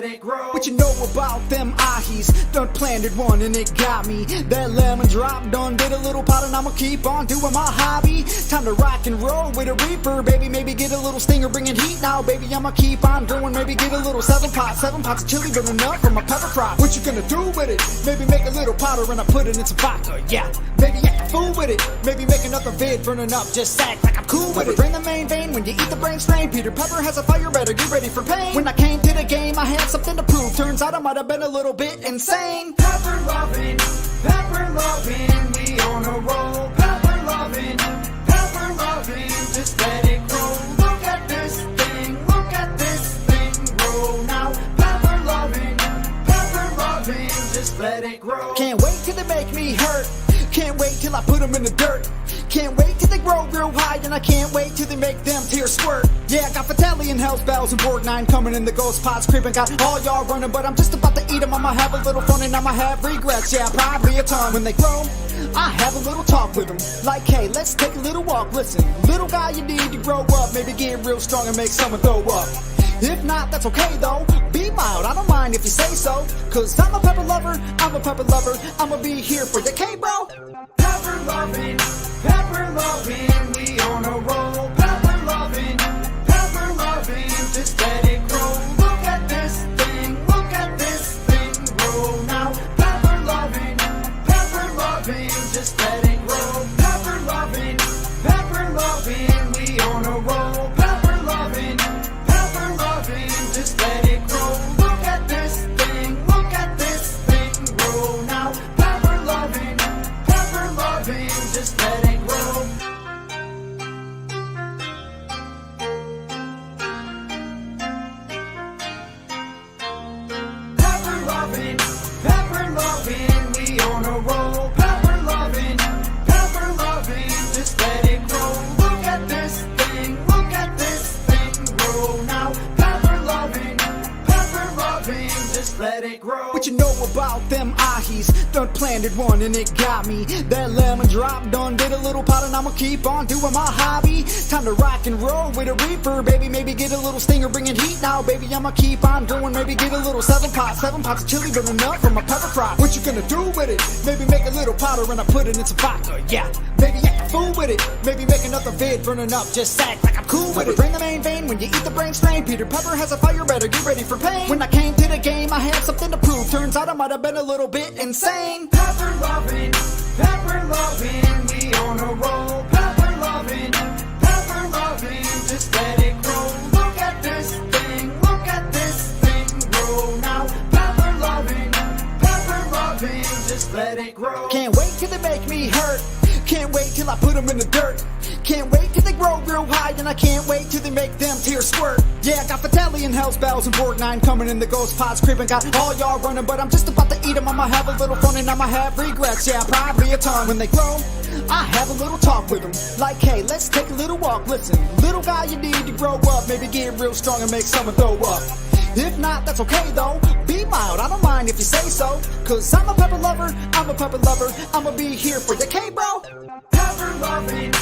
let it grow. What you know about them ahis? Done planted one and it got me. That lemon drop done did a little pot and I'ma keep on doing my hobby. Time to rock and roll with a reaper, baby. Maybe get a little stinger, bringing heat now, baby. I'ma keep on going, maybe get a little seven pots of chili burning up from my pepper crop. What you gonna do with it? Maybe make a little powder and I put it in some vodka, yeah. Maybe act a fool with it. Maybe make another vid burning up, just act like I'm cool with it. Bring the main vein when you eat the brain strain. Peter Pepper has a fire, better get ready for pain. When I came to the game, I had something to prove. Turns out I might have been a little bit insane. Pepper loving, we on a roll. Pepper loving, just let it grow. Look at this thing grow now. Pepper loving, just let it grow. Can't wait till they make me hurt. Can't wait till I put them in the dirt. Can't wait till they grow real high, and I can't wait till they make them tears squirt. Yeah, I got Battalion, Hell's Bells, and Borgnine coming in the ghost pots creeping. Got all y'all running, but I'm just about to eat them. I'ma have a little fun and I'ma have regrets. Yeah, probably a ton. When they grow, I have a little talk with them. Like, hey, let's take a little walk. Listen, little guy, you need to grow up. Maybe get real strong and make someone throw up. If not, that's okay though. Be mild, I don't mind if you say so. Cause I'm a pepper lover, I'ma be here for you, okay, bro? Pepper loving, we on a roll. Pepper loving, just let it grow. Look at this thing grow now. Pepper loving, just let it grow. Pepper loving, we on a roll. Pepper loving, just let it grow. Look at this thing grow now. Pepper loving, just let it grow. Pepper loving, we on a roll. Pepper loving, just let it grow. Look at this thing grow now. Pepper loving, just let it grow. What you know about them ahis? Done planted one and it got me. That lemon drop done did a little pot and I'ma keep on doing my hobby. Time to rock and roll with a reaper, baby. Maybe get a little stinger, bringing heat now, baby. I'ma keep on going, maybe get a little seven pots of chili burning up from my pepper crop. What you gonna do with it? Maybe make a little powder and I put it in some vodka, yeah. Maybe act a fool with it. Maybe make another vid burning up, just act like I'm cool with it. Bring the main vein when you eat the brain strain. Peter Pepper has a fire, better get ready for pain. When I came to the game, I had something to prove. Turns out I might have been a little bit insane. Pepper loving, we on a roll. Pepper loving, just let it grow. Look at this thing grow now. Pepper loving, just let it grow. Can't wait till they make me hurt. Can't wait till I put them in the dirt. Can't wait till they grow real high, and I can't wait till they make them tears squirt. Yeah, I got Battalion, Hell's Bells, and Borgnine coming in the ghost pots creeping. Got all y'all running, but I'm just about to eat them. I'ma have a little fun and I'ma have regrets. Yeah, probably a ton. When they grow, I have a little talk with them. Like, hey, let's take a little walk. Listen, little guy, you need to grow up. Maybe get real strong and make someone throw up. If not, that's okay though. Be mild, I don't mind if you say so. Cause I'm a pepper lover, I'ma be here for you, okay, bro? Pepper loving,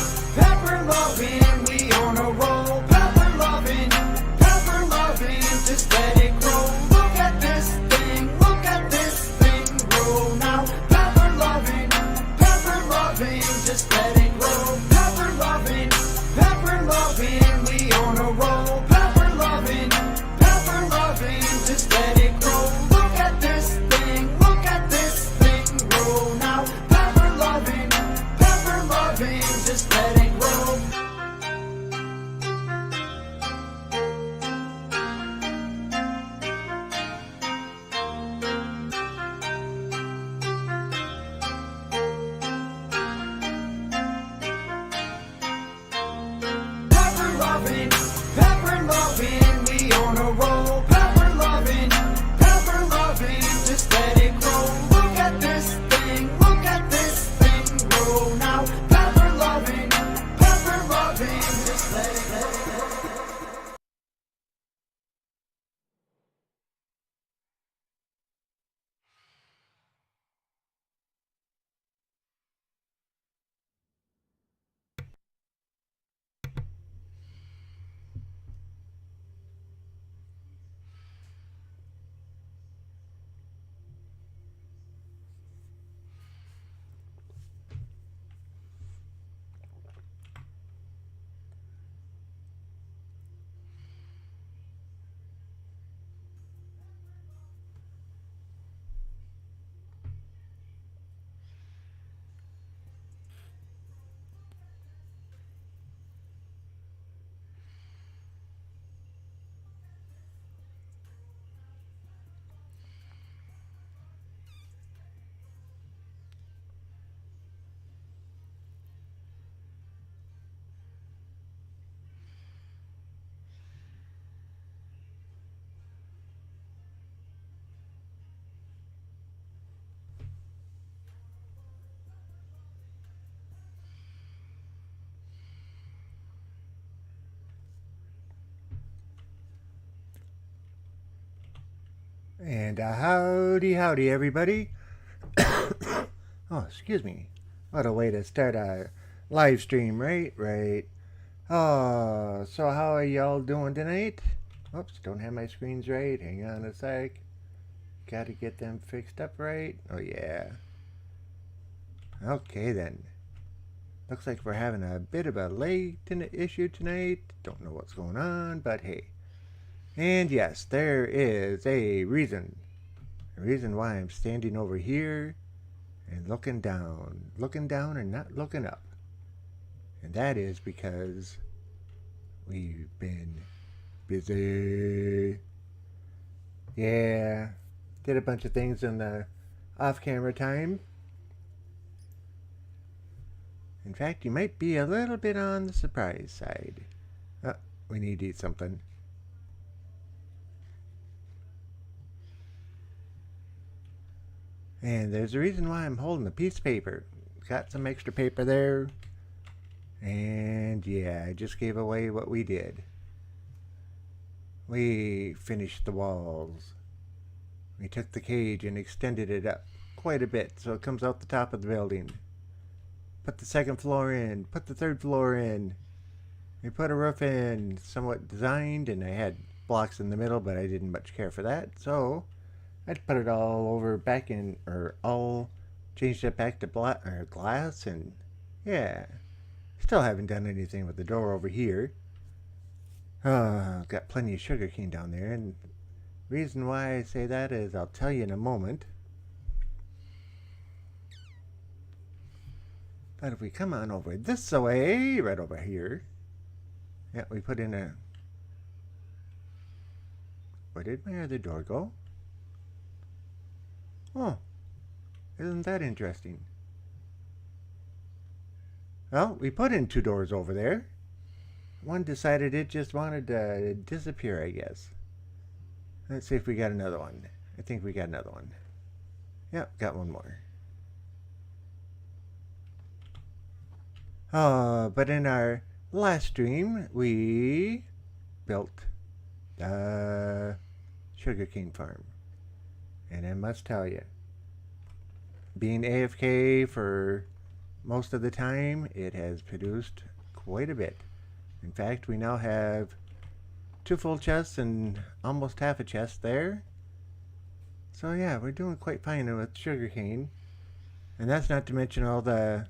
we on a roll. Pepper loving, just let it grow. Look at this thing grow now. Pepper loving, just let it grow. Pepper loving, we on a roll. Pepper loving, just let it grow. Look at this thing grow now. Pepper loving, just let it grow. And howdy, howdy, everybody. Oh, excuse me. What a way to start a live stream, right? Right. Oh, so how are y'all doing tonight? Oops, don't have my screens right. Hang on a sec. Gotta get them fixed up right. Oh, yeah. Okay, then. Looks like we're having a bit of a late issue tonight. Don't know what's going on, but hey. And yes, there is a reason. A reason why I'm standing over here and looking down and not looking up. And that is because we've been busy. Yeah, did a bunch of things in the off-camera time. In fact, you might be a little bit on the surprise side. Oh, we need to eat something. And there's a reason why I'm holding a piece of paper. Got some extra paper there. And yeah, I just gave away what we did. We finished the walls. We took the cage and extended it up quite a bit so it comes out the top of the building. Put the second floor in, put the third floor in. We put a roof in, somewhat designed, and I had blocks in the middle, but I didn't much care for that. So I put it all over back in, or all changed it back to glass, and yeah. Still haven't done anything with the door over here. Got plenty of sugar cane down there, and the reason why I say that is I'll tell you in a moment. But if we come on over this way, right over here, yeah, we put in a... Where did my other door go? Oh, isn't that interesting? Well, we put in 2 doors over there. One decided it just wanted to disappear, I guess. Let's see if we got another one. I think we got another one. Yep, got one more. But in our last stream, we built the sugarcane farm. And I must tell you, being AFK for most of the time, it has produced quite a bit. In fact, we now have 2 full chests and almost half a chest there. So yeah, we're doing quite fine with sugarcane. And that's not to mention all the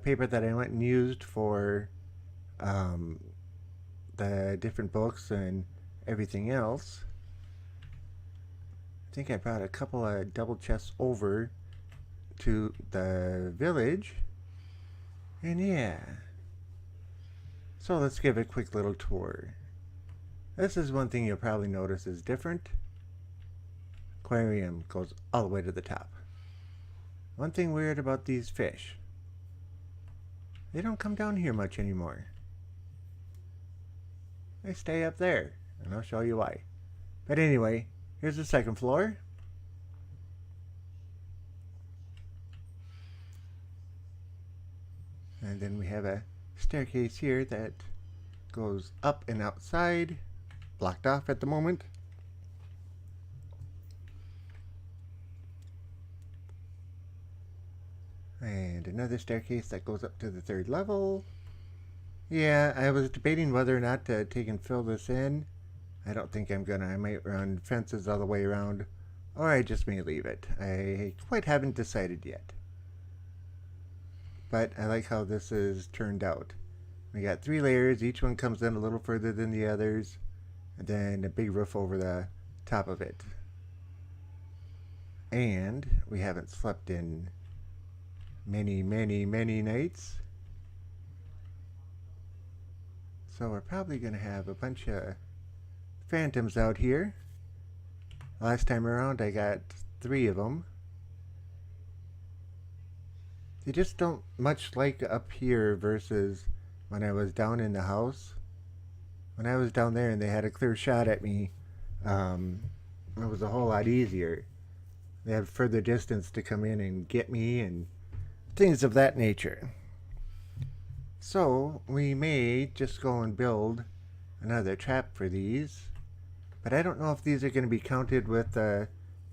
paper that I went and used for the different books and everything else. I think I brought a couple of double chests over to the village. And yeah. So let's give a quick little tour. This is one thing you'll probably notice is different. Aquarium goes all the way to the top. One thing weird about these fish, they don't come down here much anymore. They stay up there, and I'll show you why. But anyway, here's the second floor. And then we have a staircase here that goes up and outside, blocked off at the moment. And another staircase that goes up to the 3rd level. Yeah, I was debating whether or not to take and fill this in. I don't think I'm gonna. I might run fences all the way around, or I just may leave it. I quite haven't decided yet. But I like how this is turned out. We got 3 layers, each one comes in a little further than the others, and then a big roof over the top of it. And we haven't slept in many nights. So we're probably going to have a bunch of phantoms out here. Last time around I got 3 of them. They just don't much like up here versus when I was down in the house. When I was down there and they had a clear shot at me, it was a whole lot easier. They had further distance to come in and get me and things of that nature. So we may just go and build another trap for these. But I don't know if these are going to be counted with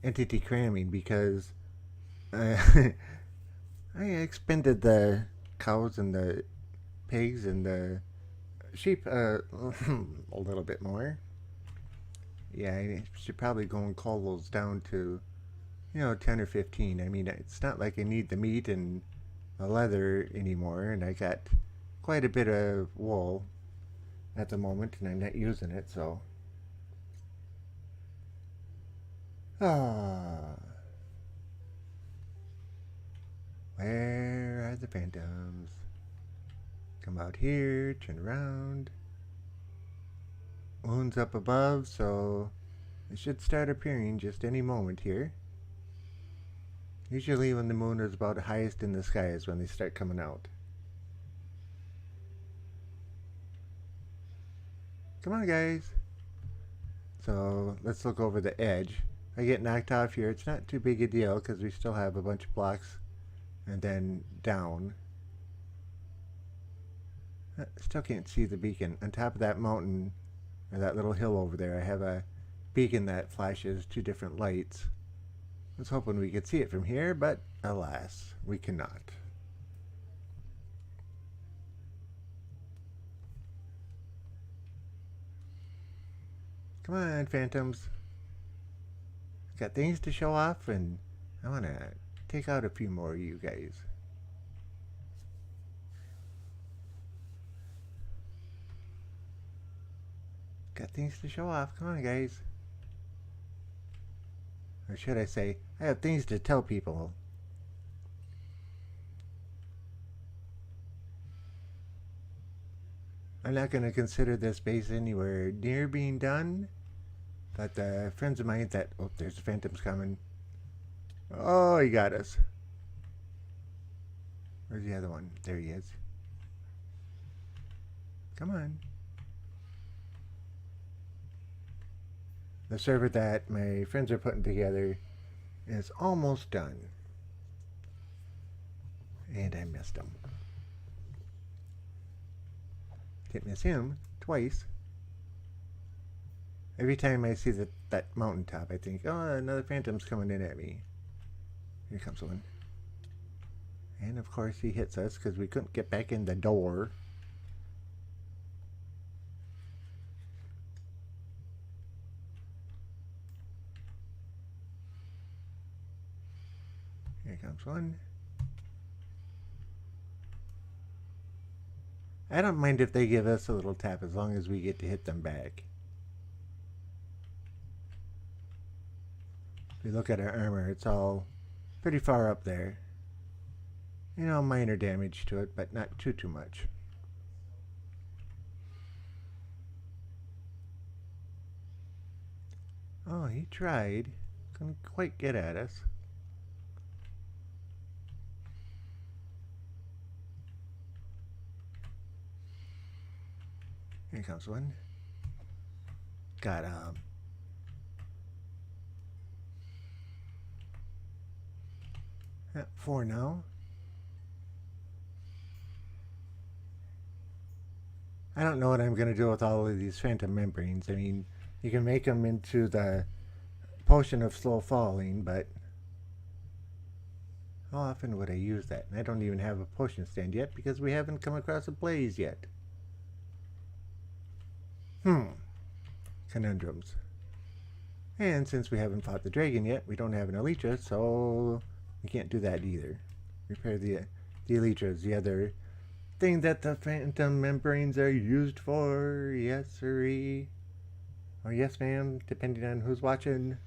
entity cramming because I expended the cows and the pigs and the sheep a little bit more. Yeah, I should probably go and cull those down to, 10 or 15. I mean, it's not like I need the meat and the leather anymore, and I got quite a bit of wool at the moment, and I'm not using it, so. Ah. Where are the phantoms? Come out here, turn around. Moon's up above, so it should start appearing just any moment here. Usually when the moon is about highest in the sky is when they start coming out. Come on, guys. So let's look over the edge. If I get knocked off here, it's not too big a deal because we still have a bunch of blocks and then down. I still can't see the beacon. On top of that mountain, or that little hill over there, I have a beacon that flashes two different lights. I was hoping we could see it from here, but alas, we cannot. Come on, phantoms. Got things to show off, and I want to take out a few more of you guys. Got things to show off. Come on, guys. Or should I say, I have things to tell people. I'm not going to consider this base anywhere near being done. But friends of mine that... Oh, there's the phantoms coming. Oh, he got us. Where's the other one? There he is. Come on. The server that my friends are putting together is almost done. And I missed him. Didn't miss him twice. Every time I see that mountaintop, I think, oh, another phantom's coming in at me. Here comes one. And of course he hits us because we couldn't get back in the door. Here comes one. I don't mind if they give us a little tap as long as we get to hit them back. If we look at our armor, it's all pretty far up there. Minor damage to it, but not too much. Oh, he tried. Couldn't quite get at us. Here comes one. Got 4 now. I don't know what I'm going to do with all of these phantom membranes. I mean, you can make them into the potion of slow falling, but how often would I use that? And I don't even have a potion stand yet because we haven't come across a blaze yet. Conundrums. And since we haven't fought the dragon yet, we don't have an elytra, so we can't do that either. Repair the elytras, the other thing that the phantom membranes are used for. Yes, sirree. Or yes, ma'am, depending on who's watching.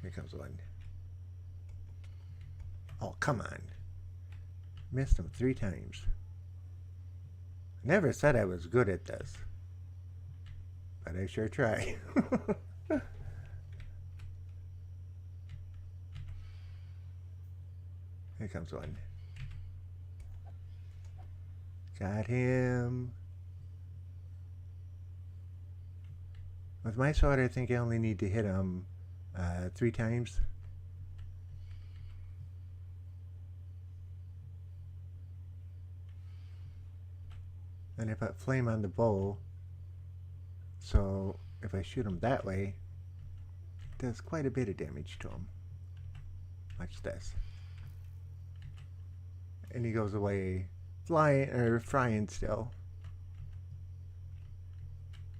Here comes one. Oh, come on. Missed him 3 times. I never said I was good at this. But I sure try. Here comes one. Got him. With my sword, I think I only need to hit him 3 times. And I put flame on the bow, so if I shoot him that way, it does quite a bit of damage to him. Watch this. And he goes away flying or frying still.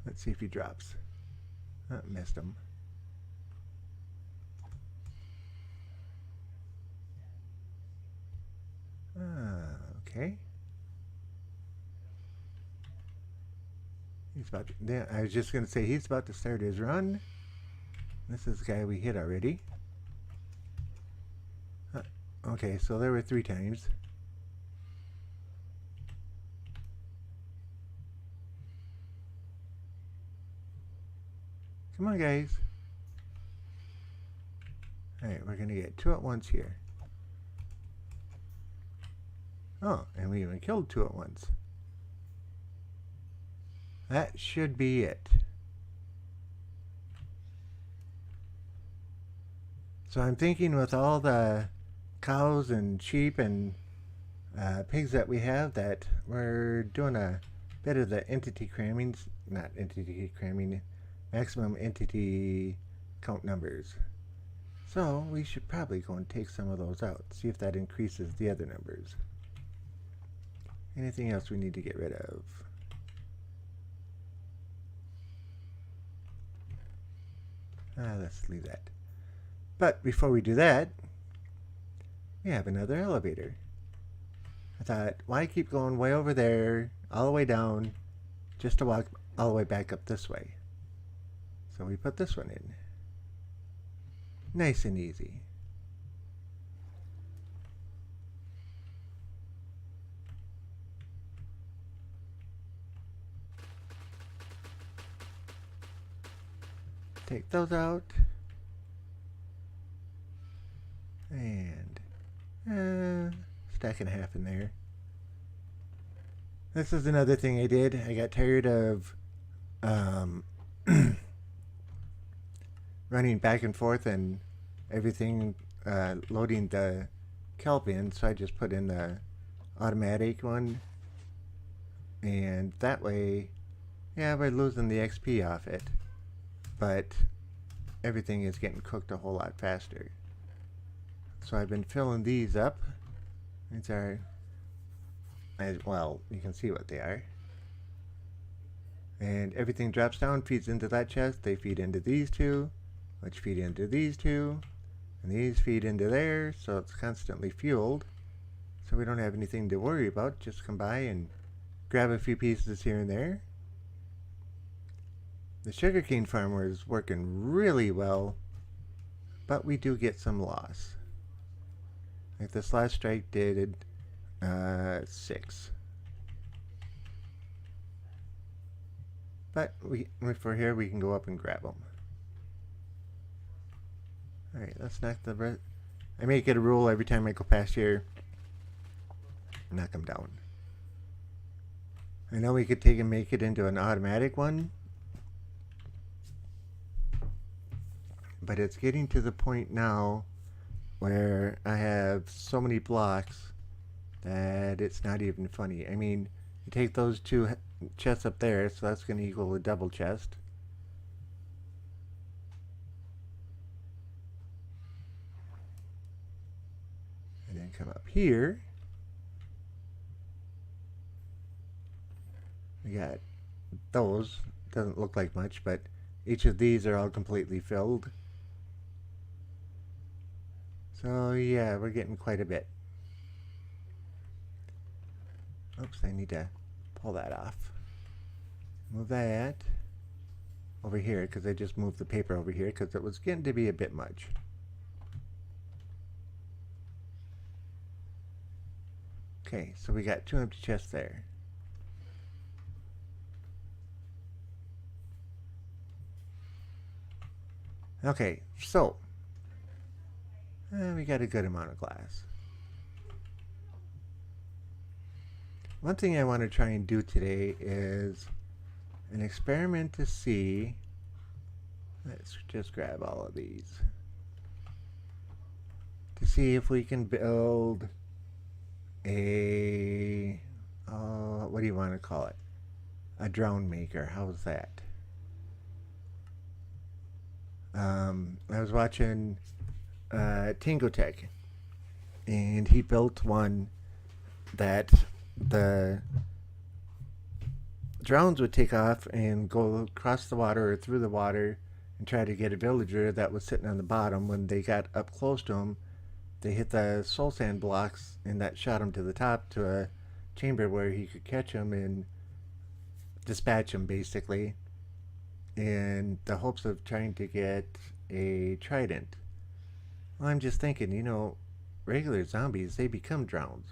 Let's see if he drops. Oh, missed him. Okay. He's about to, I was just going to say he's about to start his run. This is the guy we hit already. Okay, so there were 3 times. Come on, guys. Alright, we're going to get 2 at once here. Oh, and we even killed 2 at once. That should be it. So I'm thinking with all the cows and sheep and pigs that we have that we're doing a bit of the entity cramming, not entity cramming, maximum entity count numbers. So we should probably go and take some of those out, see if that increases the other numbers. Anything else we need to get rid of? Let's leave that. But before we do that, we have another elevator. I thought, why keep going way over there, all the way down, just to walk all the way back up this way? So we put this one in. Nice and easy. Take those out. And stack and a half in there. This is another thing I did. I got tired of running back and forth and everything loading the kelp in, so I just put in the automatic one, and that way, yeah, we're losing the XP off it, but everything is getting cooked a whole lot faster. So I've been filling these up. These are, well, you can see what they are. And everything drops down, feeds into that chest. They feed into these two, which feed into these two, and these feed into there, so it's constantly fueled. So we don't have anything to worry about. Just come by and grab a few pieces here and there. The sugarcane farmer is working really well, but we do get some loss. Like this last strike did 6. But if we're here, we can go up and grab them. Alright, let's knock the... I make it a rule every time I go past here, knock them down. I know we could take and make it into an automatic one, but it's getting to the point now where I have so many blocks that it's not even funny. I mean, you take those 2 chests up there, so that's going to equal a double chest. And then come up here. We got those. Doesn't look like much, but each of these are all completely filled. So yeah, we're getting quite a bit. Oops, I need to pull that off. Move that over here, because I just moved the paper over here because it was getting to be a bit much. Okay, so we got 2 empty chests there. Okay, so we got a good amount of glass. One thing I want to try and do today is an experiment to see. Let's just grab all of these. To see if we can build a, what do you want to call it? A drone maker. How's that? I was watching Tingo Tech, and he built one that the drones would take off and go across the water or through the water and try to get a villager that was sitting on the bottom. When they got up close to him, they hit the soul sand blocks, and that shot him to the top to a chamber where he could catch him and dispatch him, basically, in the hopes of trying to get a trident. Well, I'm just thinking, regular zombies, they become drones.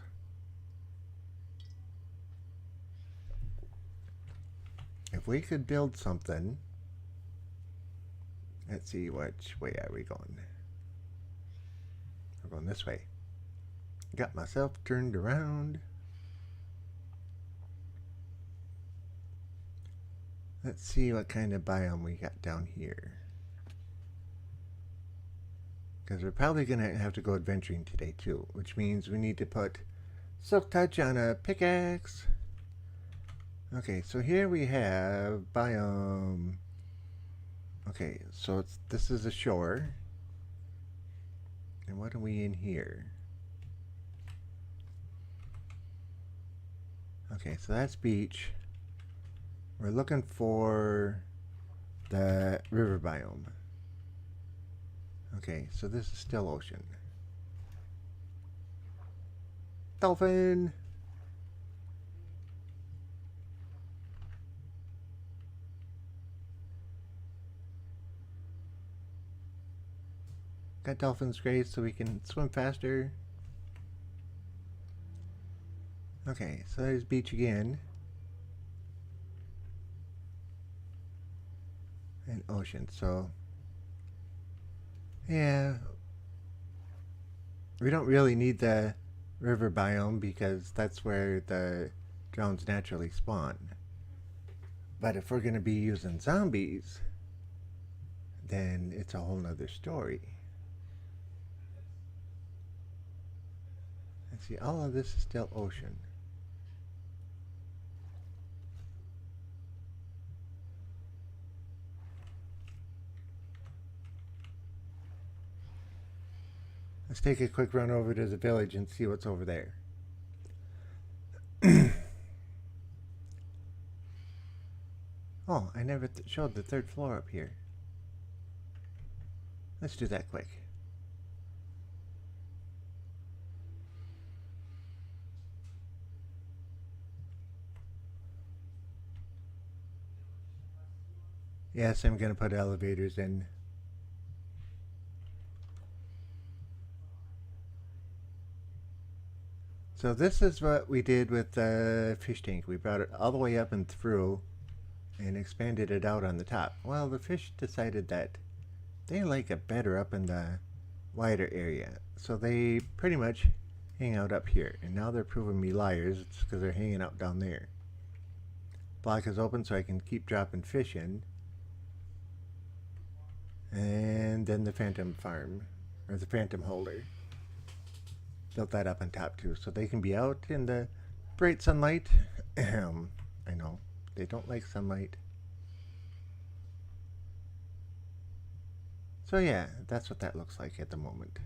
If we could build something, let's see, which way are we going? We're going this way. Got myself turned around. Let's see what kind of biome we got down here. Because we're probably going to have to go adventuring today too, which means we need to put Silk Touch on a pickaxe. Okay, so here we have biome. Okay, so this is a shore. And what are we in here? Okay, so that's beach. We're looking for the river biome. Okay, so this is still ocean. Dolphin! Got dolphins great so we can swim faster. Okay, so there's beach again. And ocean, so yeah, we don't really need the river biome because that's where the drones naturally spawn. But if we're going to be using zombies, then it's a whole nother story. Let's see, all of this is still ocean. Let's take a quick run over to the village and see what's over there. Oh, I never showed the third floor up here. Let's do that quick. Yes, I'm going to put elevators in. So this is what we did with the fish tank. We brought it all the way up and through and expanded it out on the top. Well, the fish decided that they like it better up in the wider area. So they pretty much hang out up here. And now they're proving me liars. It's because they're hanging out down there. Block is open so I can keep dropping fish in. And then the phantom farm, or the phantom holder. Built that up on top too, so they can be out in the bright sunlight. I know, they don't like sunlight. So yeah, that's what that looks like at the moment.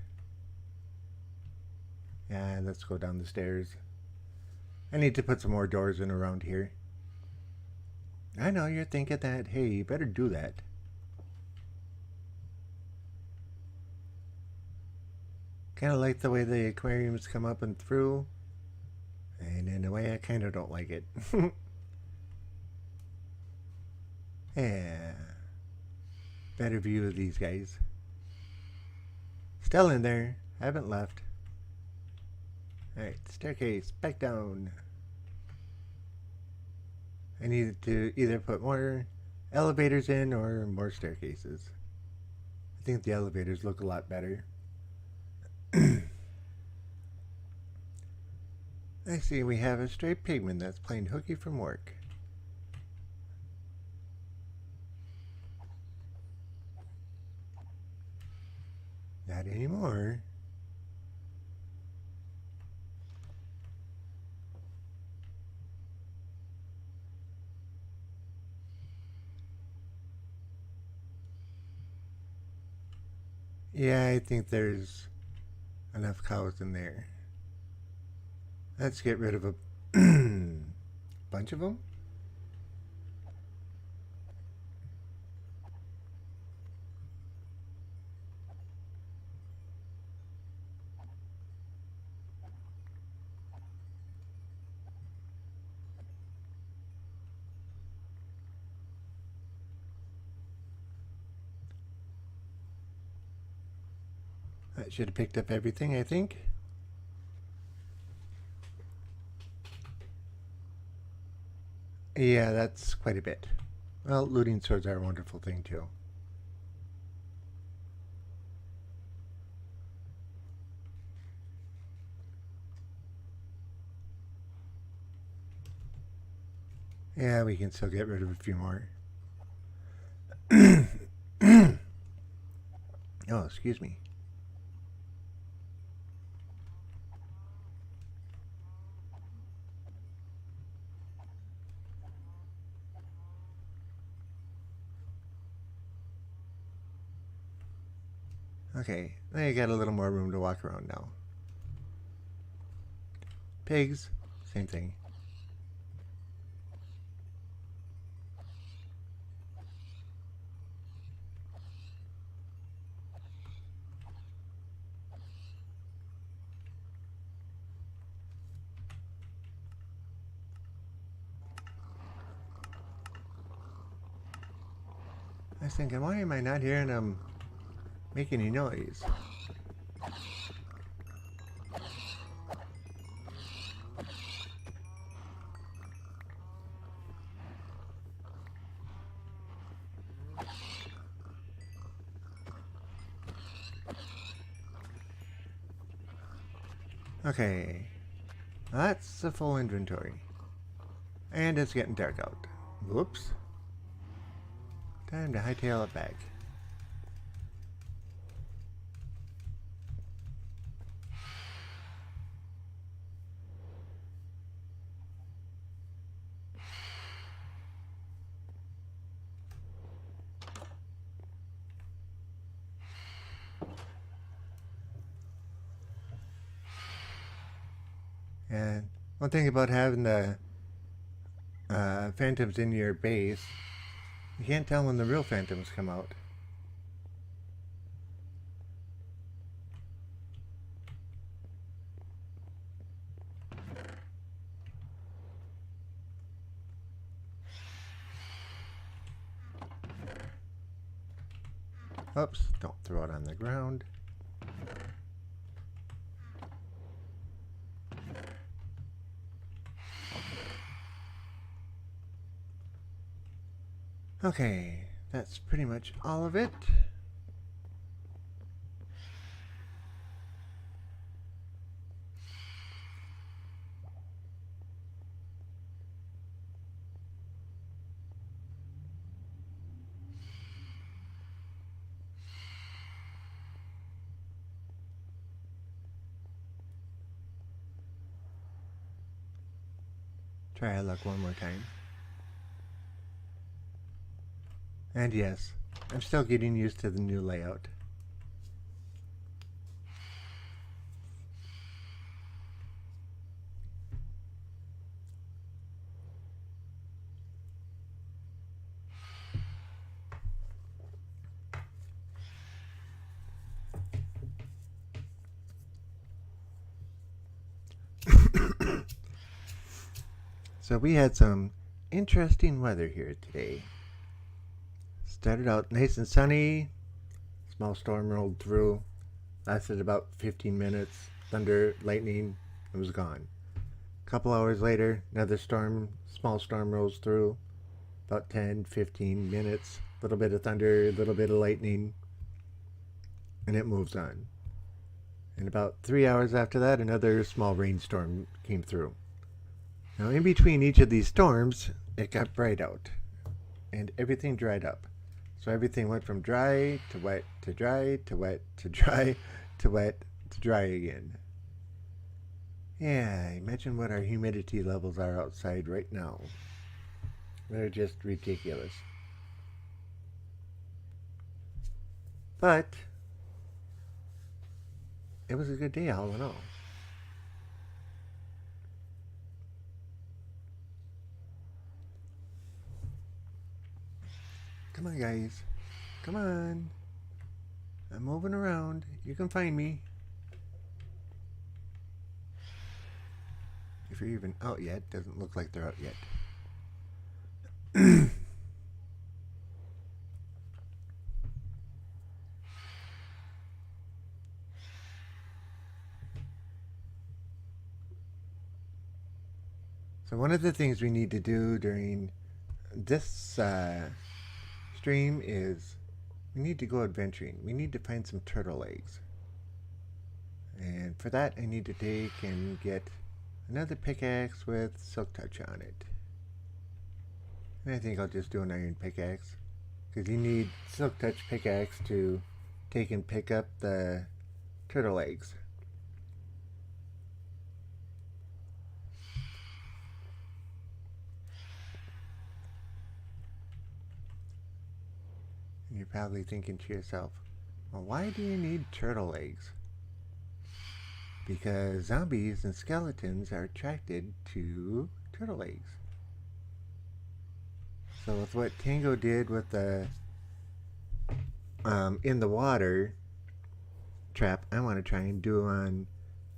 Yeah, let's go down the stairs. I need to put some more doors in around here. I know you're thinking that, hey, you better do that. Kind of like the way the aquariums come up and through. And in a way, I kind of don't like it. Yeah. Better view of these guys. Still in there. Haven't left. Alright, staircase. Back down. I needed to either put more elevators in or more staircases. I think the elevators look a lot better. I see we have a stray pigman that's playing hooky from work. Not anymore. Yeah, I think there's enough cows in there. Let's get rid of a bunch of them. That should have picked up everything, I think. Yeah, that's quite a bit. Well, looting swords are a wonderful thing, too. Yeah, we can still get rid of a few more. Oh, excuse me. Okay, I got a little more room to walk around now. Pigs, same thing. I was thinking, why am I not hearing them make any noise? Okay, that's a full inventory. And it's getting dark out. Whoops. Time to hightail it back. And one thing about having the phantoms in your base, you can't tell when the real phantoms come out. Oops, don't throw it on the ground. Okay, that's pretty much all of it. Try our luck one more time. And yes, I'm still getting used to the new layout. So we had some interesting weather here today. Started out nice and sunny. Small storm rolled through. Lasted about 15 minutes. Thunder, lightning, it was gone. A couple hours later, another small storm rolls through. About 10, 15 minutes. A little bit of thunder, a little bit of lightning. And it moves on. And about 3 hours after that, another small rainstorm came through. Now, in between each of these storms, it got bright out. And everything dried up. So everything went from dry to wet to dry to wet to dry to wet to dry again. Yeah, imagine what our humidity levels are outside right now. They're just ridiculous. But it was a good day all in all. Come on, guys. Come on. I'm moving around. You can find me. If you're even out yet, doesn't look like they're out yet. So one of the things we need to do during this stream is we need to go adventuring. We need to find some turtle eggs. And for that, I need to take and get another pickaxe with silk touch on it. And I think I'll just do an iron pickaxe, because you need silk touch pickaxe to take and pick up the turtle eggs. And you're probably thinking to yourself, well, why do you need turtle eggs? Because zombies and skeletons are attracted to turtle eggs. So with what Tango did with the in the water trap, I want to try and do on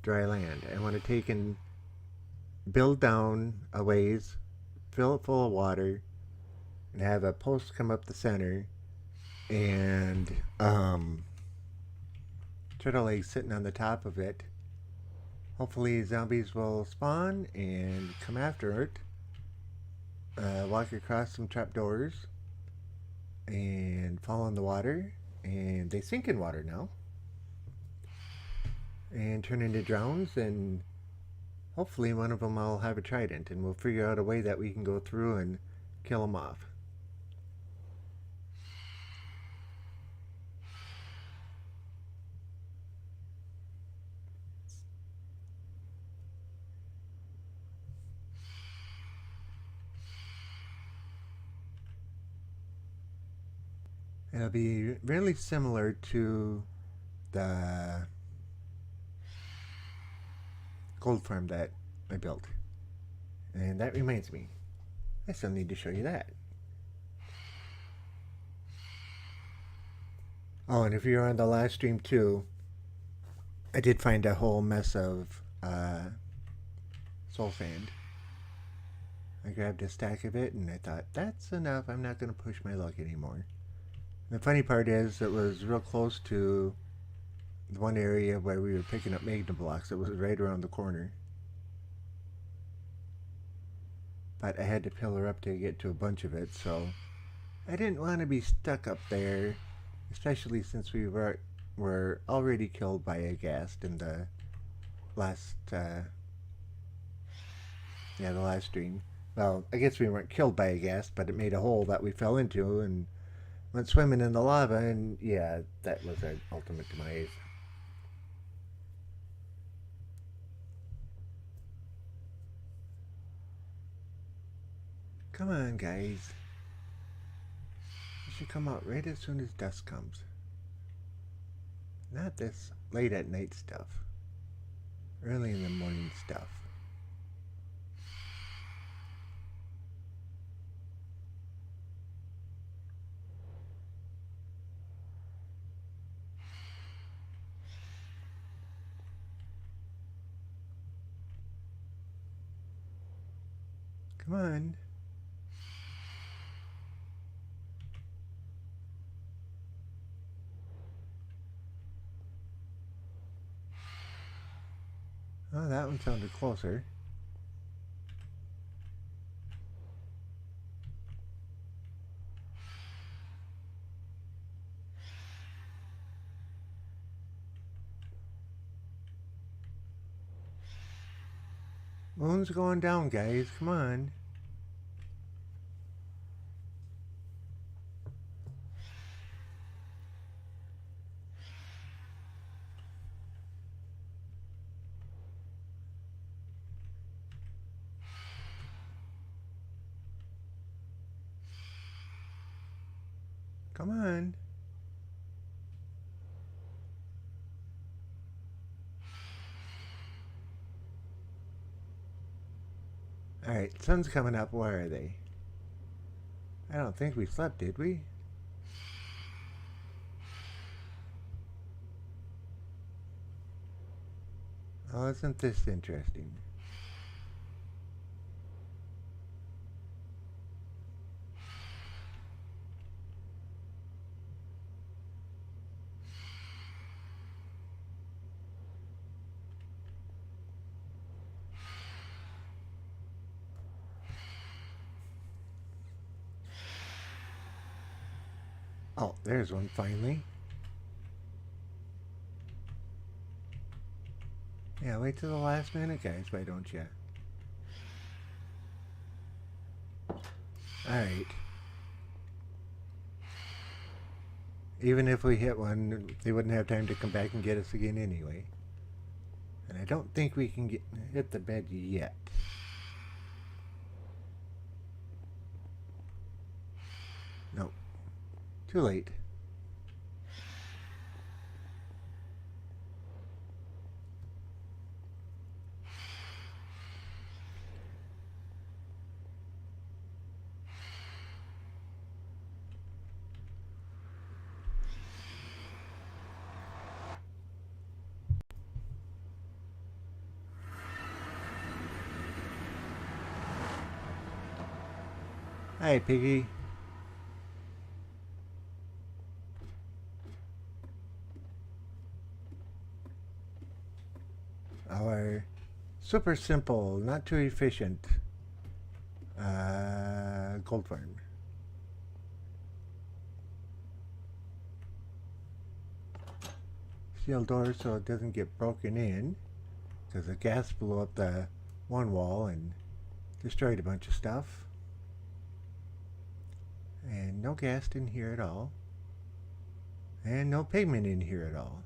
dry land. I want to take and build down a ways, fill it full of water, and have a post come up the center, and turtle eggs sitting on the top of it. Hopefully zombies will spawn and come after it. Walk across some trapdoors and fall in the water, and they sink in water now and turn into drowns, and hopefully one of them will have a trident, and we'll figure out a way that we can go through and kill them off. It'll be really similar to the gold farm that I built. And that reminds me, I still need to show you that. Oh, and if you're on the last stream too, I did find a whole mess of soul sand. I grabbed a stack of it and I thought, that's enough, I'm not going to push my luck anymore. The funny part is, it was real close to the one area where we were picking up magna blocks. It was right around the corner. But I had to pillar up to get to a bunch of it, so I didn't want to be stuck up there, especially since we were already killed by a ghast in the last the last stream. Well, I guess we weren't killed by a ghast, but it made a hole that we fell into and went swimming in the lava, and yeah, that was our ultimate demise. Come on, guys. You should come out right as soon as dusk comes. Not this late at night stuff. Early in the morning stuff. Come on. Oh, that one sounded closer. Moon's going down, guys. Come on. Come on. Alright, sun's coming up. Where are they? I don't think we slept, did we? Oh, isn't this interesting? Oh, there's one finally. Yeah, wait till the last minute, guys. Why don't you? Alright. Even if we hit one, they wouldn't have time to come back and get us again anyway. And I don't think we can hit the bed yet. Nope. Too late. Hi, Piggy. Our super simple, not too efficient gold farm. Steel door so it doesn't get broken in, because the gas blew up the one wall and destroyed a bunch of stuff. And no gas in here at all. And no pigment in here at all.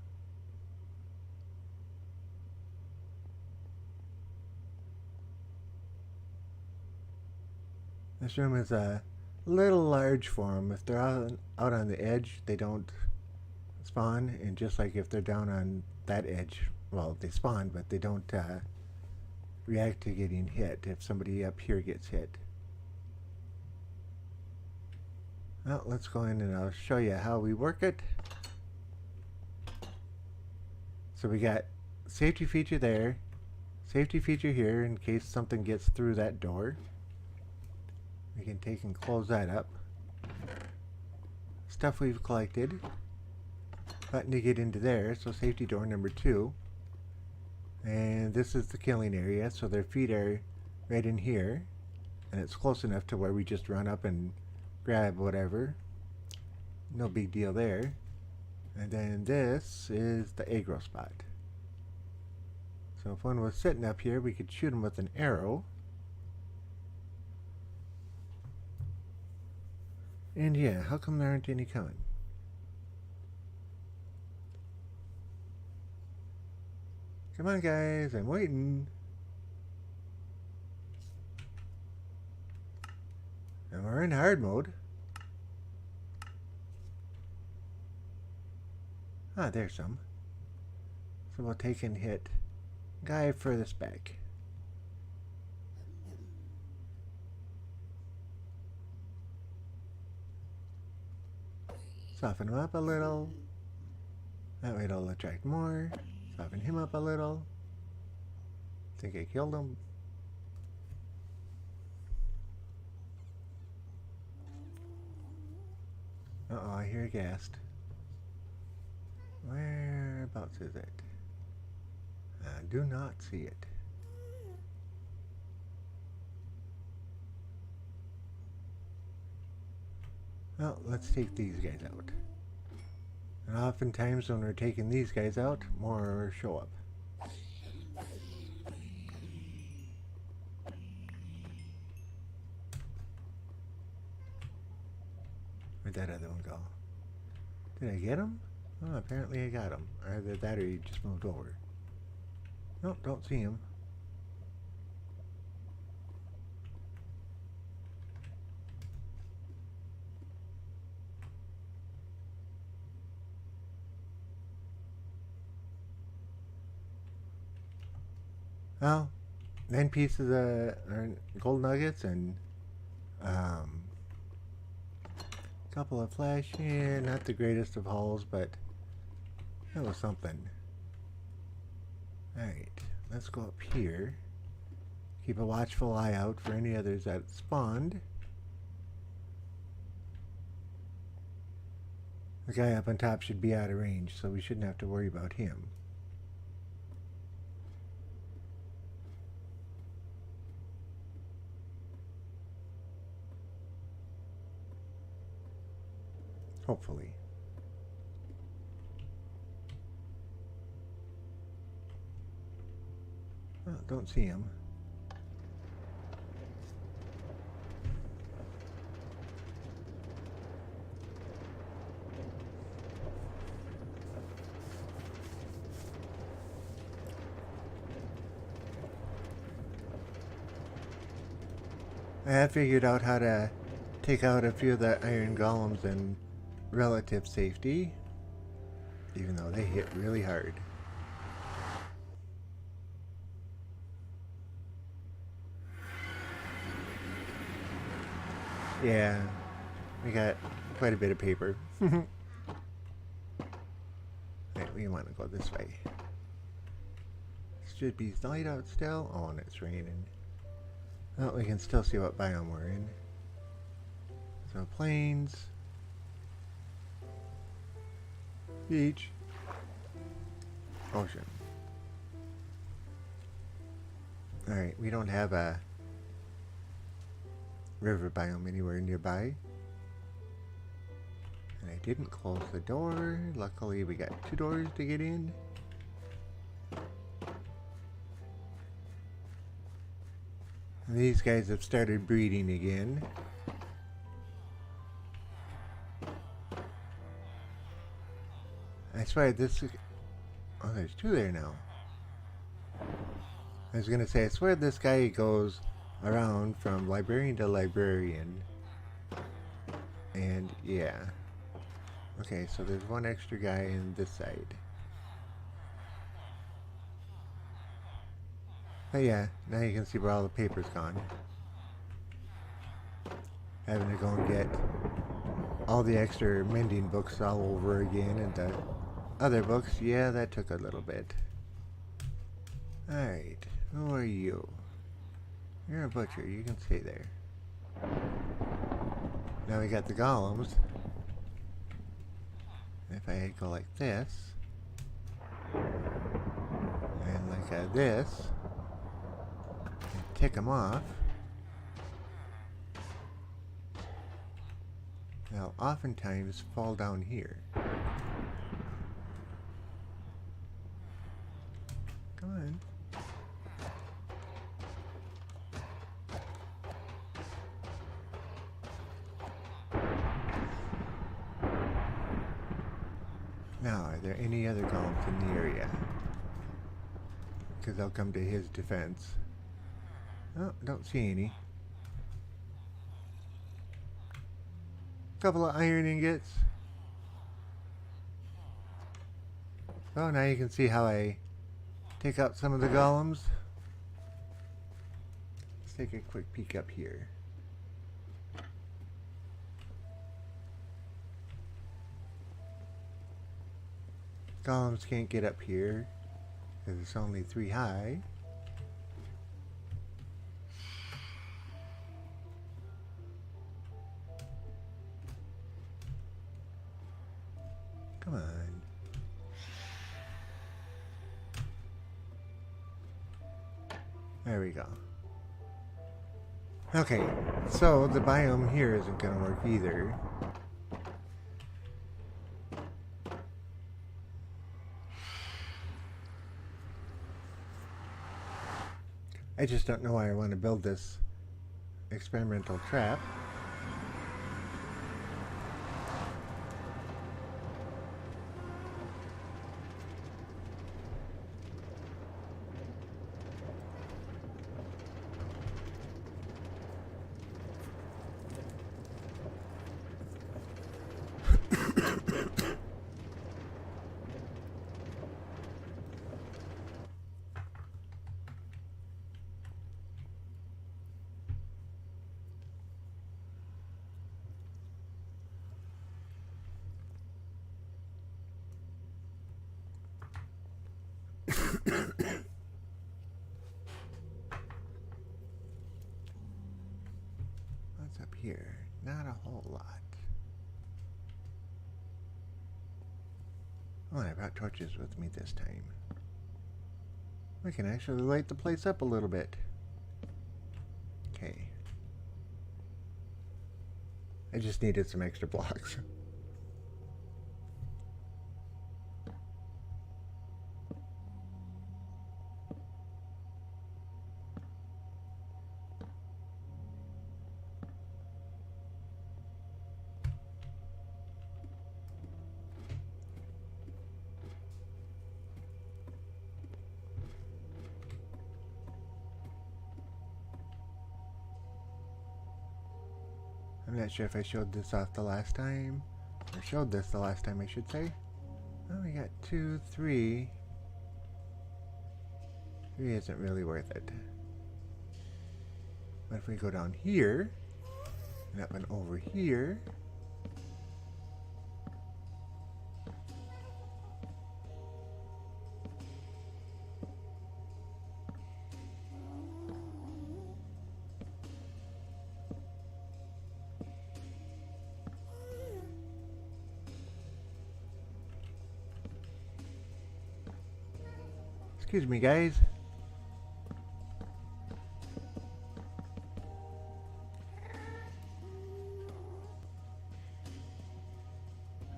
This room is a little large for them. If they're out on the edge, they don't spawn. And just like if they're down on that edge, well, they spawn, but they don't react to getting hit if somebody up here gets hit. Well, let's go in and I'll show you how we work it. So we got safety feature there, safety feature here in case something gets through that door. We can take and close that up. Stuff we've collected. Button to get into there, so safety door number 2. And this is the killing area, so their feet are right in here. And it's close enough to where we just run up and grab whatever. No big deal there. And then this is the aggro spot. So if one was sitting up here, we could shoot him with an arrow. And yeah, how come there aren't any coming? Come on, guys, I'm waiting. And we're in hard mode. Ah, there's some. So we'll take and hit guy furthest back. Soften him up a little. That way it'll attract more. Soften him up a little. Think I killed him. Uh-oh, I hear a ghast. Whereabouts is it? I do not see it. Well, let's take these guys out. And oftentimes when we're taking these guys out, more show up. Where'd that other one go? Did I get him? Oh, apparently I got him. Either that or he just moved over. Nope, don't see him. Well, 9 pieces of gold nuggets and a couple of flash. Yeah, not the greatest of hauls, but that was something. Alright, let's go up here. Keep a watchful eye out for any others that spawned. The guy up on top should be out of range, so we shouldn't have to worry about him. Hopefully. Oh, don't see him. I have figured out how to take out a few of the iron golems in relative safety, even though they hit really hard. Yeah, we got quite a bit of paper. Right, we want to go this way. It should be light out still. Oh, and it's raining. Oh, we can still see what biome we're in. So plains, beach, ocean. Alright, we don't have a river biome anywhere nearby. And I didn't close the door. Luckily we got 2 doors to get in. And these guys have started breeding again. I swear this... Oh, there's 2 there now. I was gonna say, I swear this guy goes around from librarian to librarian. And yeah. Okay, so there's 1 extra guy in this side. But yeah, now you can see where all the paper's gone. Having to go and get all the extra mending books all over again, and the other books, yeah, that took a little bit. Alright, who are you? You're a butcher, you can stay there. Now we got the golems. If I go like this, and like this, and tick them off, they'll oftentimes fall down here. Come on. Now, are there any other golems in the area? Because they'll come to his defense. Oh, don't see any. Couple of iron ingots. Oh, now you can see how I take out some of the golems. Let's take a quick peek up here. Golems can't get up here because it's only 3 high. Come on. There we go. Okay, so the biome here isn't going to work either. I just don't know why I want to build this experimental trap. up here? Not a whole lot. Oh, and I brought torches with me this time. We can actually light the place up a little bit. Okay. I just needed some extra blocks. I'm not sure if I showed this off the last time. Or showed this the last time, I should say. Oh, we got 2, 3. 3 isn't really worth it. But if we go down here, and up and over here, excuse me, guys.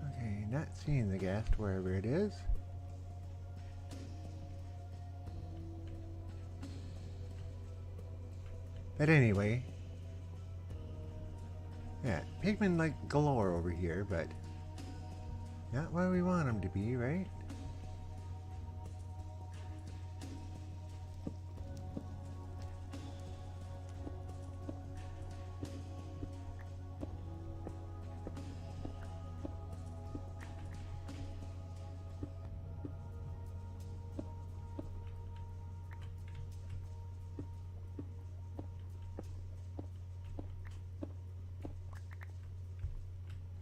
Okay, not seeing the ghast wherever it is. But anyway, yeah, pigmen like galore over here, but not where we want them to be, right?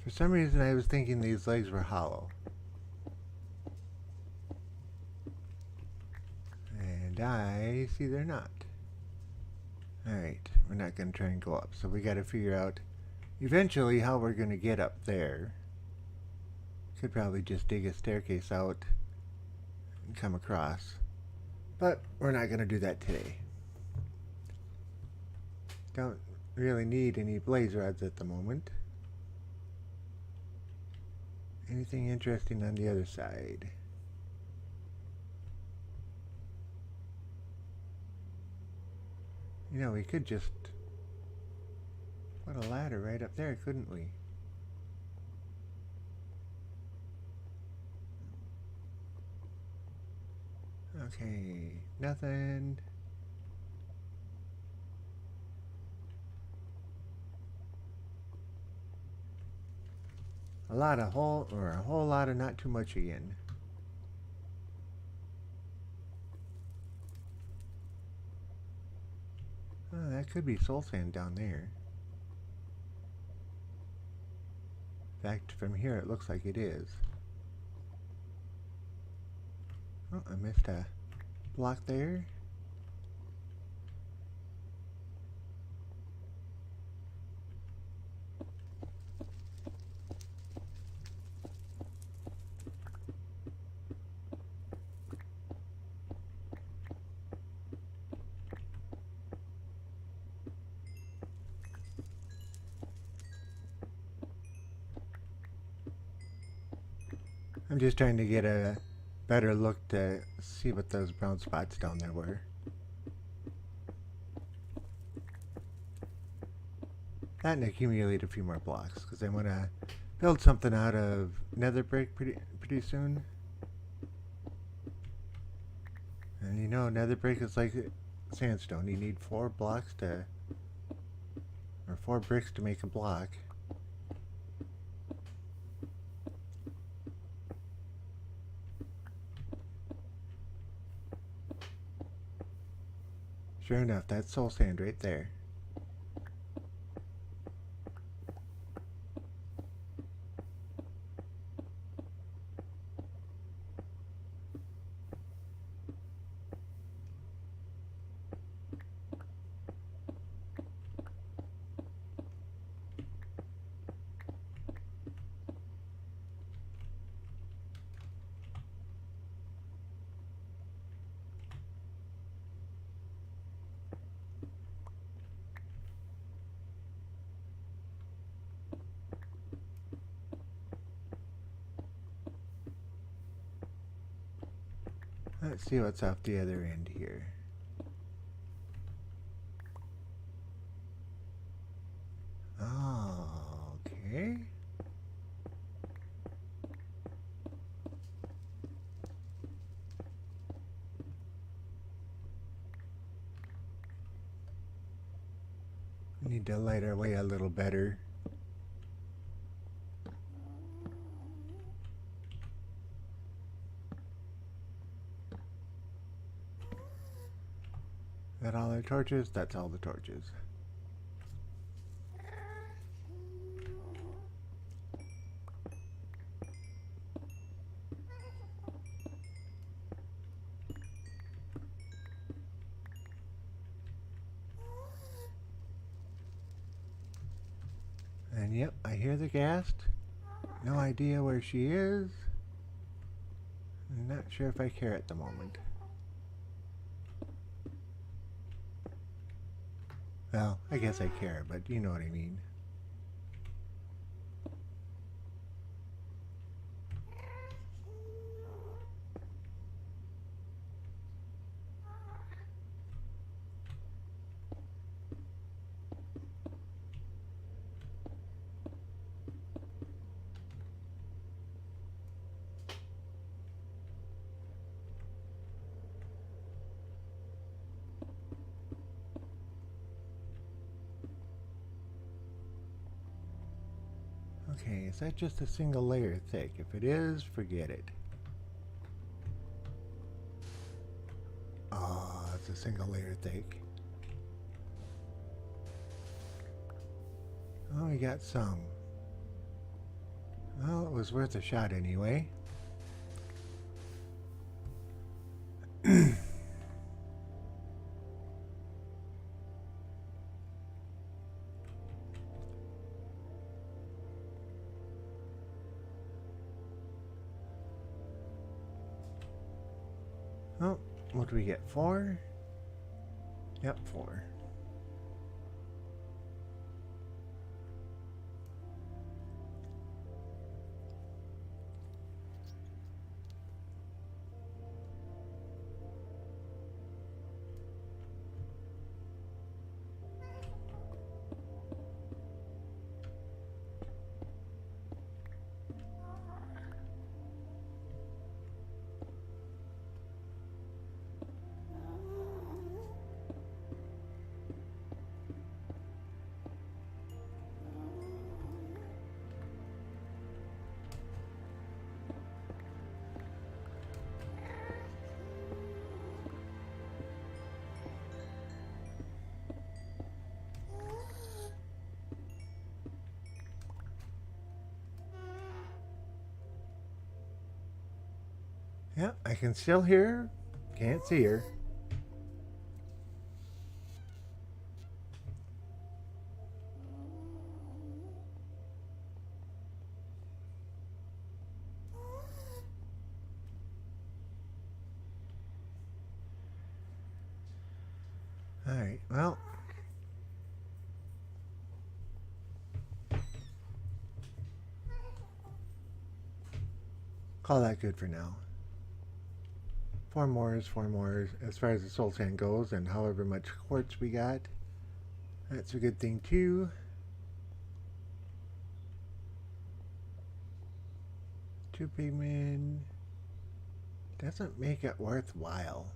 For some reason, I was thinking these legs were hollow. And I see they're not. Alright, we're not going to try and go up. So we got to figure out eventually how we're going to get up there. Could probably just dig a staircase out and come across. But we're not going to do that today. Don't really need any blaze rods at the moment. Anything interesting on the other side? You know, we could just put a ladder right up there, couldn't we? Okay, nothing. A whole lot of not too much again. Oh, that could be soul sand down there. In fact, from here it looks like it is. Oh, I missed a block there. I'm just trying to get a better look to see what those brown spots down there were. That and accumulate a few more blocks because I want to build something out of nether brick pretty soon. And you know, nether brick is like sandstone. You need 4 blocks to, or 4 bricks to make a block. Sure enough, that's soul sand right there. Let's see what's off the other end here. Oh, okay. We need to light our way a little better. That all the torches? That's all the torches. And yep, I hear the ghast. No idea where she is. I'm not sure if I care at the moment. Well, I guess I care, but you know what I mean. Okay, is that just a single layer thick? If it is, forget it. Oh, it's a single layer thick. Oh, we got some. Well, it was worth a shot anyway. Oh, what do we get? 4? Yep, 4. Yeah, I can still hear her. Can't see her. Alright, well. Call that good for now. 4 more is 4 more as far as the soul sand goes, and however much quartz we got. That's a good thing too. Two pigment doesn't make it worthwhile.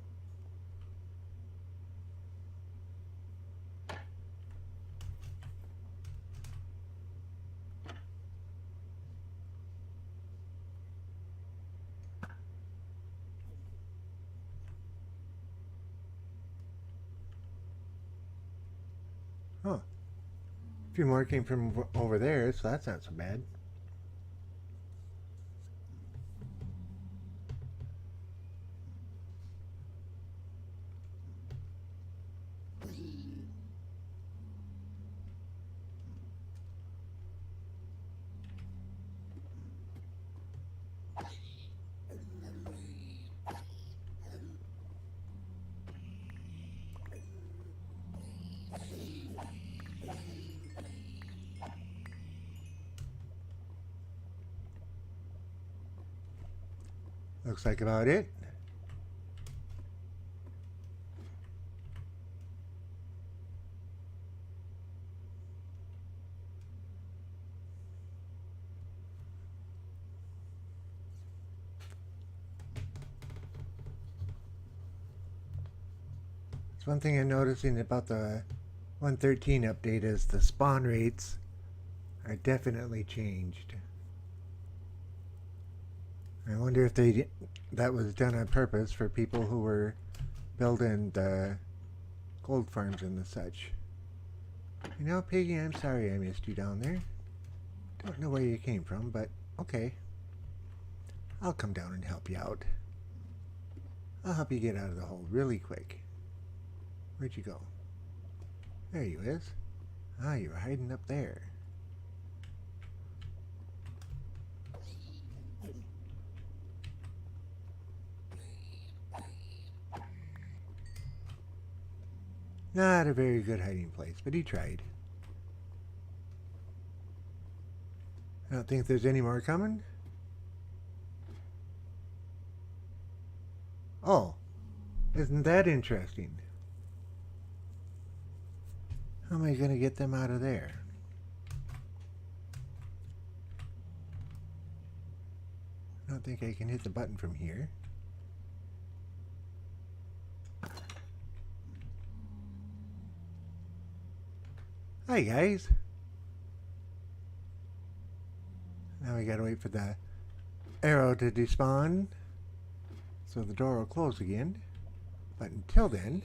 Huh. A few more came from over there, so that's not so bad. Looks like about it. So one thing I'm noticing about the 113 update is the spawn rates are definitely changed. I wonder if that was done on purpose for people who were building the gold farms and the such. You know, Piggy, I'm sorry I missed you down there. Don't know where you came from, but okay. I'll come down and help you out. I'll help you get out of the hole really quick. Where'd you go? There you is. Ah, you were hiding up there. Not a very good hiding place, but he tried. I don't think there's any more coming. Oh, isn't that interesting? How am I going to get them out of there? I don't think I can hit the button from here. Hi guys. Now we gotta wait for the arrow to despawn so the door will close again. But until then,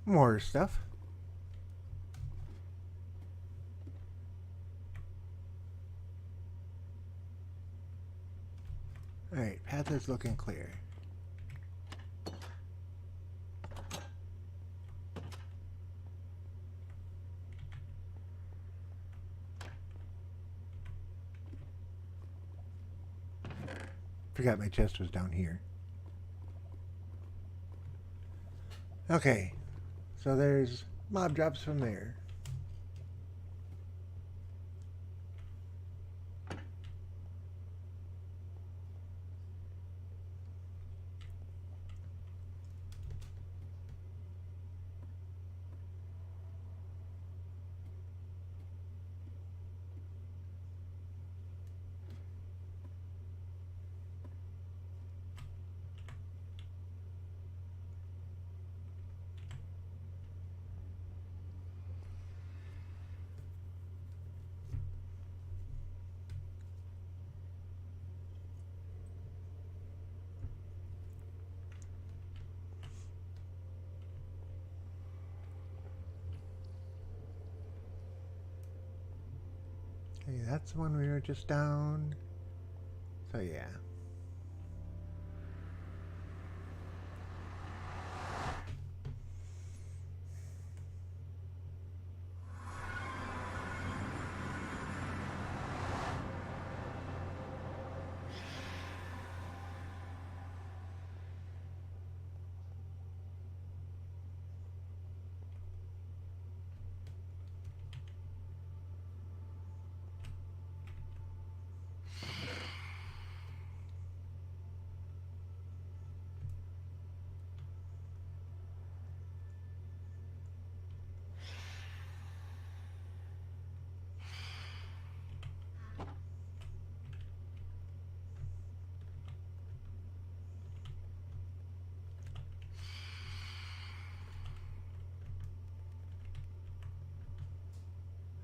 more stuff. Alright, path is looking clear. Forgot my chest was down here. Okay, so there's mob drops from there. Okay, that's the one we were just down. So yeah.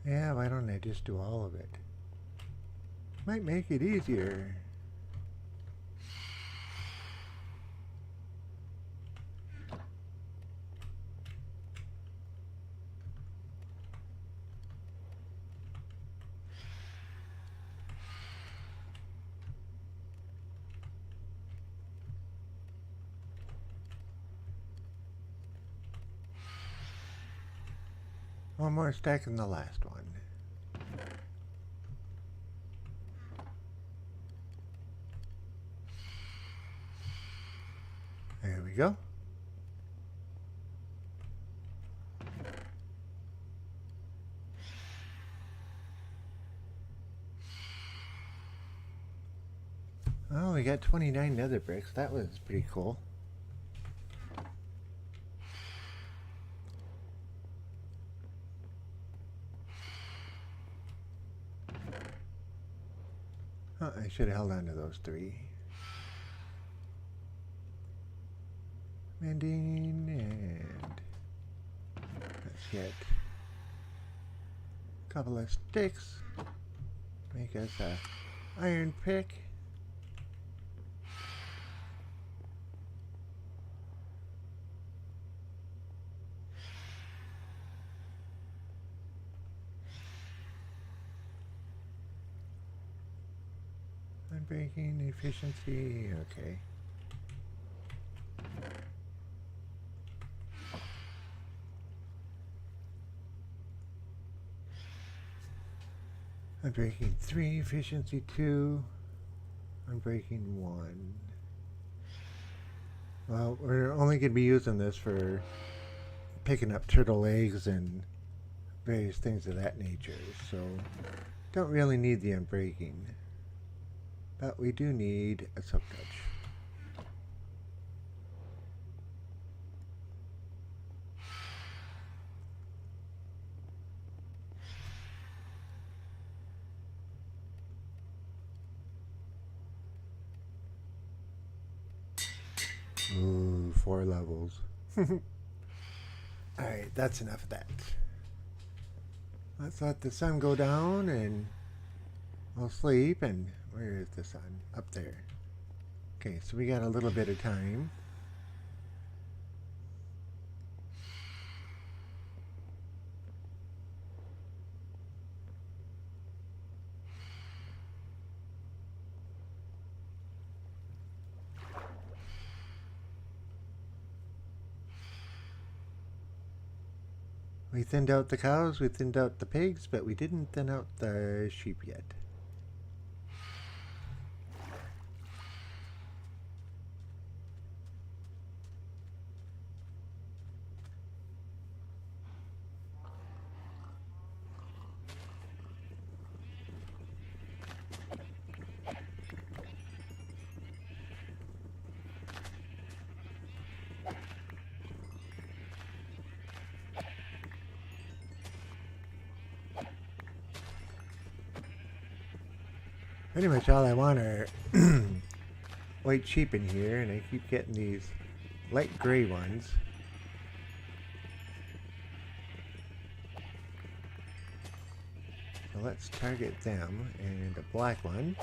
Yeah, why don't I just do all of it? Might make it easier. One more stack than the last one. There we go. Oh, we got 29 nether bricks. That was pretty cool. I should have held on to those 3. Mending, and let's get a couple of sticks. Make us a iron pick. Unbreaking efficiency, okay. Unbreaking 3, efficiency 2, unbreaking 1. Well, we're only going to be using this for picking up turtle eggs and various things of that nature, so don't really need the unbreaking. But we do need a silk touch. Ooh, 4 levels. Alright, that's enough of that. Let's let the sun go down and we'll sleep. And where is the sun? Up there. Okay, so we got a little bit of time. We thinned out the cows, we thinned out the pigs, but we didn't thin out the sheep yet. Pretty much all I want are white sheep in here, and I keep getting these light gray ones. So let's target them, and a black one.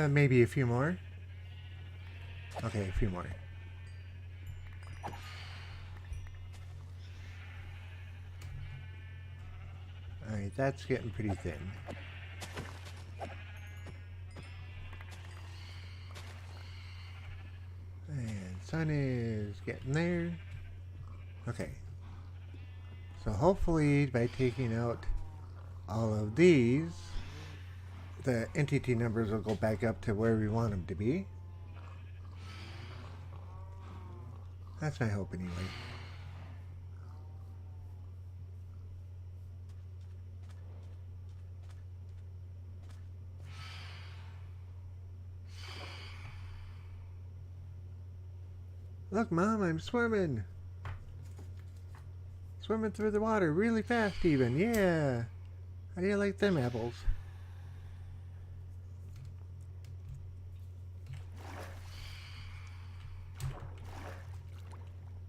Maybe a few more. Okay, a few more. Alright, that's getting pretty thin. And sun is getting there. Okay. So hopefully by taking out all of these, the entity numbers will go back up to where we want them to be. That's my hope anyway. Look, Mom, I'm swimming. Swimming through the water really fast even. Yeah. How do you like them apples?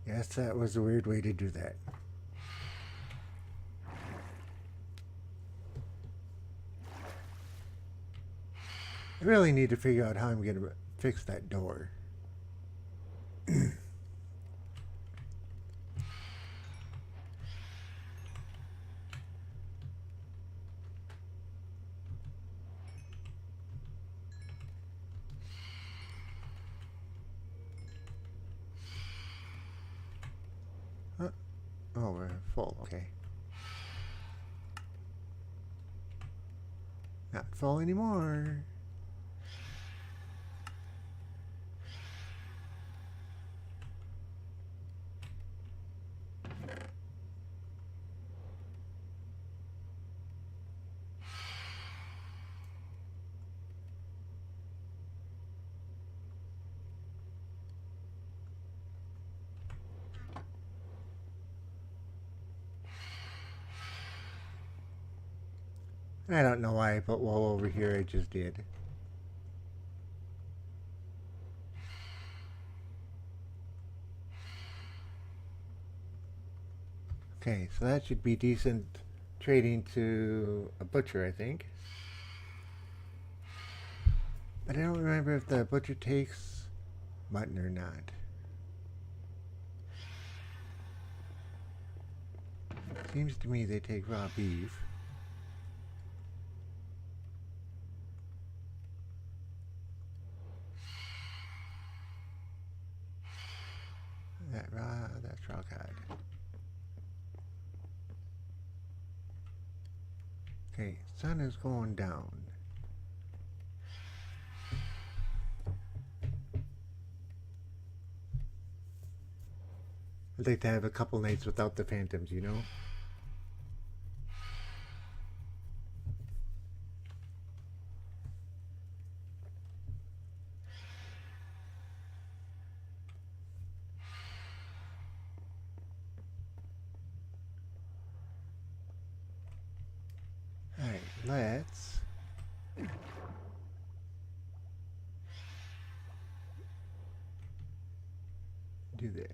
Yes, that was a weird way to do that. I really need to figure out how I'm going to fix that door. Oh, we're full. Okay. Not full anymore. I don't know why I put wool over here. I just did. Okay, so that should be decent trading to a butcher, I think. But I don't remember if the butcher takes mutton or not. Seems to me they take raw beef. That's raw cod. Okay, sun is going down. I'd like to have a couple nights without the phantoms, you know? Alright, let's do this.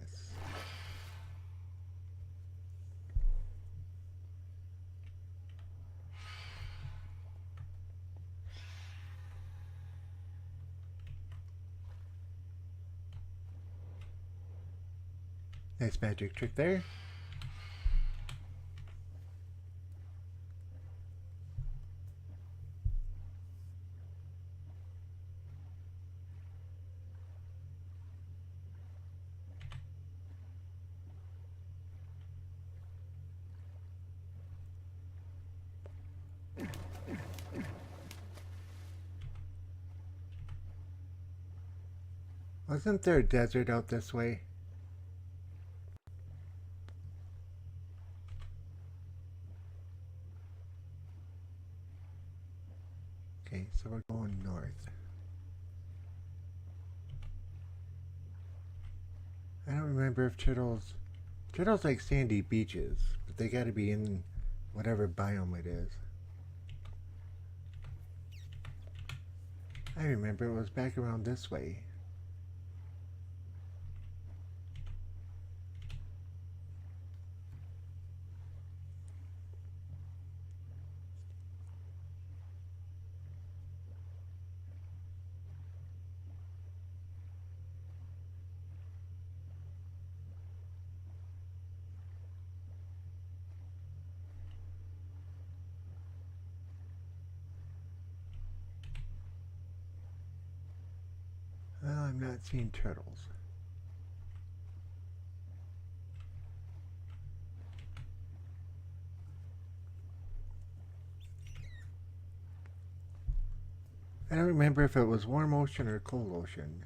Nice magic trick there. Wasn't there a desert out this way? Okay, so we're going north. I don't remember if turtles like sandy beaches, but they gotta be in whatever biome it is. I remember it was back around this way. Well, I'm not seeing turtles. I don't remember if it was warm ocean or cold ocean.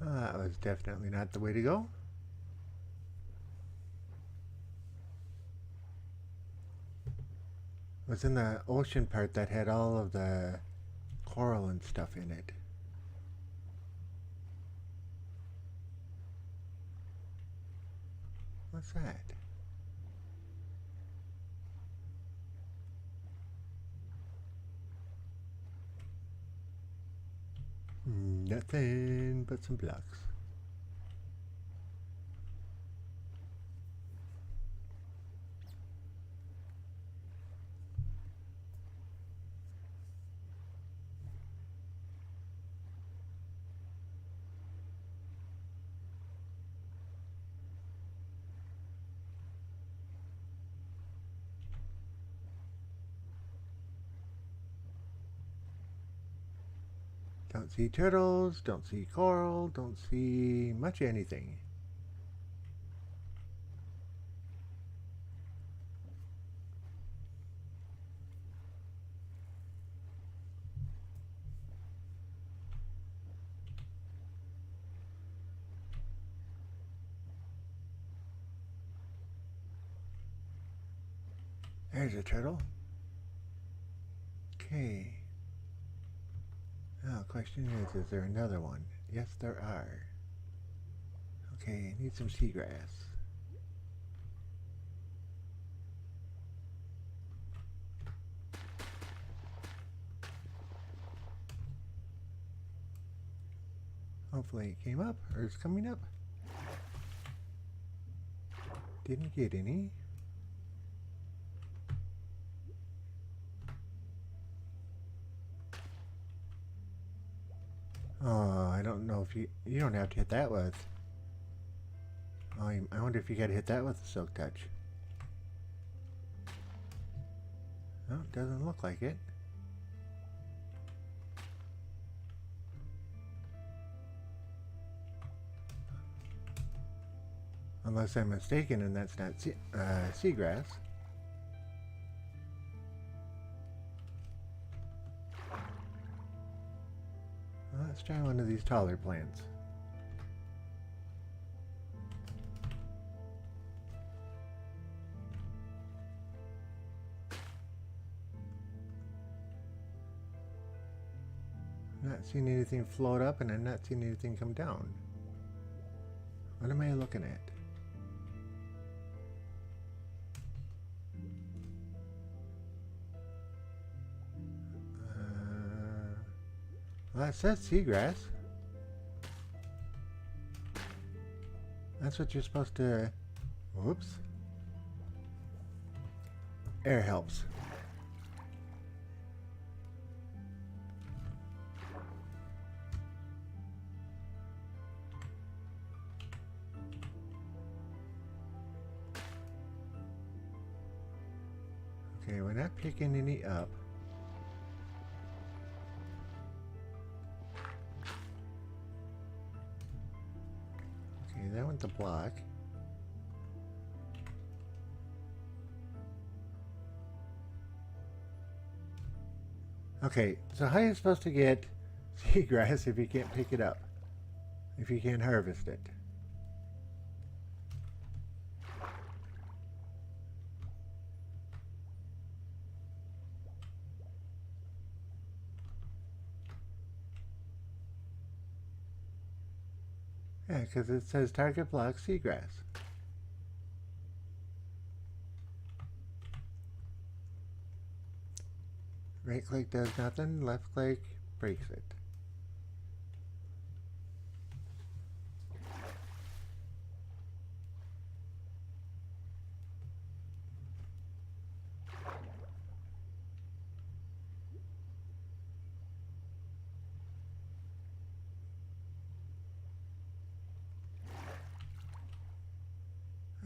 That was definitely not the way to go. It was in the ocean part that had all of the coral and stuff in it. What's that? Nothing but some blocks. Don't see turtles, don't see coral, don't see much anything. There's a turtle. Okay. Now, question is there another one? Yes, there are. Okay, need some seagrass. Hopefully it came up, or it's coming up. Didn't get any. Oh, I don't know if you don't have to hit that with. Oh, I wonder if you gotta hit that with a silk touch. No, it doesn't look like it. Unless I'm mistaken and that's not seagrass. Well, let's try one of these taller plants. I'm not seeing anything float up and I'm not seeing anything come down. What am I looking at? Well, that says seagrass. That's what you're supposed to... Whoops. Air helps. Okay, we're not picking any up. Okay, that one's a block. Okay, so how are you supposed to get seagrass if you can't pick it up? If you can't harvest it? Yeah, because it says target block seagrass. Right click does nothing, left click breaks it.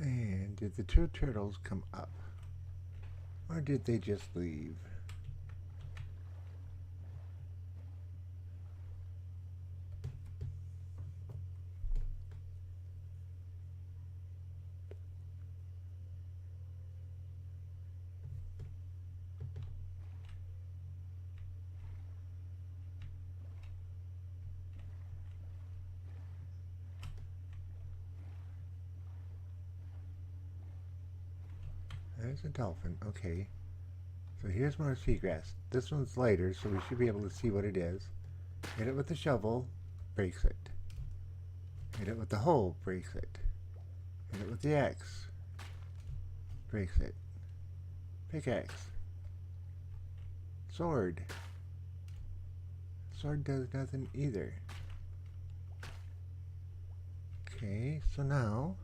And did the two turtles come up? Or did they just leave? There's a dolphin. Okay. So here's more seagrass. This one's lighter, so we should be able to see what it is. Hit it with the shovel, breaks it. Hit it with the hoe, breaks it. Hit it with the axe, breaks it. Pickaxe. Sword. Sword does nothing either. Okay, so now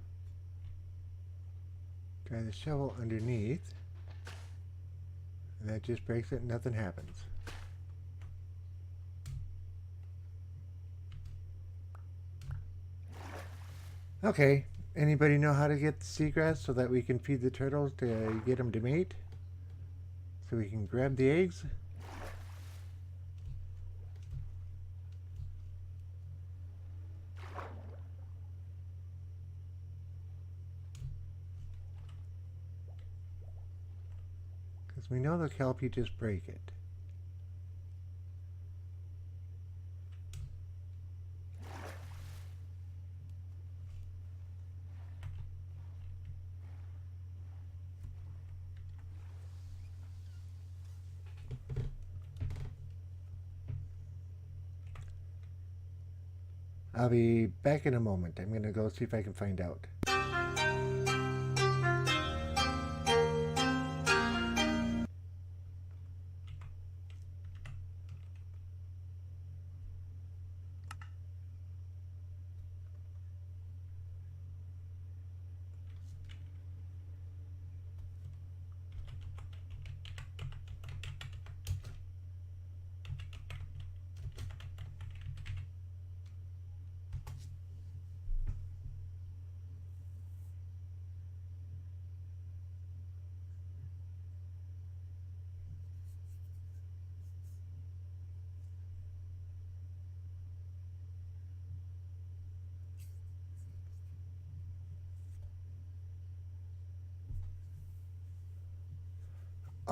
try the shovel underneath, and that just breaks it and nothing happens. Okay, anybody know how to get the seagrass so that we can feed the turtles to get them to mate? So we can grab the eggs? Because we know they'll help you just break it. I'll be back in a moment. I'm going to go see if I can find out.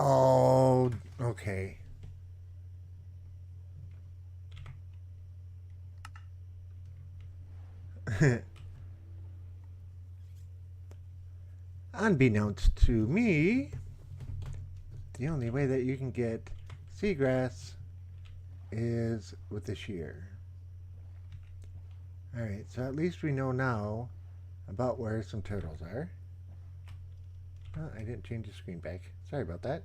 Oh, okay. Unbeknownst to me, the only way that you can get seagrass is with the shear. Alright, so at least we know now about where some turtles are. Oh, I didn't change the screen back. Sorry about that.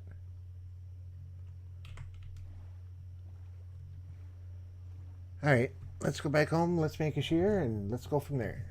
Alright, let's go back home, let's make a shear, and let's go from there.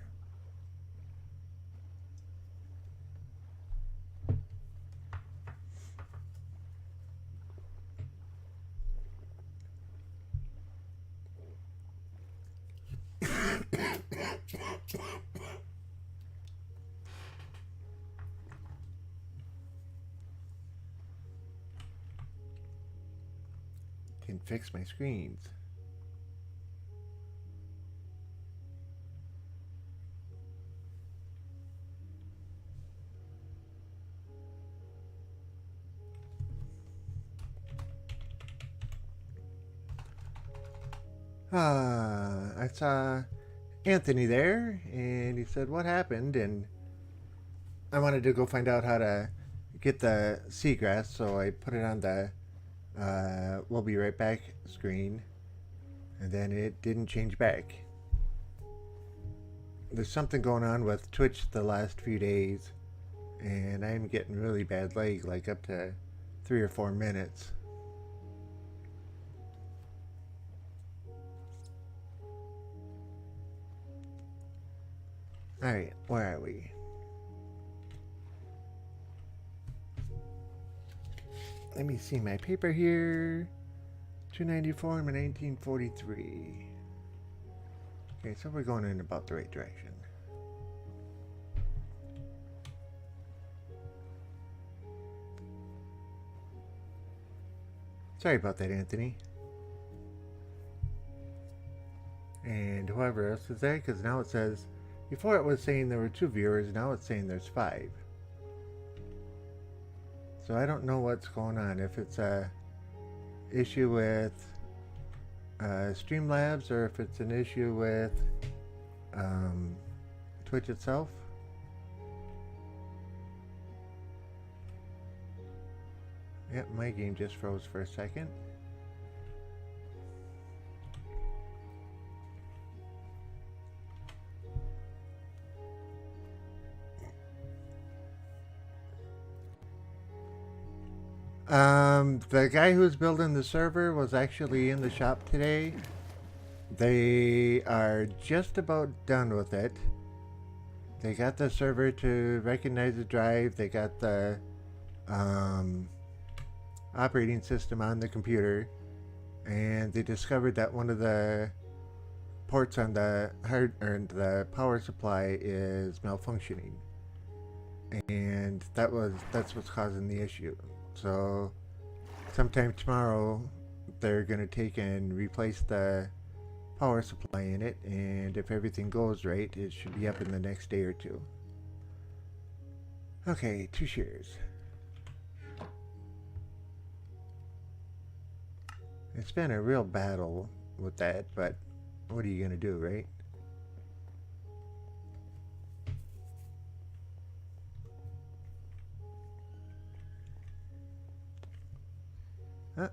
Can fix my screens. I saw Anthony there, and he said, "What happened?" And I wanted to go find out how to get the seagrass, so I put it on the "We'll be right back" screen, and then it didn't change back. There's something going on with Twitch the last few days, and I'm getting really bad lag, like up to 3 or 4 minutes. Alright, where are we? Let me see my paper here. 294 and 1943. Okay, so we're going in about the right direction. Sorry about that, Anthony. And whoever else is there, because now it says, before it was saying there were 2 viewers, now it's saying there's 5. So I don't know what's going on, if it's a issue with Streamlabs or if it's an issue with Twitch itself. Yep, my game just froze for a second. The guy who's building the server was actually in the shop today. They are just about done with it. They got the server to recognize the drive. They got the operating system on the computer, and they discovered that one of the ports on the the power supply is malfunctioning, and that's what's causing the issue. So sometime tomorrow they're going to take and replace the power supply in it, and if everything goes right, it should be up in the next day or 2. Okay, 2 shares. It's been a real battle with that, but what are you gonna do, right? Huh?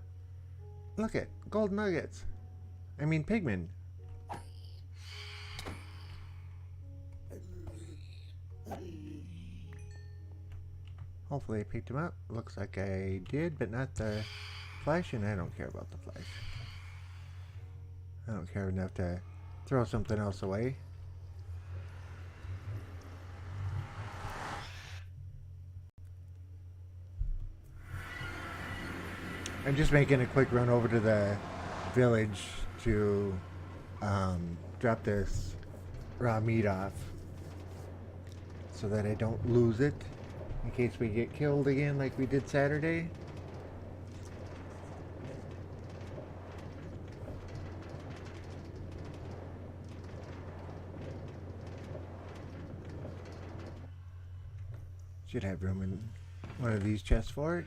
Look at gold nuggets. I mean pigmen. Hopefully I picked him up. Looks like I did, but not the flesh, and I don't care about the flesh. I don't care enough to throw something else away. I'm just making a quick run over to the village to drop this raw meat off so that I don't lose it in case we get killed again like we did Saturday. Should have room in one of these chests for it.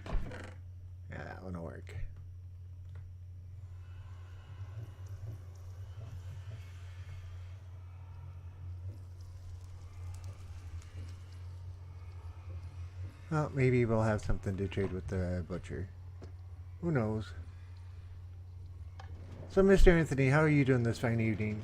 Yeah, that one will work. Well, maybe we'll have something to trade with the butcher. Who knows? So, Mr. Anthony, how are you doing this fine evening?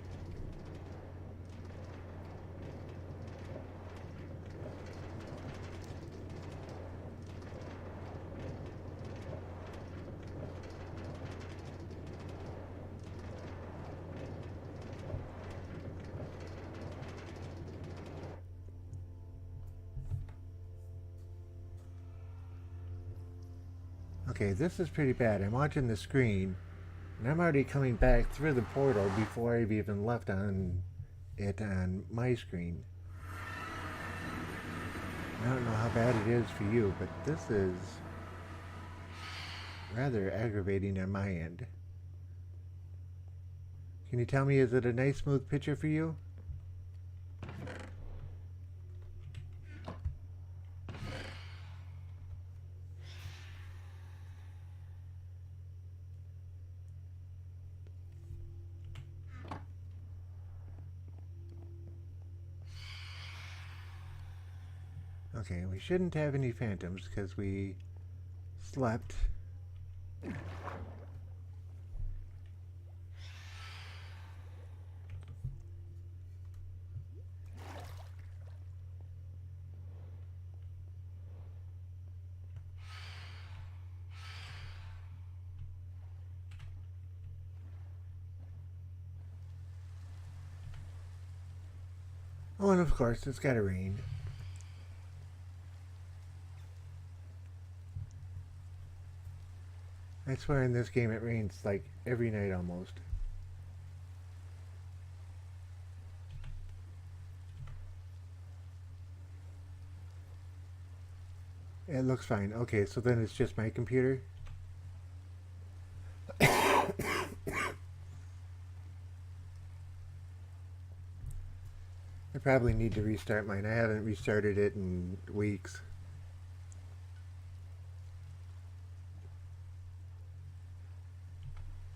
Okay, this is pretty bad. I'm watching the screen, and I'm already coming back through the portal before I've even left on it on my screen. I don't know how bad it is for you, but this is rather aggravating on my end. Can you tell me, is it a nice smooth picture for you? Okay, we shouldn't have any phantoms because we slept. Oh, and of course, it's gotta rain. I swear in this game it rains like every night almost. It looks fine. Okay, so then it's just my computer. I probably need to restart mine. I haven't restarted it in weeks.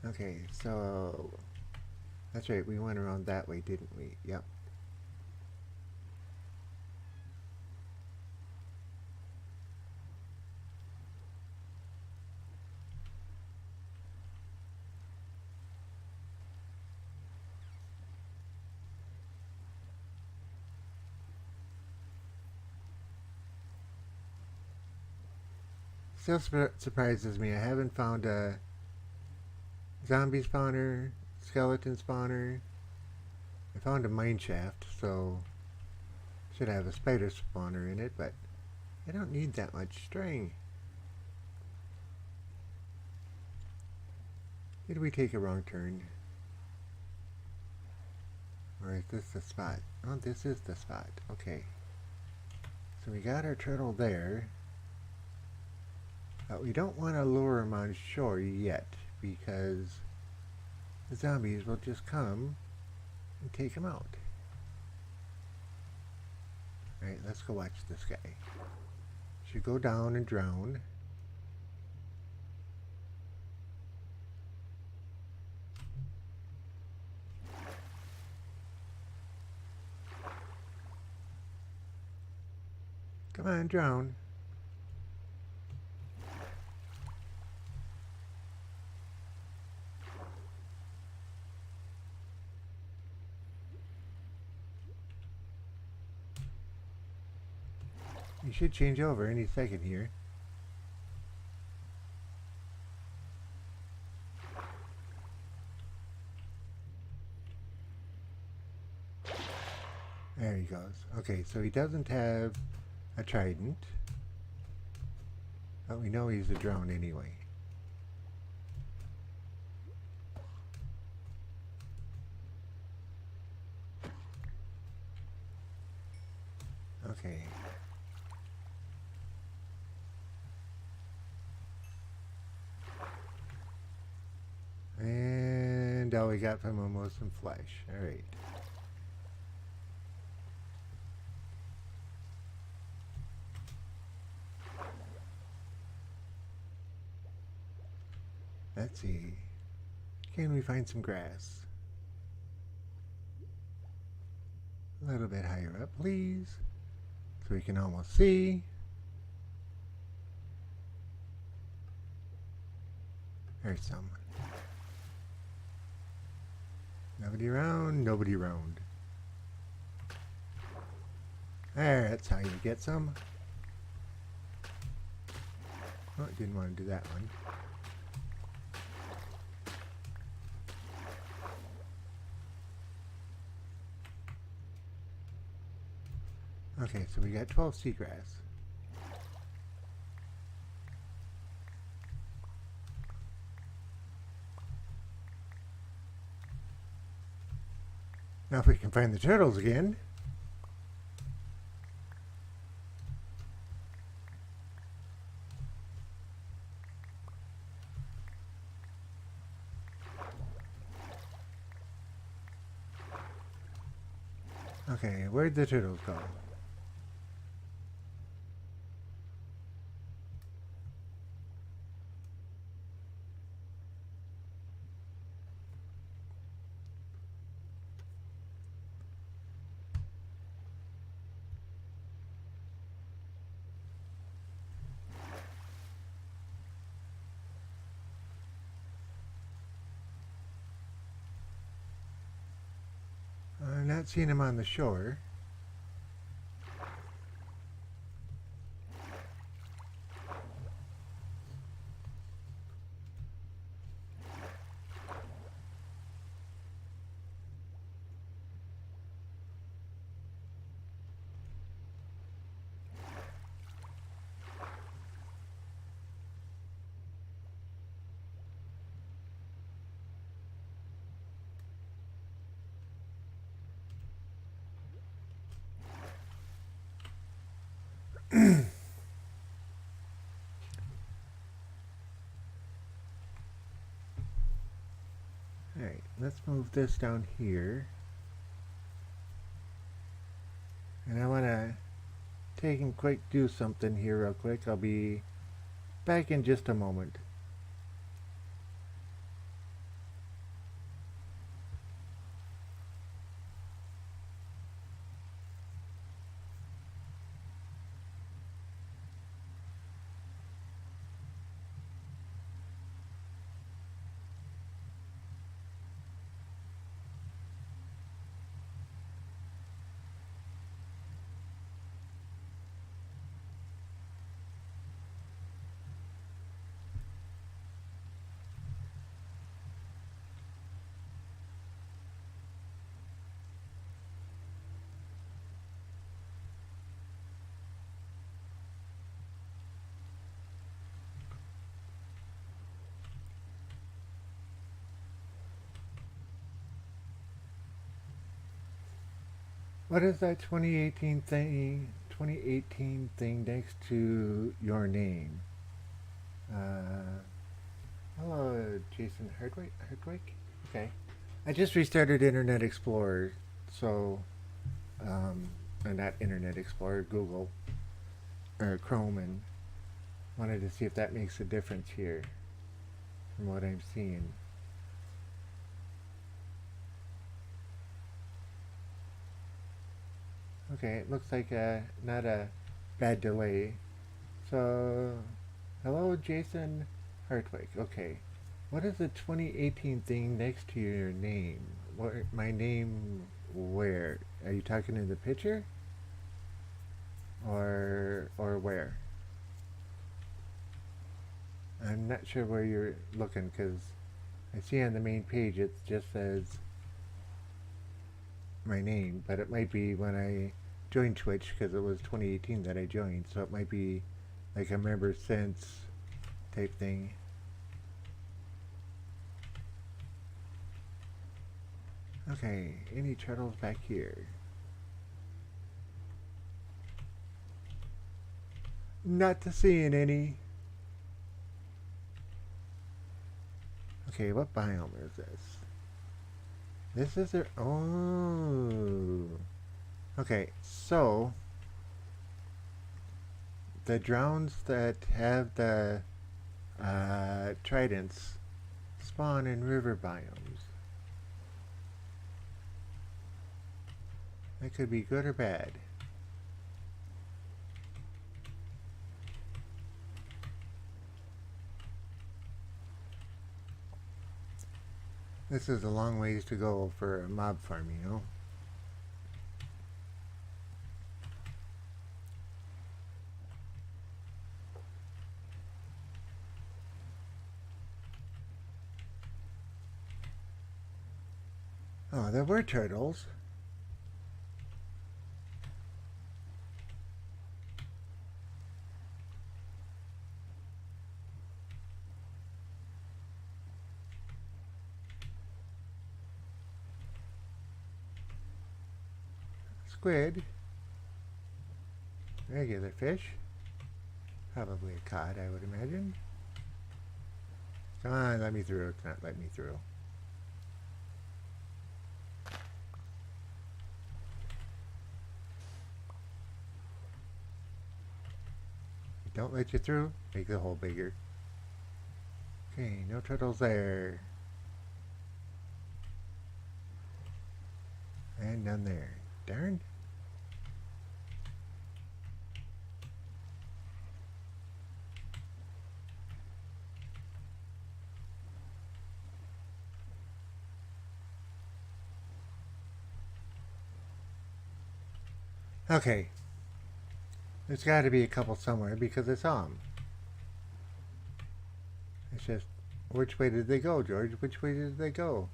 Okay, so that's right, we went around that way, didn't we? Yep. Still surprises me. I haven't found a zombie spawner, skeleton spawner. I found a mine shaft, so should have a spider spawner in it, but I don't need that much string. Did we take a wrong turn? Or is this the spot? Oh, this is the spot. Okay. So we got our turtle there. But we don't want to lure him on shore yet, because the zombies will just come and take him out. Alright, let's go watch this guy. Should go down and drown. Come on, drone. You should change over any second here. There he goes. Okay, so he doesn't have a trident. But we know he's a drone anyway. Okay. And all we got from him was some flesh. Alright. Let's see. Can we find some grass? A little bit higher up, please. So we can almost see. There's some. Nobody around, nobody around. There, that's how you get some. Oh, I didn't want to do that one. Okay, so we got 12 seagrass. Now if we can find the turtles again. Okay, where'd the turtles go? I'm not seeing him on the shore. Alright, let's move this down here. And I want to take and quick do something here real quick. I'll be back in just a moment. What is that 2018 thing? 2018 thing next to your name? Hello, Jason Hardwick. Okay, I just restarted Internet Explorer, so or not Internet Explorer, Google or Chrome, and wanted to see if that makes a difference here from what I'm seeing. Okay, it looks like not a bad delay. So, hello, Jason Hartwig. Okay. What is the 2018 thing next to your name? What, my name where? Are you talking in the picture? Or where? I'm not sure where you're looking because I see on the main page it just says my name, but it might be when I joined Twitch because it was 2018 that I joined, so it might be like a member since type thing. Okay, any turtles back here? Not seeing any. Okay, what biome is this? This is their... Oh. Okay, so... the drowns that have the tridents spawn in river biomes. That could be good or bad. This is a long ways to go for a mob farm, you know? Oh, there were turtles. Squid. Regular fish. Probably a cod, I would imagine. Come on, let me through. It's not letting me through. Don't let you through. Make the hole bigger. Okay, no turtles there. And none there. Darn. Okay. There's got to be a couple somewhere because I saw them. It's just, which way did they go, George? Which way did they go?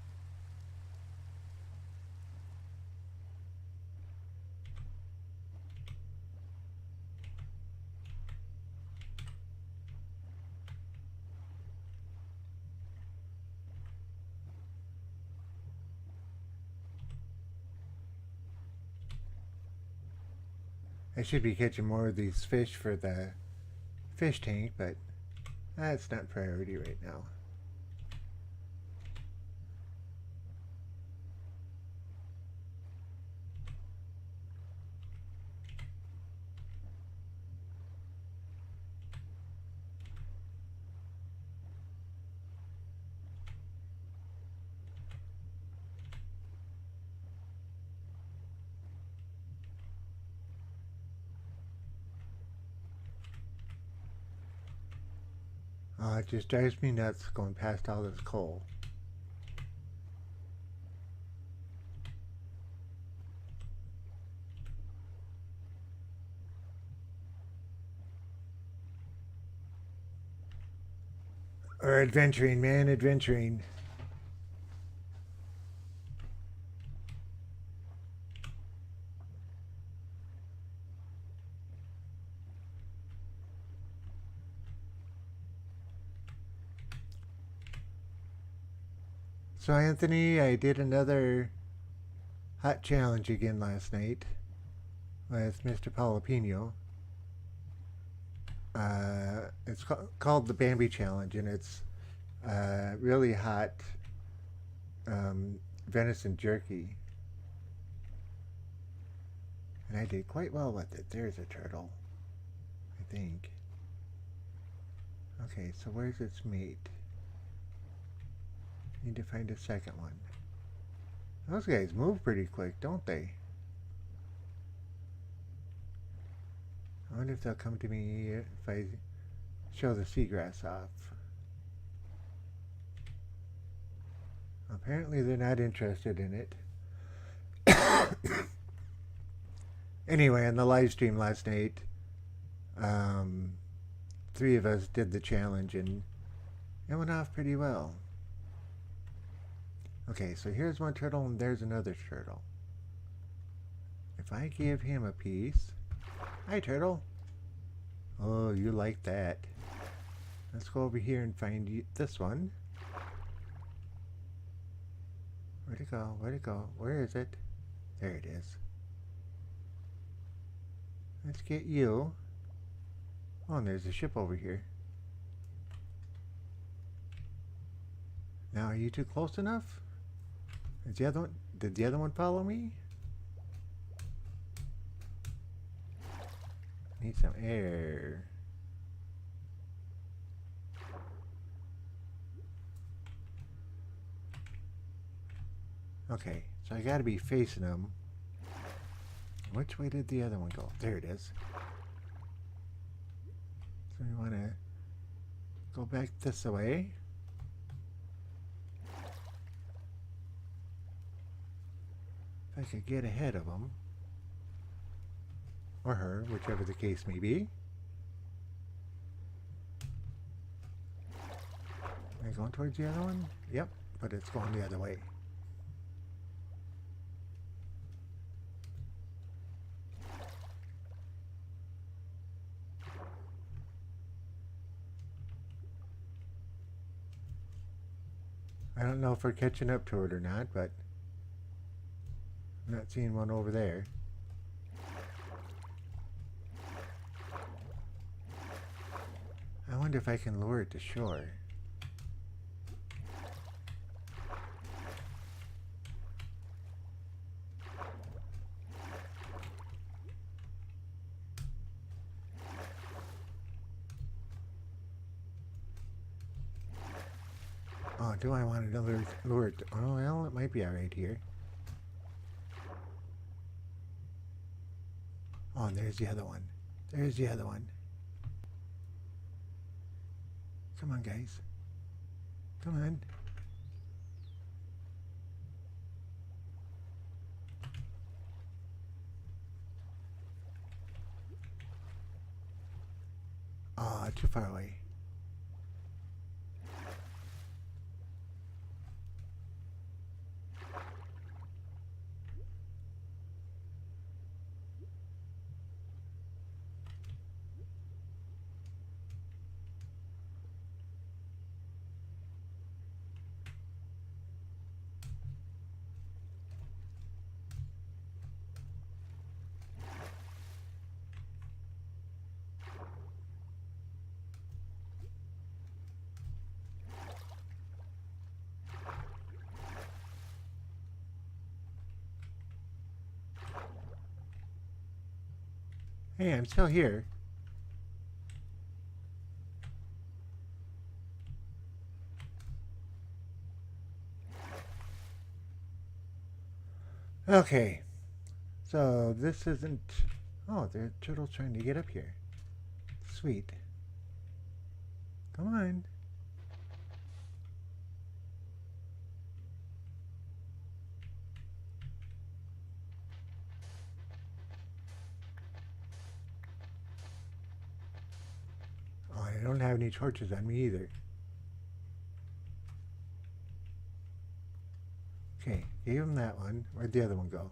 I should be catching more of these fish for the fish tank, but that's not priority right now. Oh, it just drives me nuts going past all this coal. Or adventuring, man, adventuring. So Anthony, I did another hot challenge again last night with Mr. Palapino. It's called the Bambi Challenge, and it's really hot venison jerky. And I did quite well with it. There's a turtle, I think. Okay, so where's its mate? Need to find a second one. Those guys move pretty quick, don't they? I wonder if they'll come to me if I show the seagrass off. Apparently they're not interested in it. Anyway, on the live stream last night, 3 of us did the challenge and it went off pretty well. Okay, so here's one turtle and there's another turtle. If I give him a piece... Hi, turtle. Oh, you like that. Let's go over here and find this one. Where'd it go? Where'd it go? Where is it? There it is. Let's get you. Oh, and there's a ship over here. Now, are you too close enough? Is the other one? Did the other one follow me? Need some air. Okay, so I gotta be facing them. Which way did the other one go? There it is. So we want to go back this way. If I could get ahead of them. Or her, whichever the case may be. Am I going towards the other one? Yep, but it's going the other way. I don't know if we're catching up to it or not, but I'm not seeing one over there. I wonder if I can lure it to shore. Oh, do I want another lure? Oh, well, it might be alright here. Oh, and there's the other one. There's the other one. Come on, guys. Come on. Oh, too far away. Hey, I'm still here. Okay. So this isn't... Oh, the turtle's trying to get up here. Sweet. Come on. Oh, I don't have any torches on me either. Okay, gave him that one. Where'd the other one go?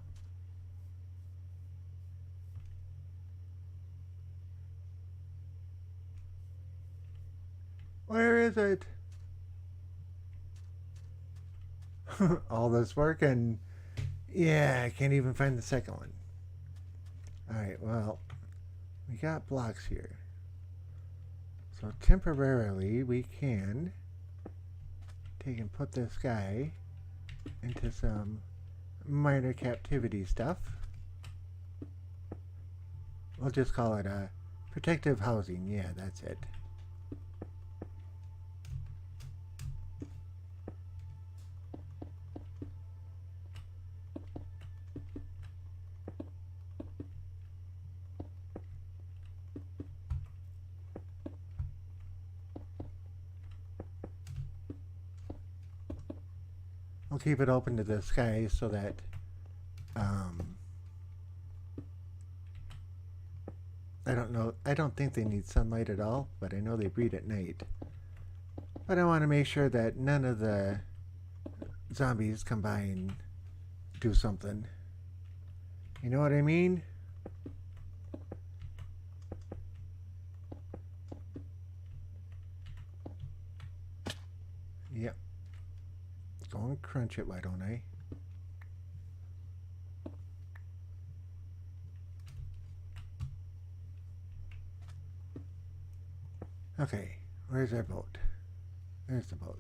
Where is it? All this work and yeah, I can't even find the second one. Alright, well, we got blocks here. So temporarily we can take and put this guy into some minor captivity stuff. We'll just call it a protective housing. Yeah, that's it. we'll keep it open to the sky so that I don't know. I don't think they need sunlight at all, but I know they breed at night. But I want to make sure that none of the zombies come by and do something. You know what I mean? Yep. Go and crunch it, why don't I? Okay, where's our boat? There's the boat.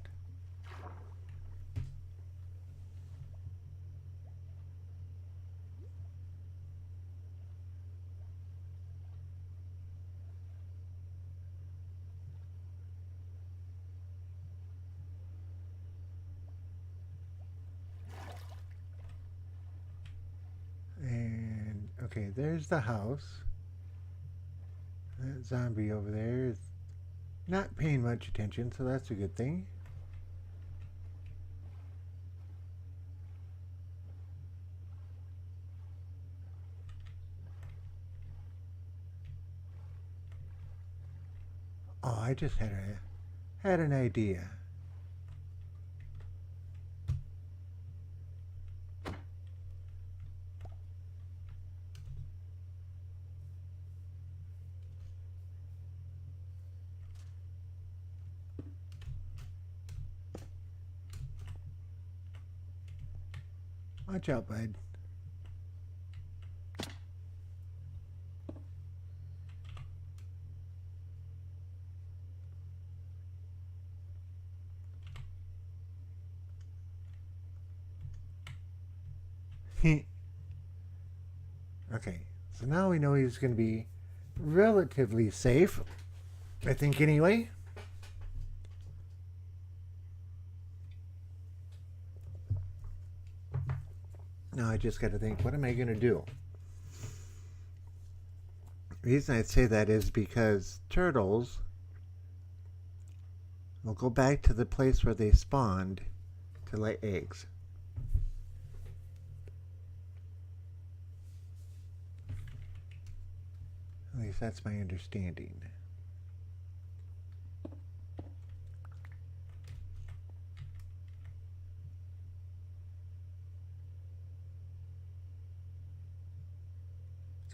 And okay, there's the house. That zombie over there is not paying much attention, so that's a good thing. Oh, I just had an idea. Watch out, bud. Okay, so now we know he's going to be relatively safe. I think anyway. Now I just got to think, what am I going to do? The reason I'd say that is because turtles will go back to the place where they spawned to lay eggs. At least that's my understanding.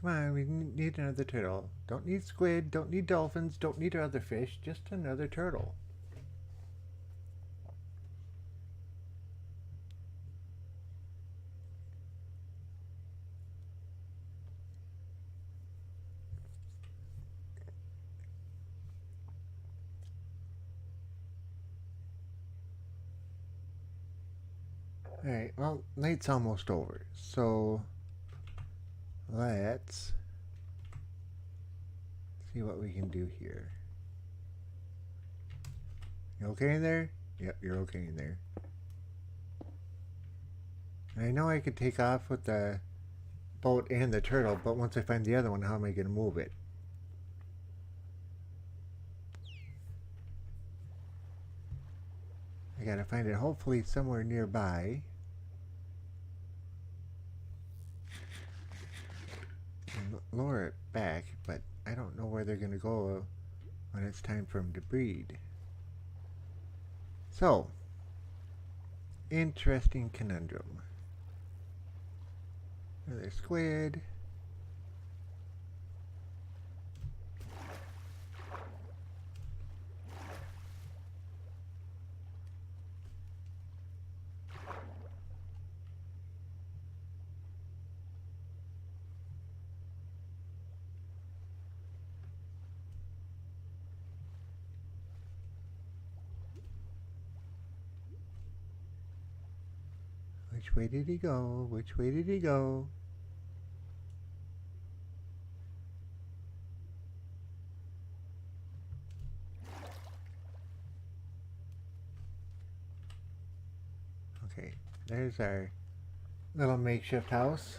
Come on, we need another turtle. Don't need squid, don't need dolphins, don't need other fish, just another turtle. Alright, well, night's almost over, so let's see what we can do here. You okay in there? Yep, you're okay in there. And I know I could take off with the boat and the turtle, but once I find the other one, how am I going to move it? I gotta find it hopefully somewhere nearby. And lower it back, but I don't know where they're gonna go when it's time for them to breed. So, interesting conundrum. Another squid. Which way did he go? Which way did he go? Okay, there's our little makeshift house.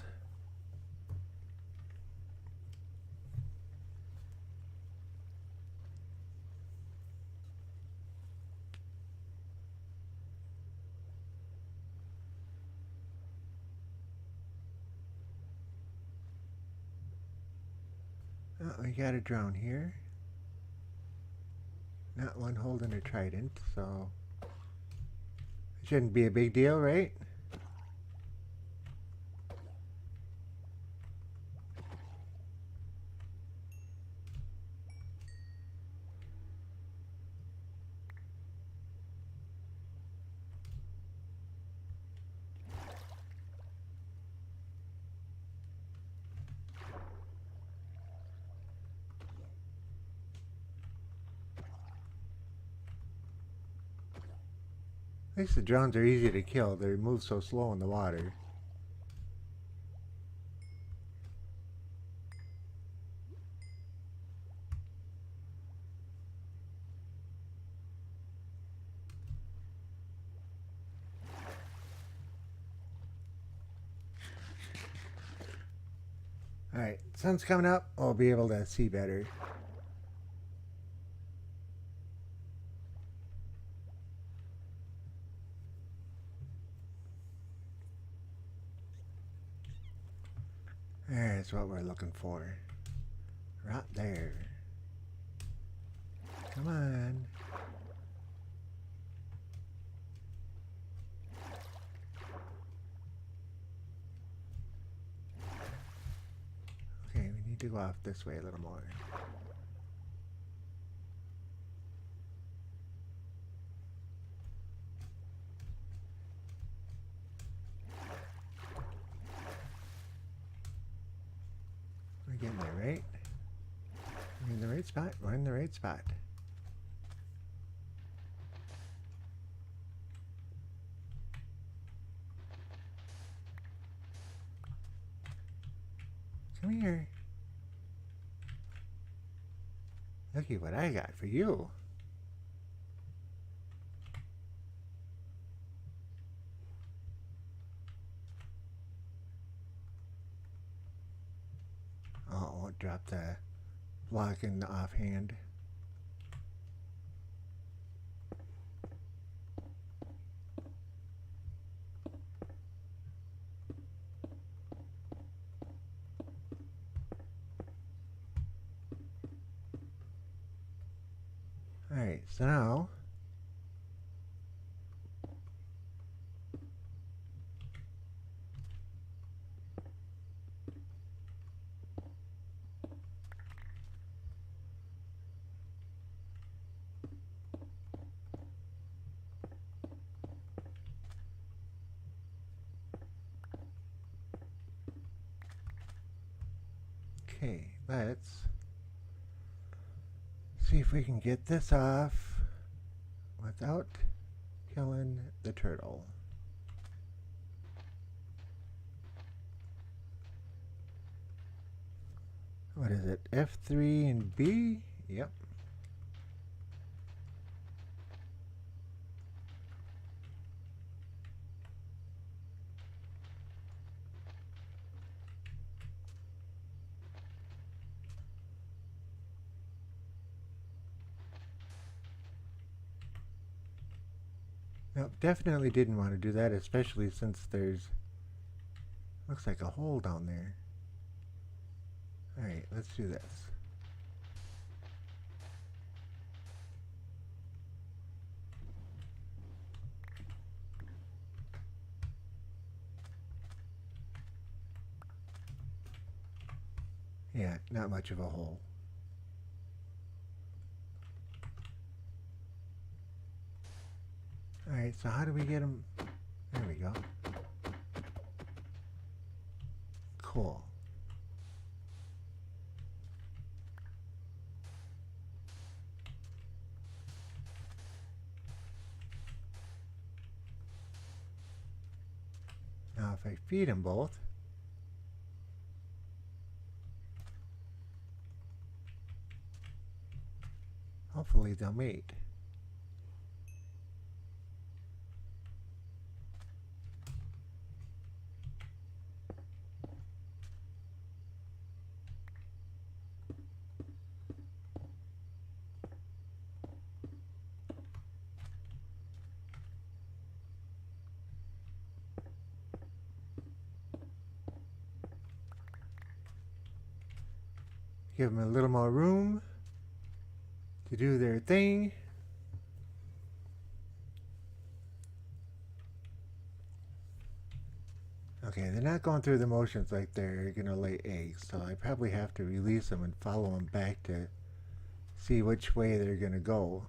Oh, we got a drone here. Not one holding a trident, so it shouldn't be a big deal, right? At least the drones are easy to kill. They move so slow in the water. Alright, sun's coming up. I'll be able to see better. There's what we're looking for. Right there. Come on. Okay, we need to go off this way a little more. We're getting there, right? We're in the right spot. We're in the right spot. Come here. Look at what I got for you. Oh, I won't drop the block in the offhand. Alright, so now okay, let's see if we can get this off without killing the turtle. What is it? F3 and B? Yep. Nope, definitely didn't want to do that, especially since there's looks like a hole down there. Alright, let's do this. Yeah, not much of a hole. Alright, so how do we get them? There we go. Cool. Now if I feed them both, hopefully they'll mate. Give them a little more room to do their thing. Okay, they're not going through the motions like they're going to lay eggs, so I probably have to release them and follow them back to see which way they're going to go.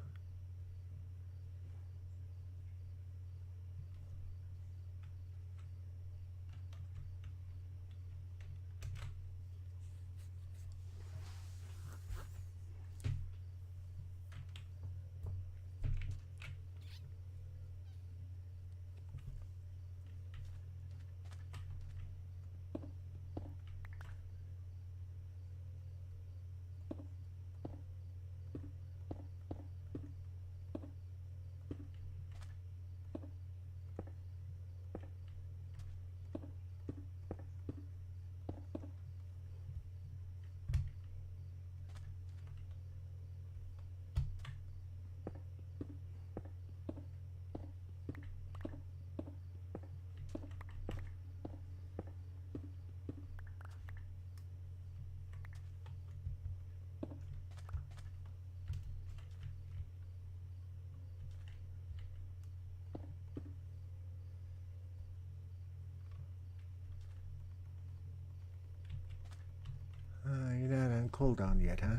You're not on cooldown yet, huh?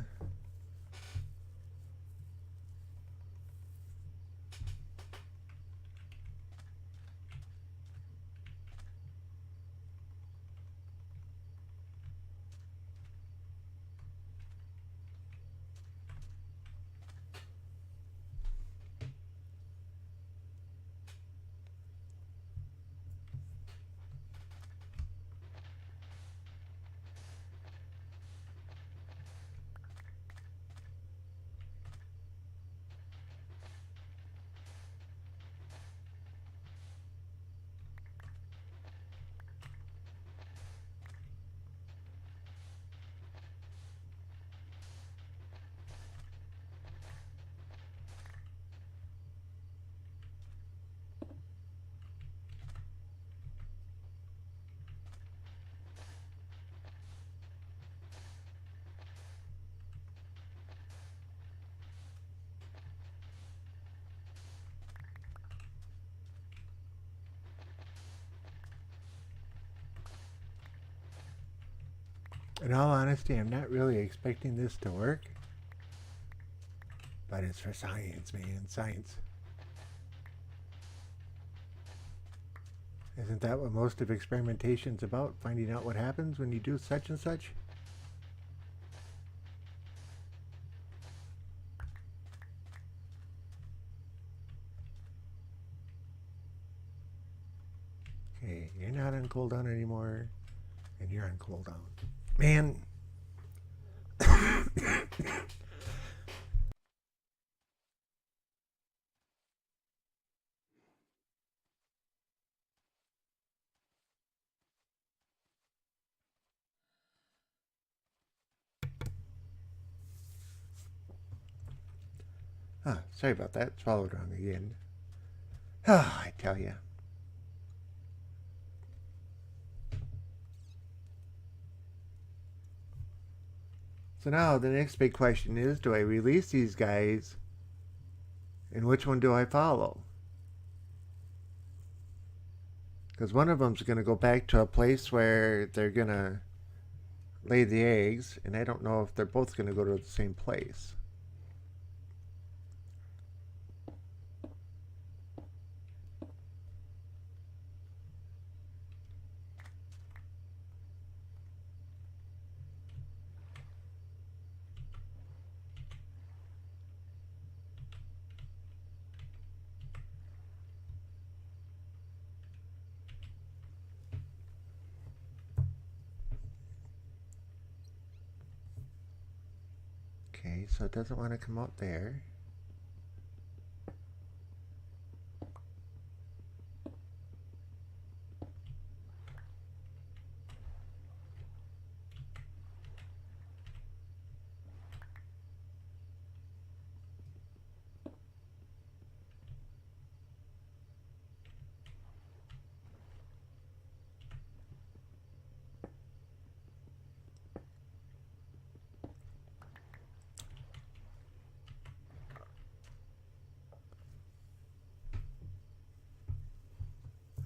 In all honesty, I'm not really expecting this to work. But it's for science, man. Science. Isn't that what most of experimentation's about? Finding out what happens when you do such and such? Okay, you're not on cooldown anymore. And you're on cooldown. Man. Sorry about that. Swallowed wrong again. I tell you. So now the next big question is, do I release these guys? And which one do I follow? Because one of them's going to go back to a place where they're going to lay the eggs, and I don't know if they're both going to go to the same place. Okay, so it doesn't want to come out there.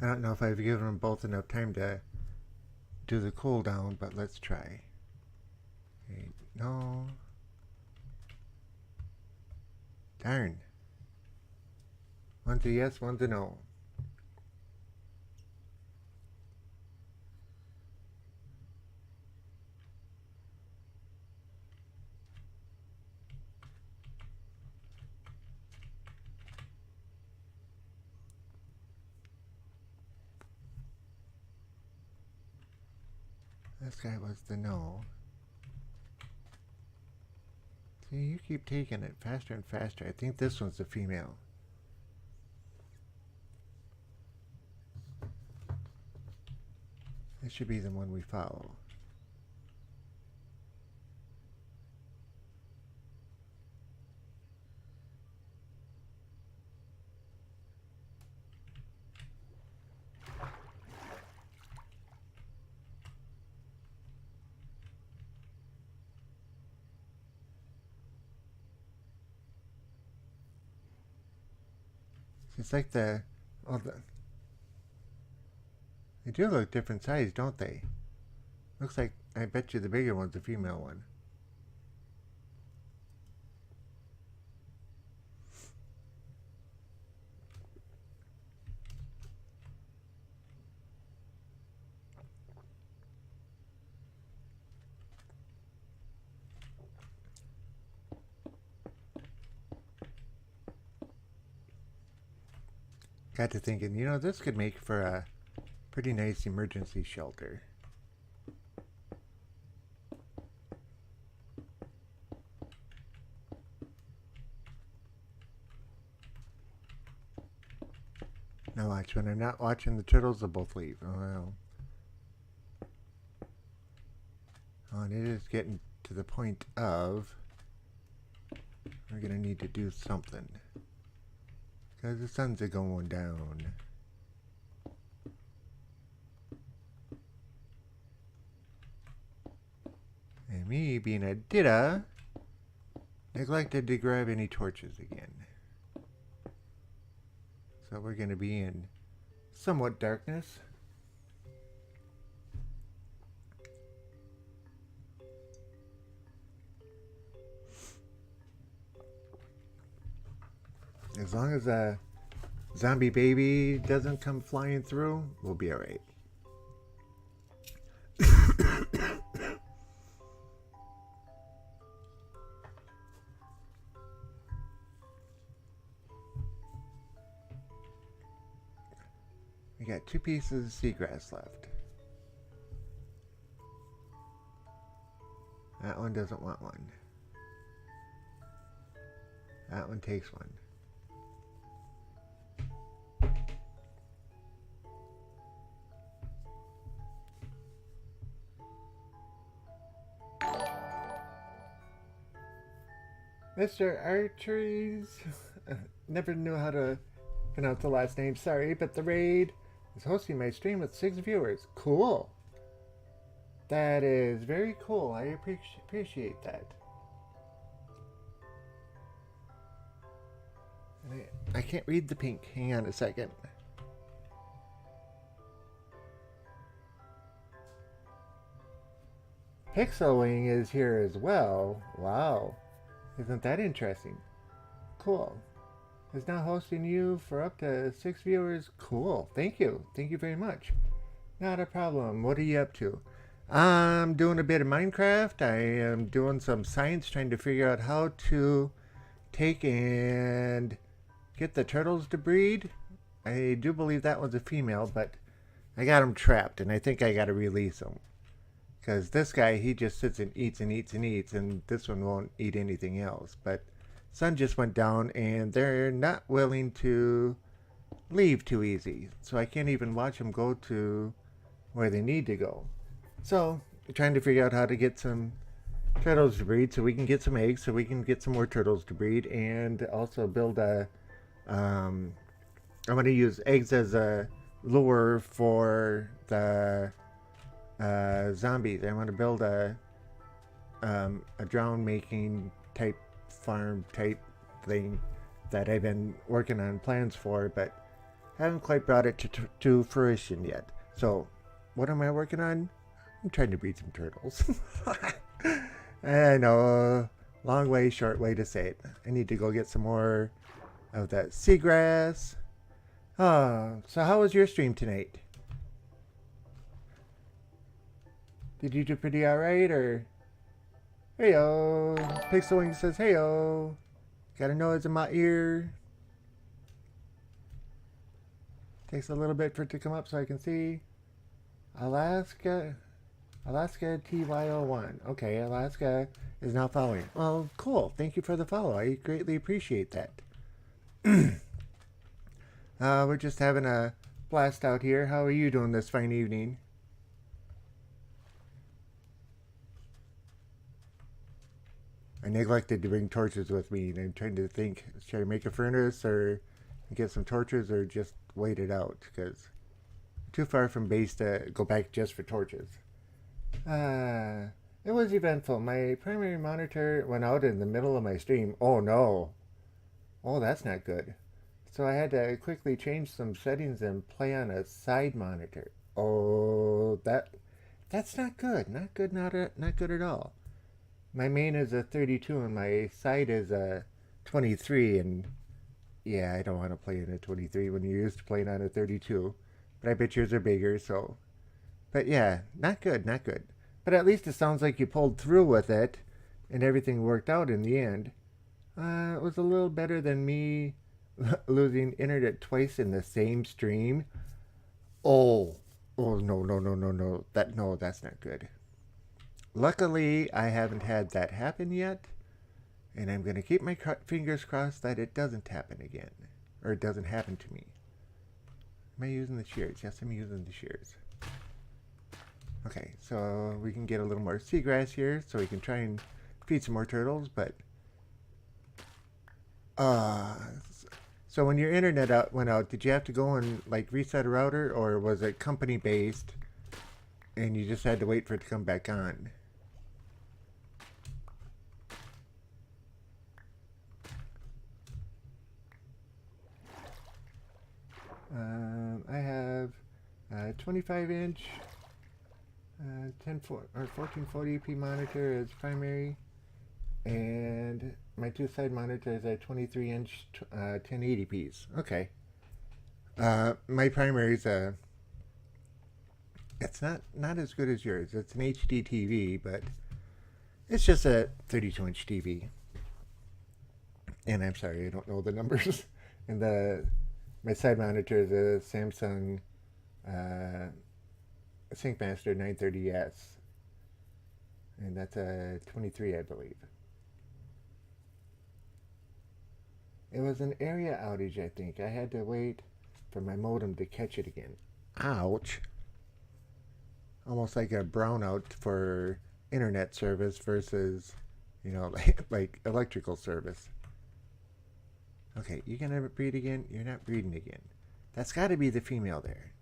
I don't know if I've given them both enough time to do the cooldown, but let's try. Okay, no. Darn. One's a yes, one's a no. This guy was the no. See, you keep taking it faster and faster. I think this one's the female. This should be the one we follow. It's like the, well, they do look different size, don't they? Looks like, I bet you the bigger one's the female one. Got to thinking, you know, this could make for a pretty nice emergency shelter. Now watch, when I'm not watching the turtles, they'll both leave. Oh, well. Oh, and it is getting to the point of we're going to need to do something. Because the sun's going down. And me, being a didda, neglected to grab any torches again. So we're going to be in somewhat darkness. As long as a zombie baby doesn't come flying through, we'll be alright. We got 2 pieces of seagrass left. That one doesn't want one. That one takes one. Mr. Archeries, never knew how to pronounce the last name, sorry, but the raid is hosting my stream with 6 viewers. Cool. That is very cool. I appreciate that. And I can't read the pink. Hang on a second. Pixelwing is here as well. Wow. Isn't that interesting? Cool. Is now hosting you for up to 6 viewers. Cool. Thank you. Thank you very much. Not a problem. What are you up to? I'm doing a bit of Minecraft. I am doing some science, trying to figure out how to take and get the turtles to breed. I do believe that one's a female, but I got them trapped, and I think I got to release them. Because this guy, he just sits and eats and eats and eats, and this one won't eat anything else. But sun just went down, and they're not willing to leave too easy. So I can't even watch them go to where they need to go. So we're trying to figure out how to get some turtles to breed so we can get some eggs, so we can get some more turtles to breed, and also build a... I'm going to use eggs as a lure for the... zombies. I want to build a drone making type farm type thing that I've been working on plans for, but haven't quite brought it to fruition yet. So, what am I working on? I'm trying to breed some turtles. I know, long way, short way to say it. I need to go get some more of that seagrass. Oh, so how was your stream tonight? Did you do pretty alright, or? Heyo! Pixelwing says heyo! Got a noise in my ear. Takes a little bit for it to come up so I can see. Alaska TYO1. Okay, Alaska is now following. Well, cool. Thank you for the follow. I greatly appreciate that. We're just having a blast out here. How are you doing this fine evening? I neglected to bring torches with me. I'm trying to think, should I make a furnace or get some torches or just wait it out? Because I'm too far from base to go back just for torches. It was eventful. My primary monitor went out in the middle of my stream. Oh no. Oh, that's not good. So I had to quickly change some settings and play on a side monitor. Oh, that's not good. Not good. Not good at all. My main is a 32 and my side is a 23, and yeah, I don't want to play in a 23 when you're used to playing on a 32. But I bet yours are bigger, so. But yeah, not good, not good. But at least it sounds like you pulled through with it and everything worked out in the end. It was a little better than me losing internet twice in the same stream. Oh no. That's not good. Luckily, I haven't had that happen yet, and I'm going to keep my fingers crossed that it doesn't happen again, or it doesn't happen to me. Am I using the shears? Yes, I'm using the shears. Okay, so we can get a little more seagrass here, so we can try and feed some more turtles, but... So when your internet went out, did you have to go and, like, reset a router, or was it company-based, and you just had to wait for it to come back on? I have 25-inch 1440p monitor as primary, and my two side monitors are 23-inch 1080p's. Okay. My primary is it's not as good as yours. It's an HD TV, but it's just a 32-inch TV. And I'm sorry, I don't know the numbers. And my side monitor is a Samsung SyncMaster 930S, and that's a 23, I believe. It was an area outage, I think. I had to wait for my modem to catch it again. Ouch. Almost like a brownout for internet service versus, like electrical service. Okay, you gonna breed again? You're not breeding again. That's got to be the female there.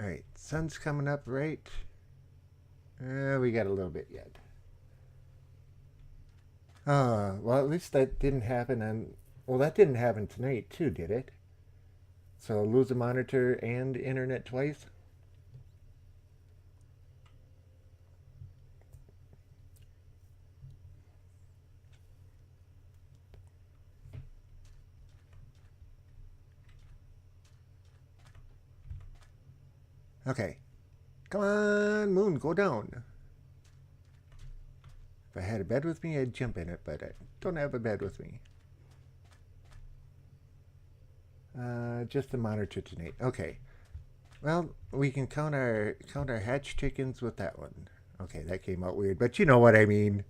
Alright, sun's coming up, right? We got a little bit yet. Well, at least that didn't happen on... Well, that didn't happen tonight, too, did it? So, lose a monitor and internet twice? Okay. Come on, moon, go down. If I had a bed with me, I'd jump in it, but I don't have a bed with me. Just the monitor tonight. Okay. Well, we can count our hatch chickens with that one. Okay, that came out weird, but you know what I mean.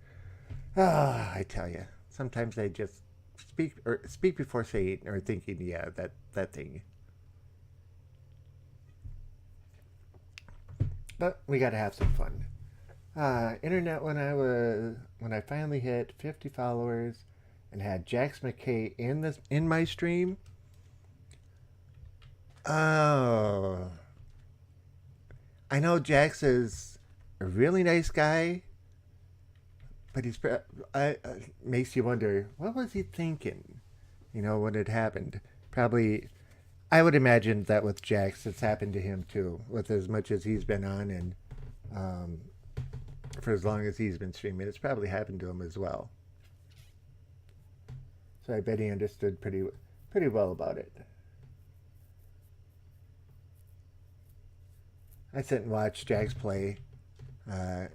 I tell you, sometimes I just speak before saying or thinking. Yeah, that thing. But we gotta have some fun. Internet when I finally hit 50 followers and had Jax McKay in my stream. Oh, I know Jax is a really nice guy, but he's makes you wonder what was he thinking, when it happened. Probably, I would imagine that with Jax, it's happened to him too, with as much as he's been on and for as long as he's been streaming. It's probably happened to him as well. So I bet he understood pretty well about it. I sit and watch Jax play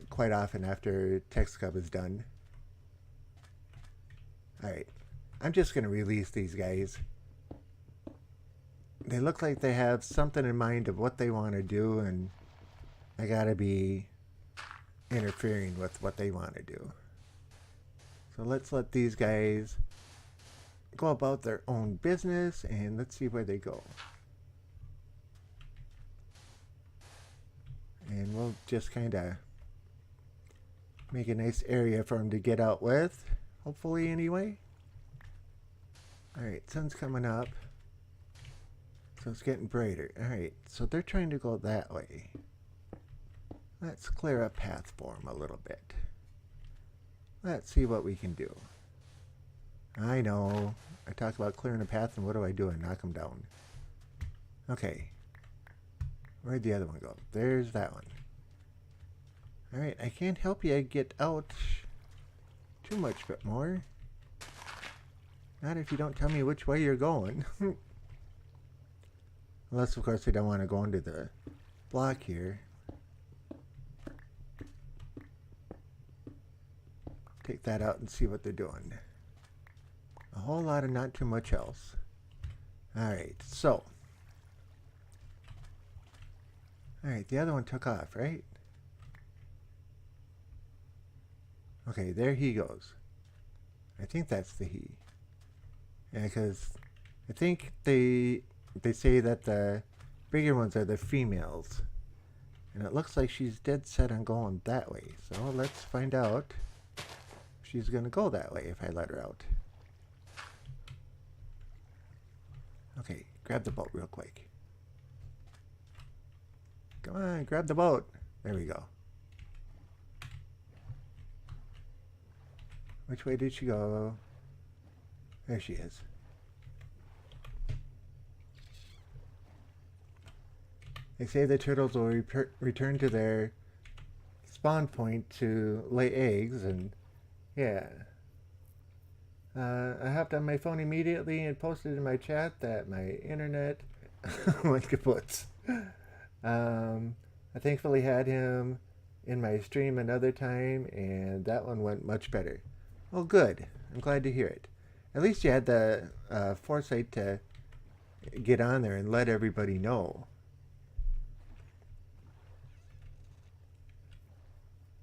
quite often after Text Cub is done. Alright, I'm just going to release these guys. They look like they have something in mind of what they want to do, and I gotta be interfering with what they want to do. So let's let these guys go about their own business, and let's see where they go. And we'll just kind of make a nice area for them to get out with, hopefully anyway. Alright, sun's coming up. So it's getting brighter. Alright, so they're trying to go that way. Let's clear a path for them a little bit. Let's see what we can do. I know. I talk about clearing a path, and what do? I knock them down. Okay. Where'd the other one go? There's that one. Alright, I can't help you get out too much but more. Not if you don't tell me which way you're going. Unless, of course, we don't want to go into the block here. Take that out and see what they're doing. A whole lot of not too much else. Alright, so. Alright, the other one took off, right? Okay, there he goes. I think that's the he. Yeah, because I think they say that the bigger ones are the females. And it looks like she's dead set on going that way. So let's find out if she's going to go that way if I let her out. Okay, grab the boat real quick. Come on, grab the boat. There we go. Which way did she go? There she is. They say the turtles will return to their spawn point to lay eggs, and yeah. I hopped on my phone immediately and posted in my chat that my internet went kaput. I thankfully had him in my stream another time, and that one went much better. Well, good. I'm glad to hear it. At least you had the foresight to get on there and let everybody know.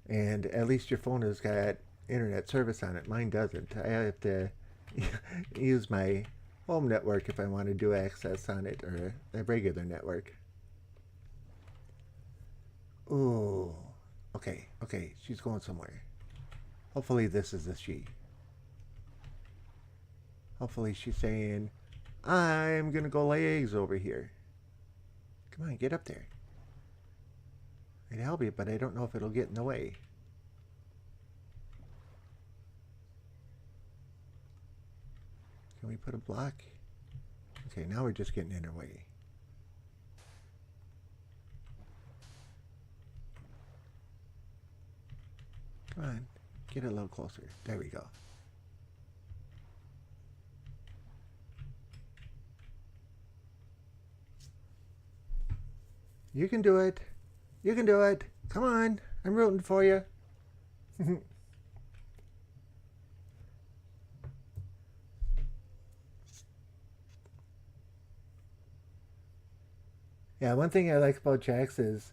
And at least your phone has got internet service on it. Mine doesn't. I have to use my home network if I want to do access on it, or a regular network. Ooh. Okay, she's going somewhere. Hopefully this is a she. Hopefully she's saying, I'm gonna go lay eggs over here. Come on, get up there. I'd help you, but I don't know if it'll get in the way. Can we put a block? Okay, now we're just getting in her way. Come on, get a little closer. There we go. You can do it. You can do it. Come on, I'm rooting for you. Yeah, one thing I like about Jax is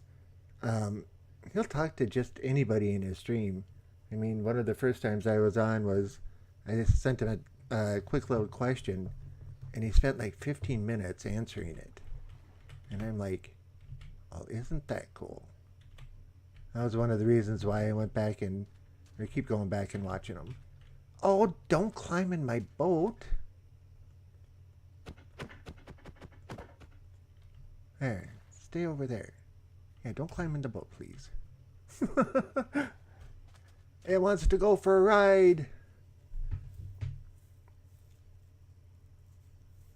he'll talk to just anybody in his stream. I mean, one of the first times I was on was I just sent him a quick little question, and he spent like 15 minutes answering it. And I'm like, oh, isn't that cool? That was one of the reasons why I went back and, or keep going back and watching them. Oh, don't climb in my boat. There, stay over there. Yeah, don't climb in the boat, please. It wants to go for a ride.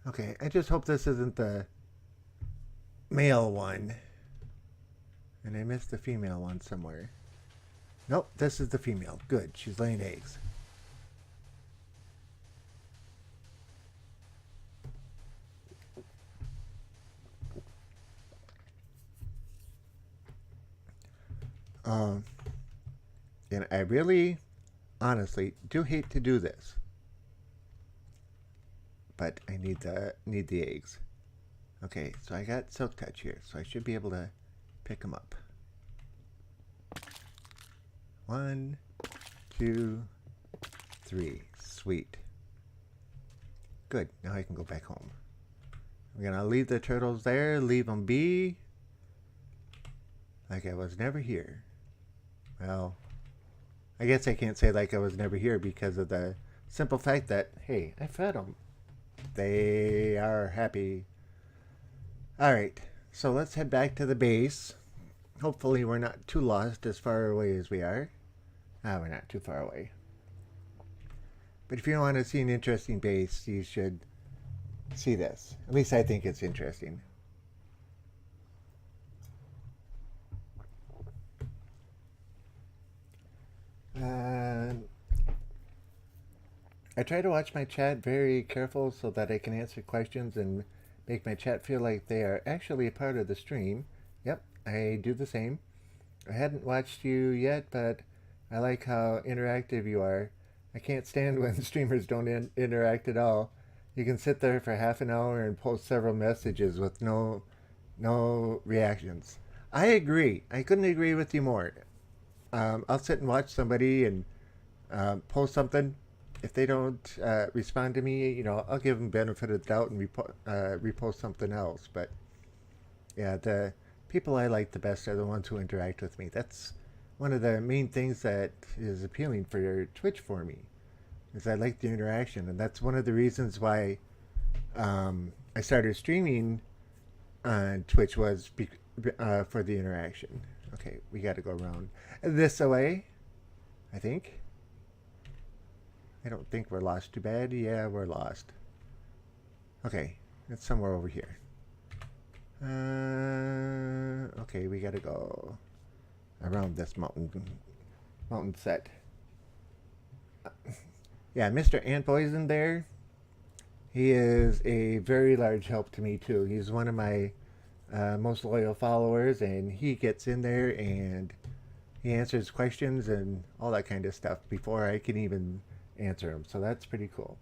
Okay, I just hope this isn't the male one. And I missed the female one somewhere. Nope, this is the female. Good, she's laying eggs. And I really, honestly, do hate to do this. But I need the eggs. Okay, so I got Silk Touch here, so I should be able to pick them up. 1, 2, 3. Sweet. Good, now I can go back home. I'm gonna leave the turtles there, leave them be. Like I was never here. Well, I guess I can't say like I was never here because of the simple fact that, hey, I fed them. They are happy. Alright, so let's head back to the base. Hopefully we're not too lost as far away as we are. We're not too far away. But if you want to see an interesting base, you should see this. At least I think it's interesting. I try to watch my chat very careful so that I can answer questions and make my chat feel like they are actually a part of the stream. Yep, I do the same. I hadn't watched you yet, but I like how interactive you are. I can't stand when streamers don't interact at all. You can sit there for half an hour and post several messages with no reactions. I agree. I couldn't agree with you more. I'll sit and watch somebody and post something. If they don't respond to me, you know, I'll give them benefit of the doubt and repost something else. But yeah, the people I like the best are the ones who interact with me. That's one of the main things that is appealing for Twitch for me, is I like the interaction, and that's one of the reasons why I started streaming on Twitch was for the interaction. Okay, we got to go around this way, I think. I don't think we're lost too bad. Yeah, we're lost. Okay, it's somewhere over here. Okay, we gotta go around this mountain set. Yeah, Mr. Antpoison there. He is a very large help to me too. He's one of my most loyal followers, and he gets in there and he answers questions and all that kind of stuff before I can even answer them. So that's pretty cool.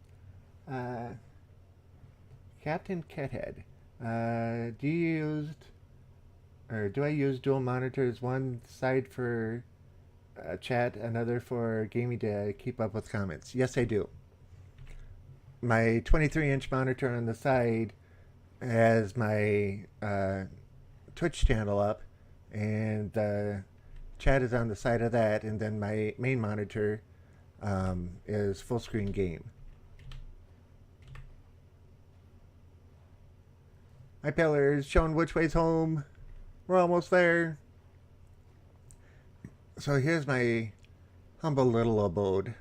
Captain Kethead, do I use dual monitors, one side for chat, another for gaming to keep up with comments? Yes, I do. My 23-inch monitor on the side has my Twitch channel up, and the chat is on the side of that, and then my main monitor is full screen game. My pillars showing which way's home. We're almost there. So here's my humble little abode.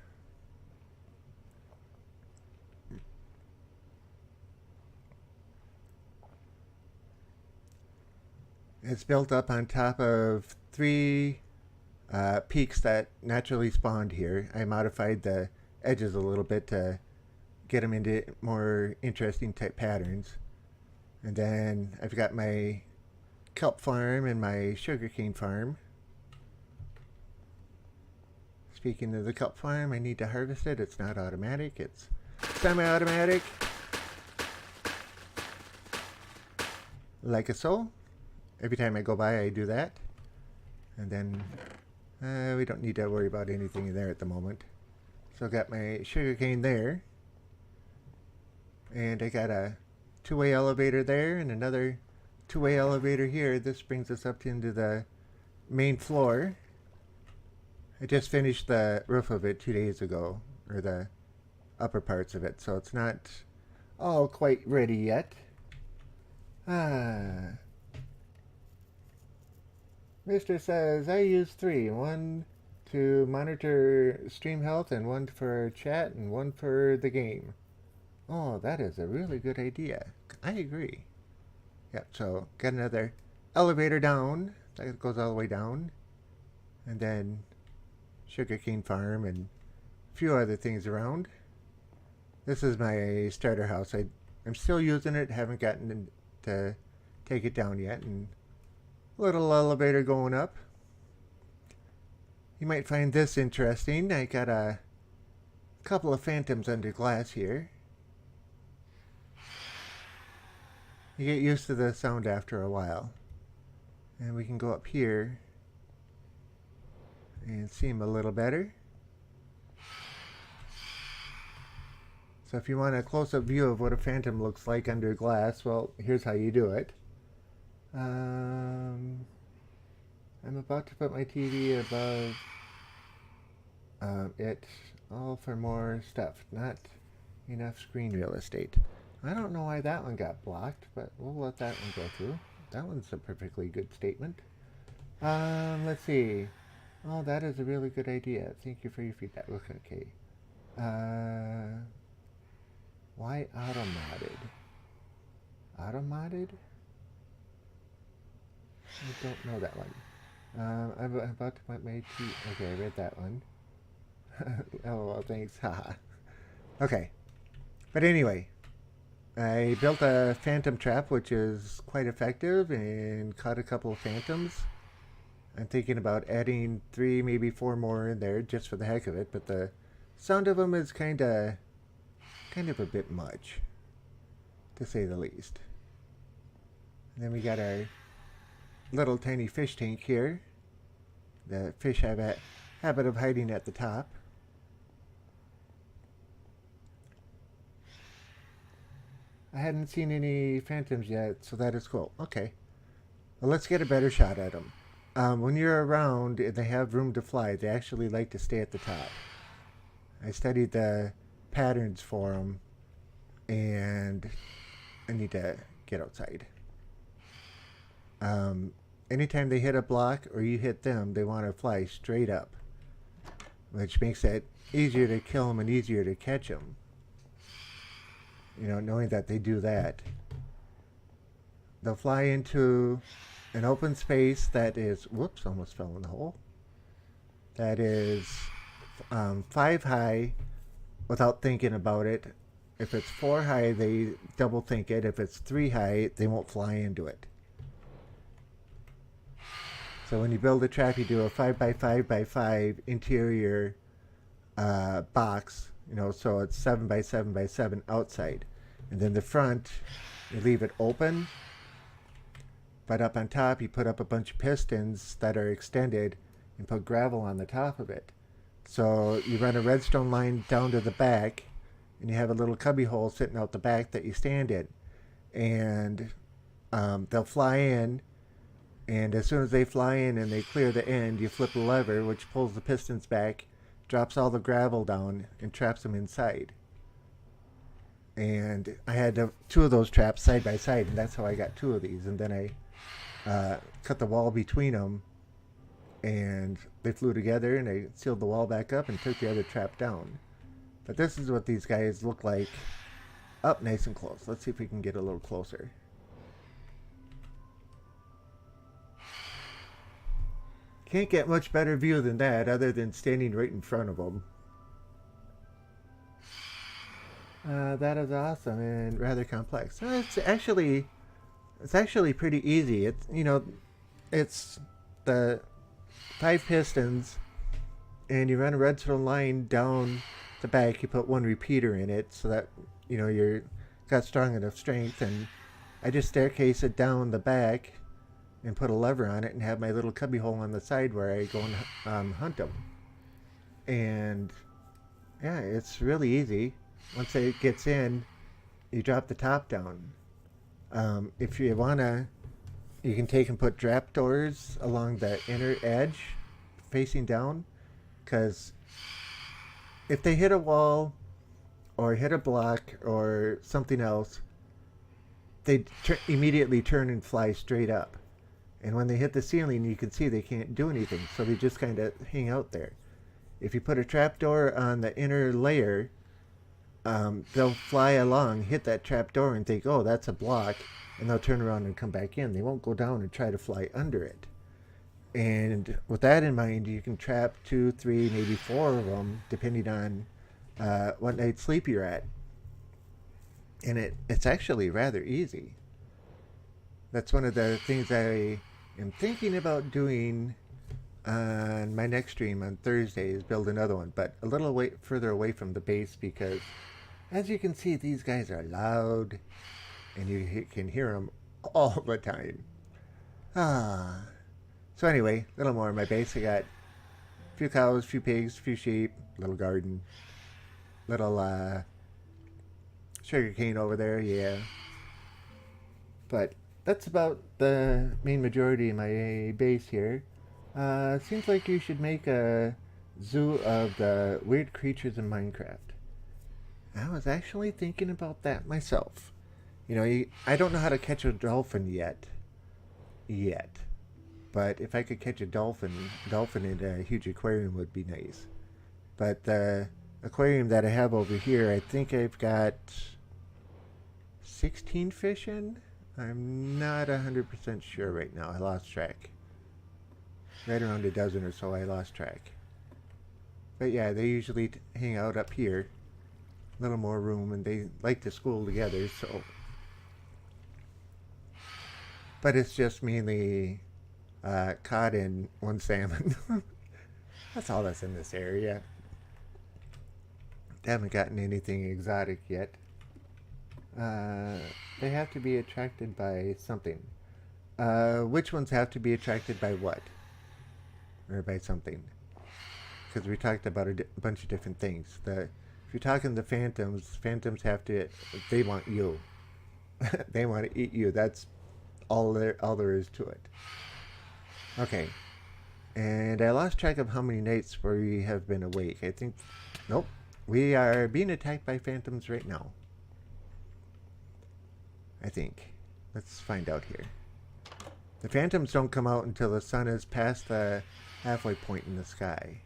It's built up on top of 3 peaks that naturally spawned here. I modified the edges a little bit to get them into more interesting type patterns. And then I've got my kelp farm and my sugarcane farm. Speaking of the kelp farm, I need to harvest it. It's not automatic, it's semi-automatic. Like so. Every time I go by, I do that. And then we don't need to worry about anything in there at the moment. So I got my sugarcane there. And I got a 2-way elevator there and another 2-way elevator here. This brings us up into the main floor. I just finished the roof of it 2 days ago, or the upper parts of it, so it's not all quite ready yet. Mr. says, I use 3. One to monitor stream health, and one for chat, and one for the game. Oh, that is a really good idea. I agree. Yep, so got another elevator down. That goes all the way down. And then sugarcane farm and a few other things around. This is my starter house. I'm still using it. Haven't gotten to take it down yet. And a little elevator going up. You might find this interesting. I got a couple of phantoms under glass here. You get used to the sound after a while. And we can go up here and see them a little better. So if you want a close-up view of what a phantom looks like under glass, well, here's how you do it. I'm about to put my TV above it, all for more stuff, not enough screen real estate. I don't know why that one got blocked, but we'll let that one go through. That one's a perfectly good statement. Let's see. Oh, that is a really good idea. Thank you for your feedback. Okay. Why auto-modded? Auto-modded? I don't know that one. I'm about to put my TV. Okay, I read that one. Oh, well, thanks. Haha. Okay. But anyway, I built a phantom trap, which is quite effective, and caught a couple of phantoms. I'm thinking about adding 3, maybe 4 more in there just for the heck of it, but the sound of them is kind of a bit much, to say the least. And then we got our little tiny fish tank here. The fish have a habit of hiding at the top. I hadn't seen any phantoms yet, so that is cool. Okay. Well, let's get a better shot at them. When you're around and they have room to fly, they actually like to stay at the top. I studied the patterns for them, and I need to get outside. Anytime they hit a block or you hit them, they want to fly straight up, which makes it easier to kill them and easier to catch them. You know, knowing that they do that. They'll fly into an open space that is, whoops, almost fell in the hole. That is 5 high without thinking about it. If it's 4 high, they double think it. If it's 3 high, they won't fly into it. So when you build a trap, you do a 5 by 5 by 5 interior box. You know, so it's 7 by 7 by 7 outside. And then the front, you leave it open. But up on top, you put up a bunch of pistons that are extended and put gravel on the top of it. So you run a redstone line down to the back, and you have a little cubby hole sitting out the back that you stand in. And they'll fly in, and as soon as they fly in and they clear the end, you flip a lever, which pulls the pistons back, drops all the gravel down, and traps them inside. And I had 2 of those traps side by side, and that's how I got 2 of these. And then I cut the wall between them, and they flew together, and I sealed the wall back up and took the other trap down. But this is what these guys look like up nice and close. Let's see if we can get a little closer. Can't get much better view than that other than standing right in front of them. That is awesome and rather complex. It's actually pretty easy. It's, you know, it's the 5 pistons, and you run a redstone line down the back. You put 1 repeater in it so that, you know, you're got strong enough strength. And I just staircase it down the back and put a lever on it and have my little cubby hole on the side where I go and hunt them. And yeah, it's really easy. Once it gets in, you drop the top down. If you wanna, you can take and put trapdoors along the inner edge, facing down, because if they hit a wall or hit a block or something else, they immediately turn and fly straight up. And when they hit the ceiling, you can see they can't do anything, so they just kind of hang out there. If you put a trapdoor on the inner layer, they'll fly along, hit that trapdoor, and think, oh, that's a block, and they'll turn around and come back in. They won't go down and try to fly under it. And with that in mind, you can trap 2, 3, maybe 4 of them, depending on what night's sleep you're at. And it's actually rather easy. That's one of the things I am thinking about doing on my next stream on Thursday, is build another one, but a little further away from the base, because as you can see, these guys are loud and you can hear them all the time. So anyway, a little more on my base. I got a few cows, a few pigs, a few sheep, little garden, little sugar cane over there, yeah. But that's about the main majority of my base here. Seems like you should make a zoo of the weird creatures in Minecraft. I was actually thinking about that myself. You know, I don't know how to catch a dolphin yet. But if I could catch a dolphin in a huge aquarium would be nice. But the aquarium that I have over here, I think I've got 16 fish in. I'm not 100% sure right now. I lost track. Right around a dozen or so, I lost track. But yeah, they usually hang out up here. A little more room, and they like to school together, so. But it's just mainly cod and one salmon. That's all that's in this area. They haven't gotten anything exotic yet. They have to be attracted by something. Which ones have to be attracted by what? Or by something? Because we talked about a bunch of different things. If you're talking the phantoms have to, they want you. They want to eat you. That's all there is to it. Okay. And I lost track of how many nights we have been awake. I think, nope. We are being attacked by phantoms right now. I think. Let's find out here. The phantoms don't come out until the sun is past the halfway point in the sky.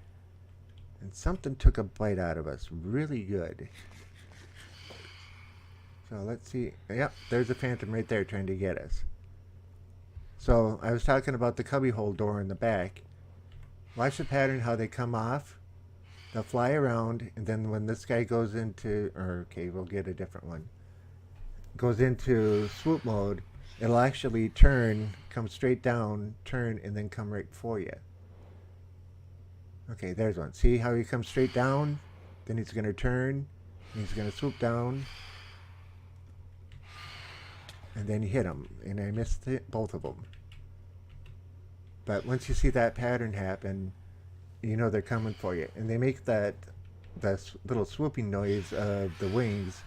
And something took a bite out of us. Really good. So let's see. Yep, there's a phantom right there trying to get us. So I was talking about the cubbyhole door in the back. Watch the pattern, how they come off. They'll fly around, and then when this guy goes into, okay, we'll get a different one. Goes into swoop mode, it'll actually turn, come straight down, turn, and then come right for you. Okay, there's one. See how he comes straight down? Then he's going to turn, and he's going to swoop down, and then you hit him. And I missed both of them. But once you see that pattern happen, you know they're coming for you. And they make that little swooping noise of the wings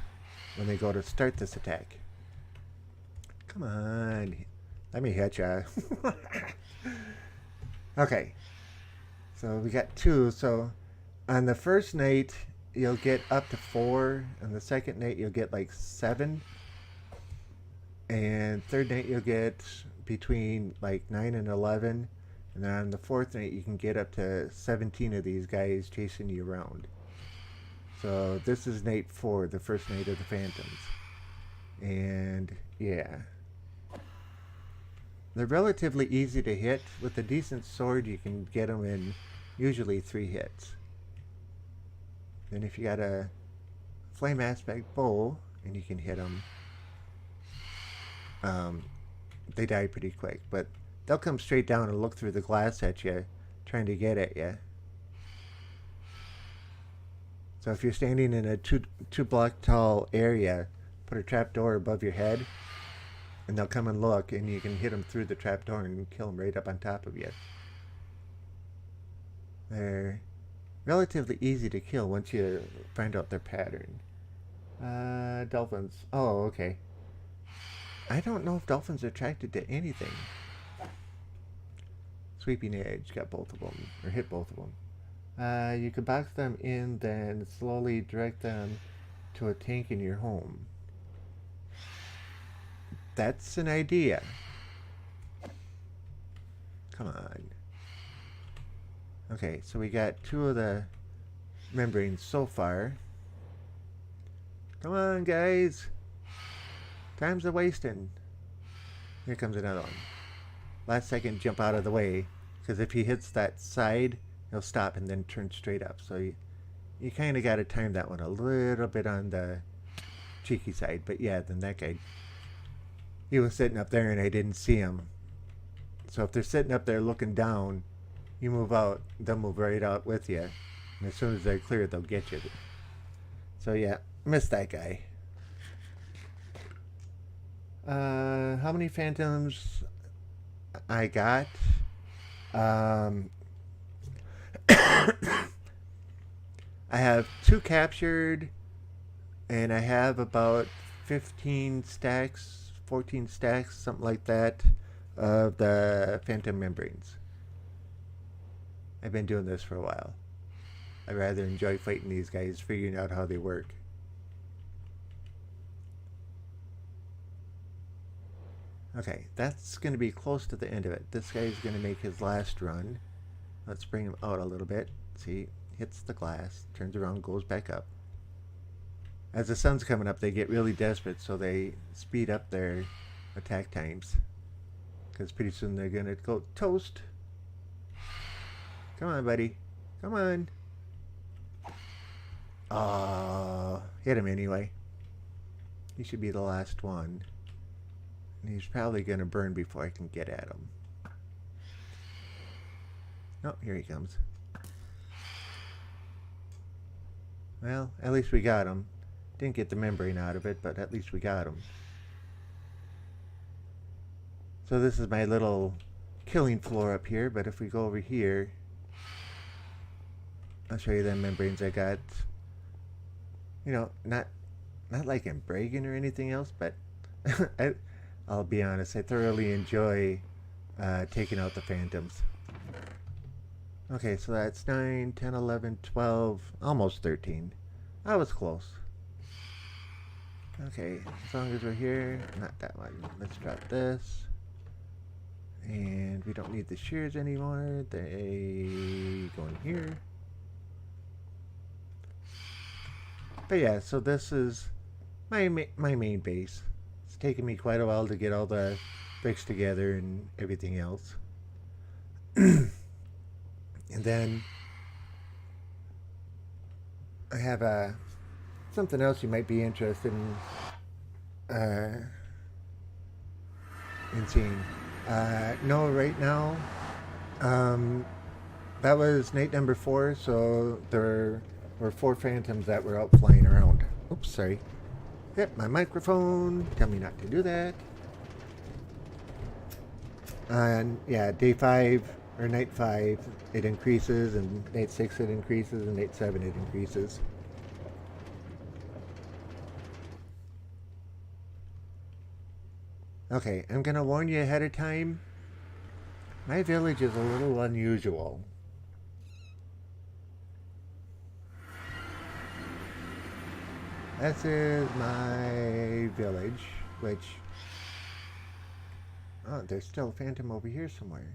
when they go to start this attack. Come on. Let me hit ya. Okay. So we got 2. So on the first night, you'll get up to 4. On the second night, you'll get like 7. And third night, you'll get between like 9 and 11. And then on the fourth night, you can get up to 17 of these guys chasing you around. So this is night 4, the first night of the phantoms. And yeah. They're relatively easy to hit. With a decent sword, you can get them in usually 3 hits. Then if you got a flame aspect bow, and you can hit them, they die pretty quick. But they'll come straight down and look through the glass at you, trying to get at you. So if you're standing in a two block tall area, put a trapdoor above your head, and they'll come and look, and you can hit them through the trapdoor and kill them right up on top of you. They're relatively easy to kill once you find out their pattern. Dolphins. Oh, okay. I don't know if dolphins are attracted to anything. Sweeping edge, got both of them, or hit both of them. You can box them in, then slowly direct them to a tank in your home. That's an idea. Come on. Okay, so we got 2 of the membranes so far. Come on, guys. Time's a wasting. Here comes another one. Last second, jump out of the way, because if he hits that side, he'll stop and then turn straight up. So you kind of got to time that one a little bit on the cheeky side. But yeah, then that guy, he was sitting up there and I didn't see him. So if they're sitting up there looking down, you move out, they'll move right out with you. And as soon as they're clear, they'll get you. So yeah, missed that guy. How many phantoms I got? I have 2 captured, and I have about 15 stacks, 14 stacks, something like that, of the phantom membranes. I've been doing this for a while. I rather enjoy fighting these guys, figuring out how they work. Okay, that's going to be close to the end of it. This guy's going to make his last run. Let's bring him out a little bit. See, hits the glass, turns around, goes back up. As the sun's coming up, they get really desperate, so they speed up their attack times. Because pretty soon they're going to go toast. Come on, buddy. Come on. Hit him anyway. He should be the last one. And he's probably going to burn before I can get at him. Oh, here he comes. Well, at least we got him. Didn't get the membrane out of it, but at least we got him. So this is my little killing floor up here, but if we go over here, I'll show you the membranes I got. You know, not like I'm bragging or anything else, but I'll be honest, I thoroughly enjoy taking out the phantoms. Okay, so that's 9, 10, 11, 12, almost 13. I was close. Okay, as long as we're here, not that one. Let's drop this. And we don't need the shears anymore. They go in here. But yeah, so this is my main base. It's taken me quite a while to get all the bricks together and everything else. And then I have something else you might be interested in seeing. No, right now, that was night number 4, so there were 4 phantoms that were out flying around. Oops, sorry. Hit my microphone. Tell me not to do that. And yeah, day 5 or night 5 it increases, and night 6 it increases, and night 7 it increases. Okay, I'm gonna warn you ahead of time. My village is a little unusual. This is my village, which... Oh, there's still a phantom over here somewhere.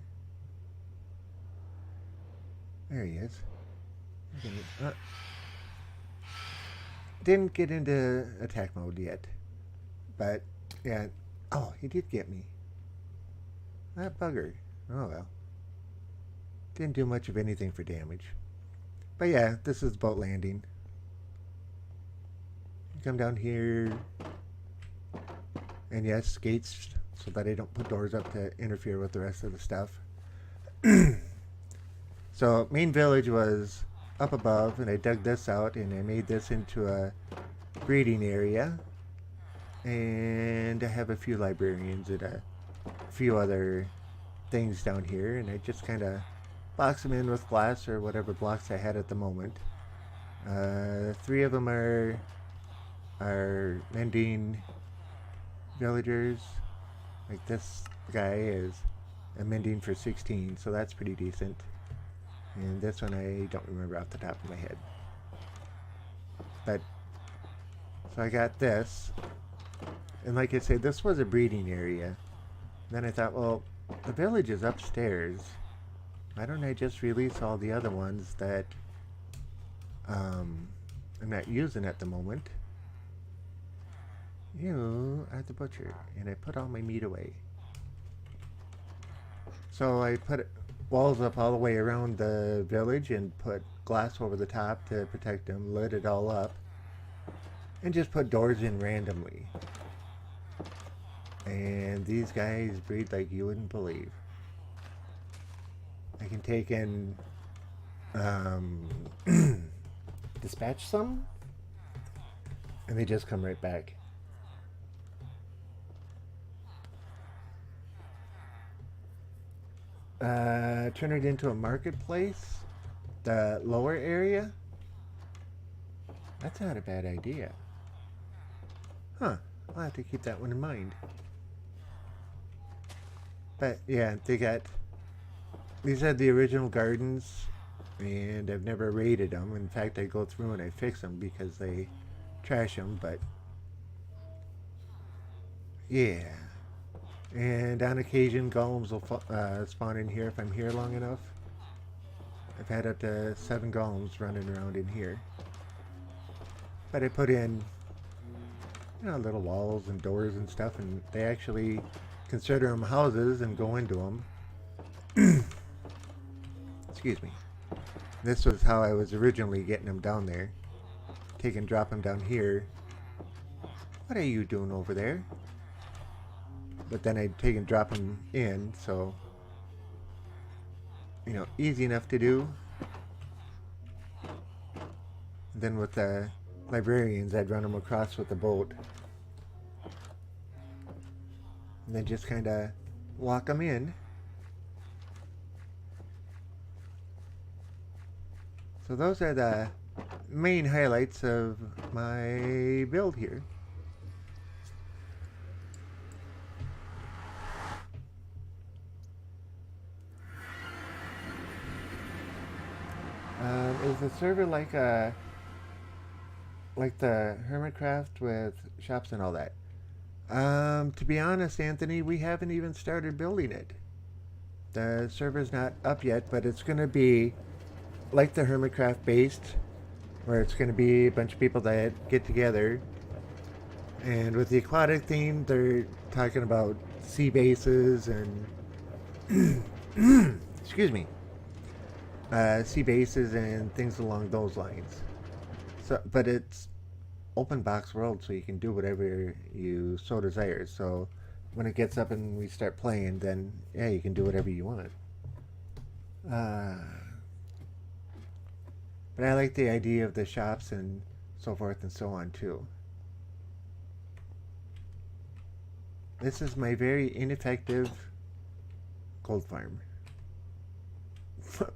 There he is. Okay, didn't get into attack mode yet. But, yeah. Oh, he did get me. That bugger. Oh well. Didn't do much of anything for damage. But yeah, this is boat landing. Come down here, and yes, gates so that I don't put doors up to interfere with the rest of the stuff. So main village was up above, and I dug this out and I made this into a breeding area, and I have a few librarians and a few other things down here, and I just kind of box them in with glass or whatever blocks I had at the moment. 3 of them are mending villagers. Like this guy is a mending for 16, so that's pretty decent. And this one I don't remember off the top of my head. But so I got this, and like I said, this was a breeding area. Then I thought, well, the village is upstairs. Why don't I just release all the other ones that I'm not using at the moment? You are the butcher, and I put all my meat away. So I put walls up all the way around the village and put glass over the top to protect them, lit it all up, and just put doors in randomly. And these guys breed like you wouldn't believe. I can take in um, dispatch some, and they just come right back. Turn it into a marketplace, the lower area. That's not a bad idea. Huh, I'll have to keep that one in mind. But yeah, these are the original gardens, and I've never raided them. In fact, I go through and I fix them because they trash them, but yeah. And on occasion, golems will spawn in here if I'm here long enough. I've had up to 7 golems running around in here. But I put in, little walls and doors and stuff, and they actually consider them houses and go into them. Excuse me. This was how I was originally getting them down there. Drop them down here. What are you doing over there? But then I'd take and drop them in, so, easy enough to do. And then with the librarians, I'd run them across with the boat. And then just kind of walk them in. So those are the main highlights of my build here. Is the server like the Hermitcraft with shops and all that? To be honest, Anthony, we haven't even started building it. The server's not up yet, but it's going to be like the Hermitcraft based, where it's going to be a bunch of people that get together. And with the aquatic theme, they're talking about sea bases and excuse me, sea bases and things along those lines. So, but it's open box world, so you can do whatever you so desire. So when it gets up and we start playing, then yeah, you can do whatever you want. But I like the idea of the shops and so forth and so on too. This is my very ineffective gold farm.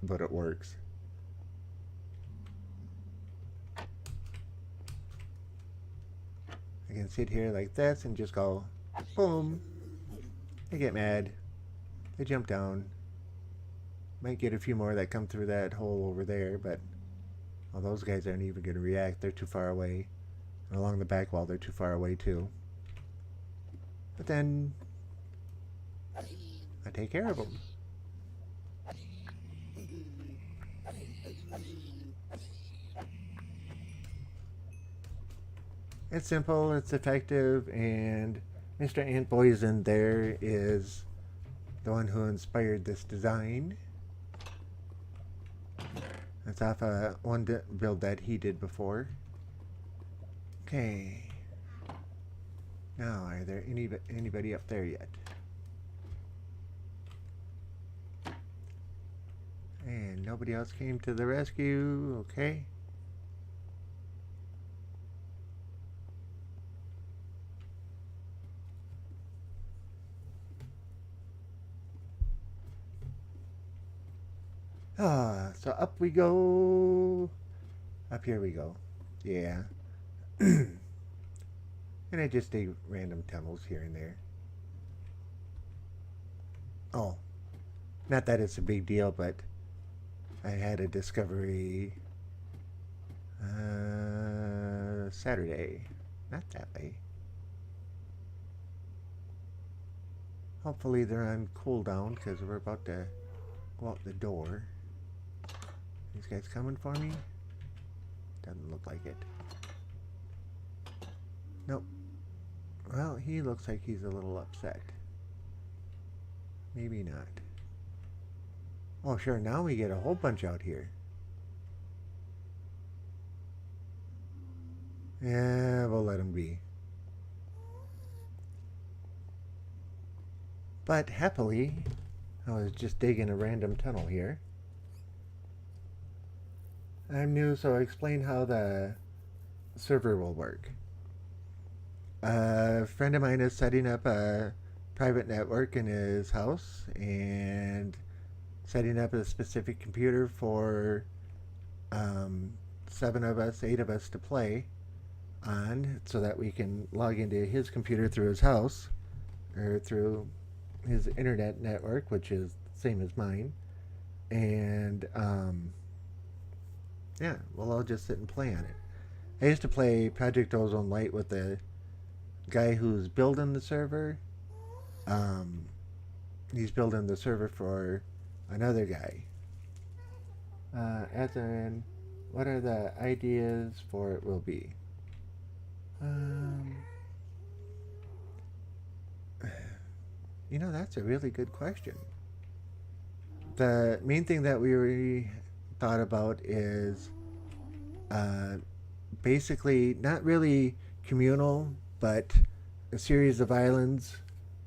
But it works. I can sit here like this and just go boom. They get mad. They jump down. Might get a few more that come through that hole over there, but well, those guys aren't even going to react. They're too far away. And along the back wall, they're too far away too. But then I take care of them. It's simple, it's effective, and Mr. Antboysen there is the one who inspired this design. It's off one build that he did before. Okay. Now, are there anybody up there yet? And nobody else came to the rescue. Okay. So up we go. Up here we go. Yeah. And I just dig random tunnels here and there. Oh. Not that it's a big deal, but I had a discovery Saturday. Not that way. Hopefully they're on cooldown because we're about to go out the door. These guys coming for me? Doesn't look like it. Nope. Well, he looks like he's a little upset. Maybe not. Oh, sure. Now we get a whole bunch out here. Yeah, we'll let them be. But happily, I was just digging a random tunnel here. I'm new, so I'll explain how the server will work. A friend of mine is setting up a private network in his house and setting up a specific computer for 7 of us, 8 of us to play on so that we can log into his computer through his house or through his internet network, which is the same as mine. And yeah, we'll all just sit and play on it. I used to play Project Ozone Light with the guy who's building the server. He's building the server for another guy. As in, what are the ideas for it will be? That's a really good question. The main thing that we thought about is basically not really communal, but a series of islands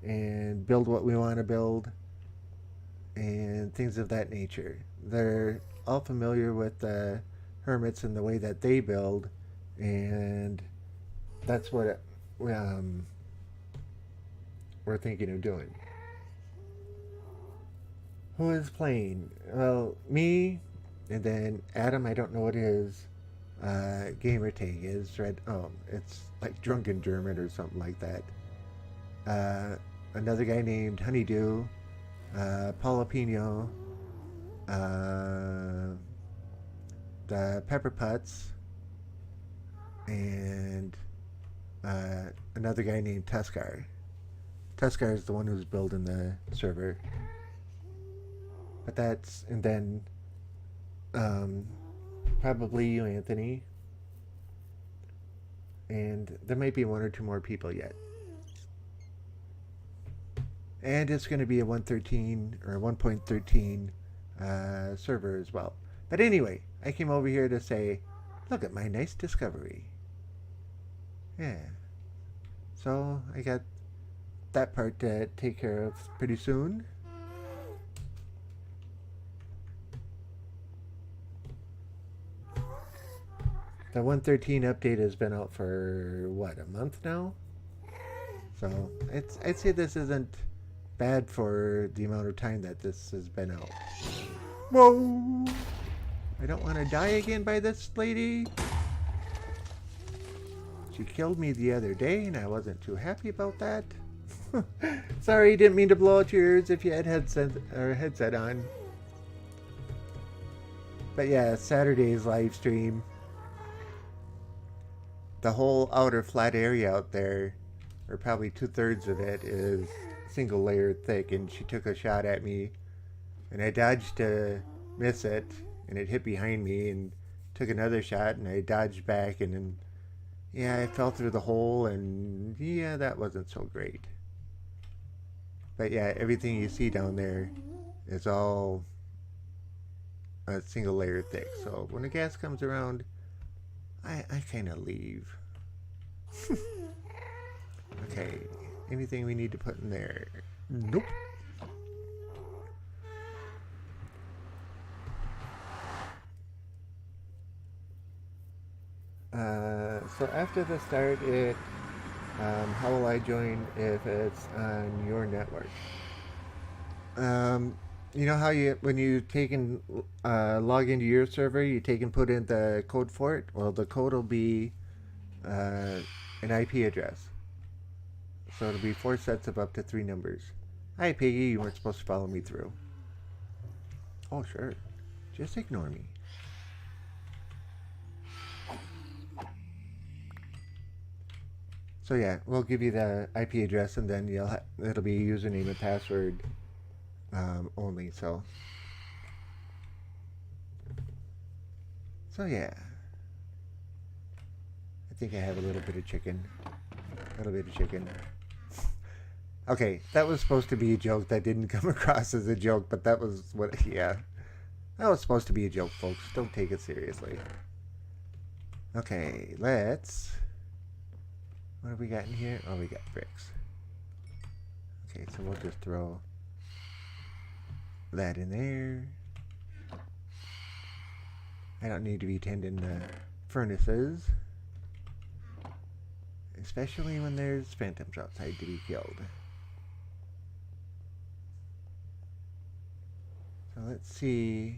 and build what we want to build and things of that nature. They're all familiar with the hermits and the way that they build, and that's what we're thinking of doing. Who is playing? Well, me, and then Adam. I don't know what his gamer tag is. Right? Oh, it's like Drunken German or something like that. Another guy named Honeydew, Jalapeno, the Pepper Putts, and another guy named Tuskar. Tuskar is the one who's building the server. But that's, and then probably you, Anthony. And there might be 1 or 2 more people yet. And it's going to be a 1.13 or 1.13 server as well. But anyway, I came over here to say, look at my nice discovery. Yeah. So I got that part to take care of pretty soon. The 1.13 update has been out for what, a month now? So I'd say this isn't bad for the amount of time that this has been out. Whoa! I don't want to die again by this lady. She killed me the other day and I wasn't too happy about that. Sorry, didn't mean to blow out your ears if you had headset on. But yeah, Saturday's live stream. The whole outer flat area out there, or probably 2/3 of it, is single layer thick, and she took a shot at me and I dodged to miss it, and it hit behind me, and took another shot and I dodged back, and then yeah, I fell through the hole, and yeah, that wasn't so great. But yeah, everything you see down there is all a single layer thick, so when the gas comes around, I kind of leave. Okay, anything we need to put in there? Nope. So after the start, how will I join if it's on your network? You know how when you take and log into your server, you take and put in the code for it? Well, the code will be an IP address. So it'll be 4 sets of up to 3 numbers. Hi, Piggy, you weren't supposed to follow me through. Oh, sure. Just ignore me. So yeah, we'll give you the IP address, and then it'll be username and password only. So yeah, I think I have a little bit of chicken. Okay, that was supposed to be a joke. That didn't come across as a joke, but that was what, yeah. That was supposed to be a joke, folks. Don't take it seriously. Okay, let's... What have we got in here? Oh, we got bricks. Okay, so we'll just throw that in there. I don't need to be tending the furnaces. Especially when there's phantoms outside to be killed. So let's see.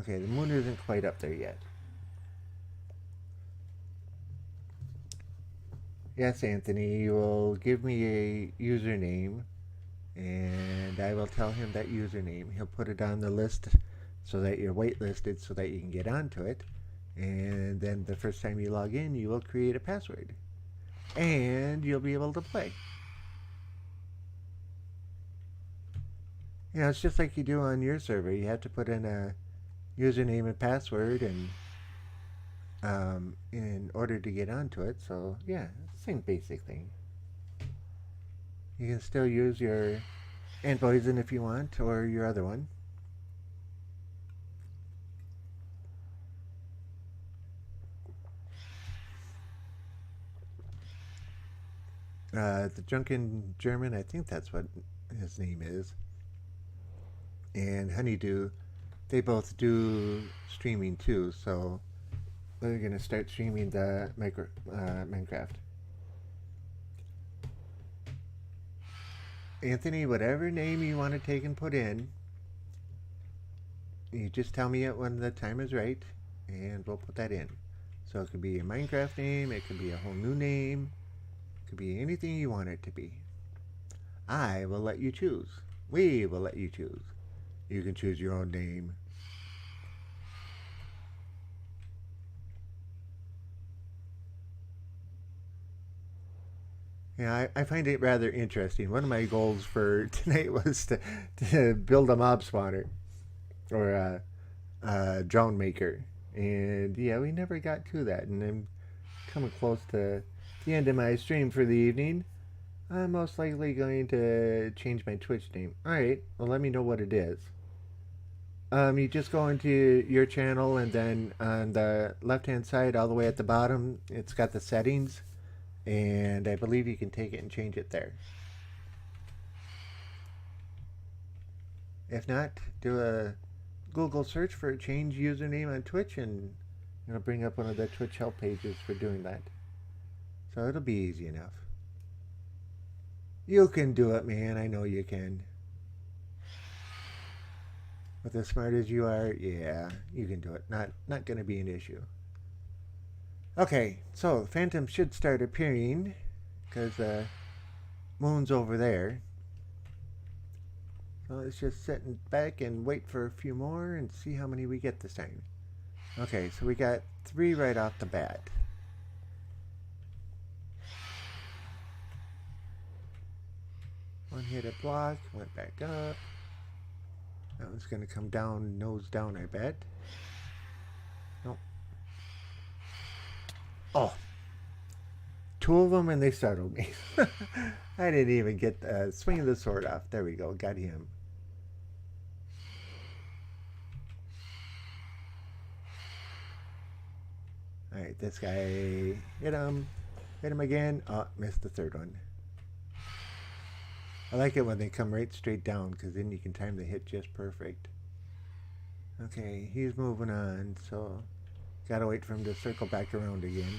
Okay, the moon isn't quite up there yet. Yes, Anthony, you will give me a username, and I will tell him that username. He'll put it on the list so that you're waitlisted so that you can get onto it. And then the first time you log in, you will create a password. And you'll be able to play. You know, it's just like you do on your server. You have to put in a username and password and in order to get onto it. So yeah, same basic thing. You can still use your ant poison if you want, or your other one. The drunken German, I think that's what his name is, and Honeydew, they both do streaming too. So we're gonna start streaming the Minecraft. Anthony, whatever name you want to take and put in, you just tell me it when the time is right, and we'll put that in. So it could be a Minecraft name, it could be a whole new name, it could be anything you want it to be. I will let you choose. We will let you choose. You can choose your own name. Yeah, I find it rather interesting. One of my goals for tonight was to build a mob spawner or a drone maker. And yeah, we never got to that. And I'm coming close to the end of my stream for the evening. I'm most likely going to change my Twitch name. Alright, well, let me know what it is. You just go into your channel, and then on the left-hand side, all the way at the bottom, it's got the settings. And I believe you can take it and change it there. If not, do a Google search for change username on Twitch, and it'll bring up one of the Twitch help pages for doing that. So it'll be easy enough. You can do it, man. I know you can. With as smart as you are, yeah, you can do it. Not going to be an issue. Okay, so phantoms should start appearing because the moon's over there. So let's just sit back and wait for a few more and see how many we get this time. Okay, so we got 3 right off the bat. One hit a block, went back up. That one's going to come down, nose down, I bet. Nope. Oh, 2 of them, and they startled me. I didn't even get the swing of the sword off. There we go. Got him. Alright, this guy. Hit him. Hit him again. Oh, missed the 3rd one. I like it when they come right straight down, because then you can time the hit just perfect. Okay, he's moving on, so gotta wait for him to circle back around again.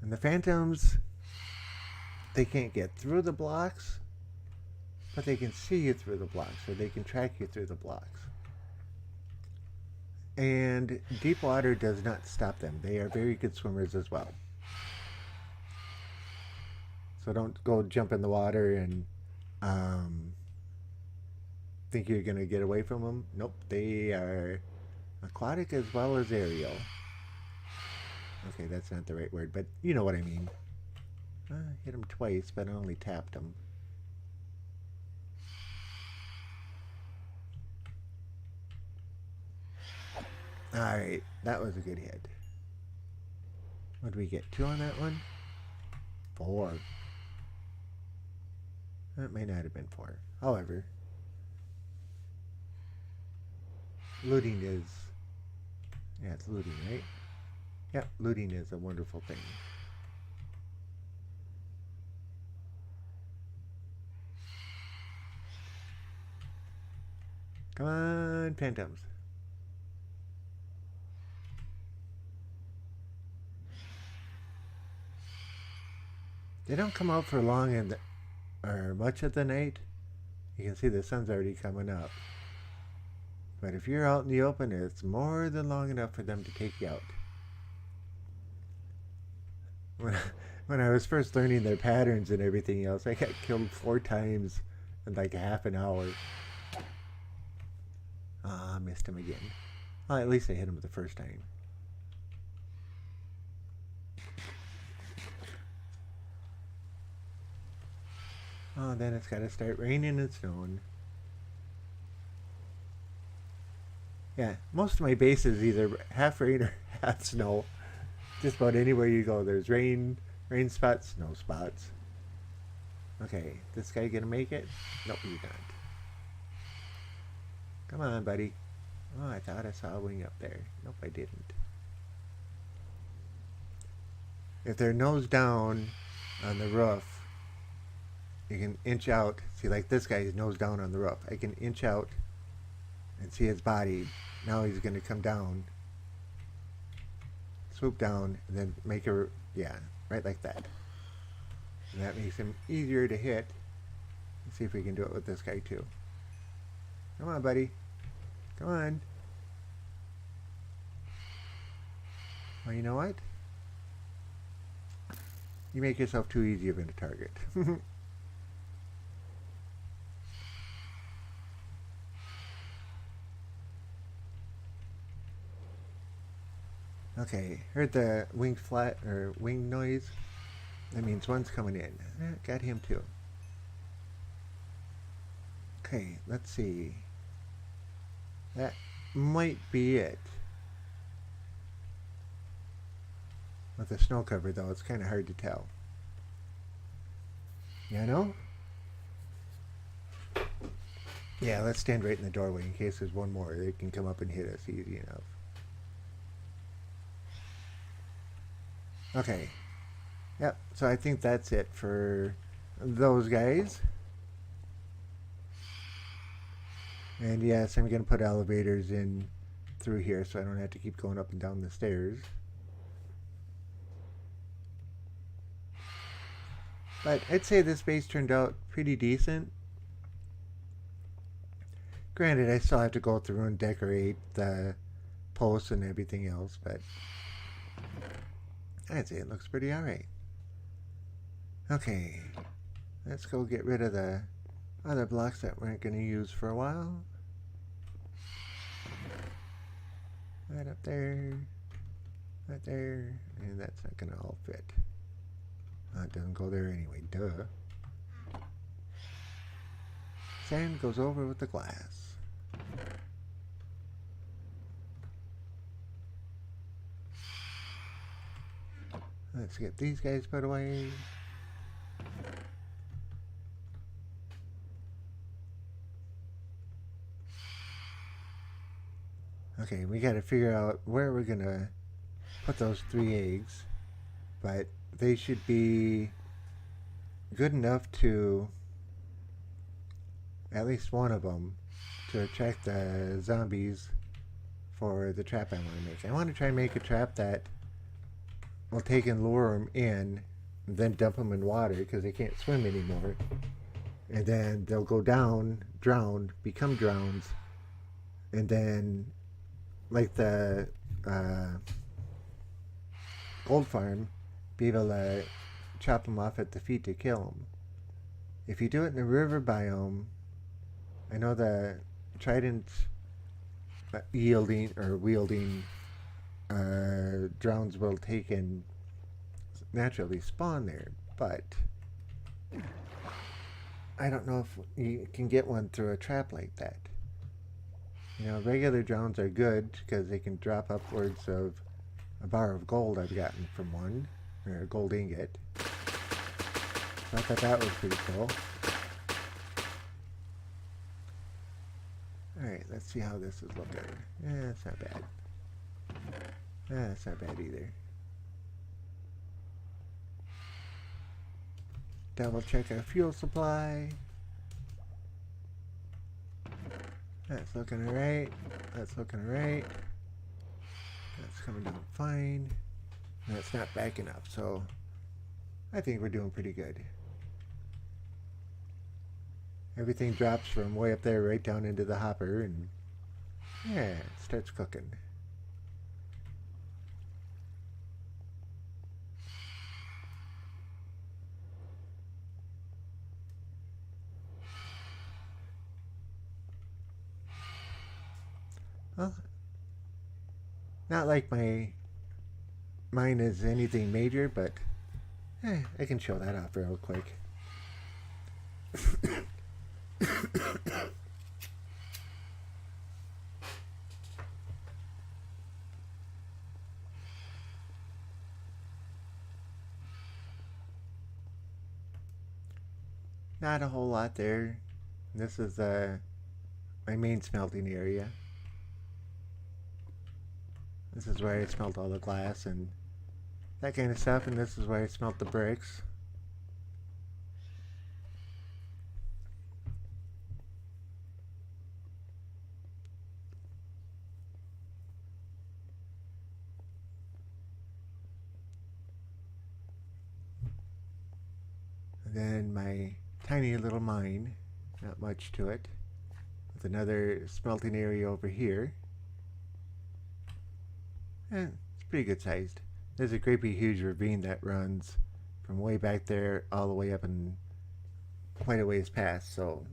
And the phantoms, they can't get through the blocks, but they can see you through the blocks, so they can track you through the blocks. And deep water does not stop them. They are very good swimmers as well. So don't go jump in the water and think you're going to get away from them. Nope, they are aquatic as well as aerial. Okay, that's not the right word, but you know what I mean. Hit him twice, but I only tapped him. Alright, that was a good hit. What did we get? 2 on that one? 4. That may not have been 4. However, looting is... Yeah, it's looting, right? Yeah, looting is a wonderful thing. Come on, phantoms. They don't come out for long in the, or much of the night. You can see the sun's already coming up. But if you're out in the open, it's more than long enough for them to take you out. When I was first learning their patterns and everything else, I got killed 4 times in like a half an hour. Ah, missed him again. Well, at least I hit him the first time. Oh, then it's got to start raining and snowing. Yeah, most of my base is either half rain or half snow. Just about anywhere you go, there's rain spots, snow spots. Okay, this guy gonna make it? Nope, he's not. Come on, buddy. Oh, I thought I saw a wing up there. Nope, I didn't. If they're nose down on the roof, you can inch out. See, like this guy is nose down on the roof. I can inch out and see his body. Now he's going to come down, swoop down, and then make a, yeah, right like that. And that makes him easier to hit. Let's see if we can do it with this guy too. Come on, buddy. Come on. Well, you know what? You make yourself too easy of a target. Okay, heard the wing flat or wing noise. That means one's coming in. Got him too. Okay, let's see. That might be it. With the snow cover though, it's kind of hard to tell. You know? Yeah, let's stand right in the doorway in case there's one more. They can come up and hit us easy enough. Okay. Yep, so I think that's it for those guys. And yes, I'm going to put elevators in through here so I don't have to keep going up and down the stairs. But I'd say this base turned out pretty decent. Granted, I still have to go through and decorate the posts and everything else, but I'd say it looks pretty alright. Okay, let's go get rid of the other blocks that we're not going to use for a while. Right up there, right there, and that's not going to all fit. It doesn't go there anyway, duh. Sand goes over with the glass. Let's get these guys put away. Okay, we got to figure out where we're going to put those 3 eggs. But they should be good enough to, at least one of them, to attract the zombies for the trap I want to make. I want to try and make a trap that will take and lure them in, and then dump them in water because they can't swim anymore. And then they'll go down, drown, become drowns, and then, like the gold farm, be able to chop them off at the feet to kill them. If you do it in the river biome, I know the trident wielding drowns will take and naturally spawn there, but I don't know if you can get one through a trap like that. You know, regular drowns are good because they can drop upwards of a bar of gold I've gotten from one, or a gold ingot. So I thought that was pretty cool. Alright, let's see how this is looking. Yeah, it's not bad. It's not bad either. Double check our fuel supply. That's looking alright. That's looking alright. That's coming down fine. That's not backing up, so I think we're doing pretty good. Everything drops from way up there right down into the hopper, and yeah, it starts cooking. Well, not like mine is anything major, but I can show that off real quick. Not a whole lot there. This is my main smelting area. This is where I smelt all the glass and that kind of stuff, and this is where I smelt the bricks. And then my tiny little mine, not much to it, with another smelting area over here. And it's pretty good sized. There's a great big huge ravine that runs from way back there all the way up and quite a ways past, so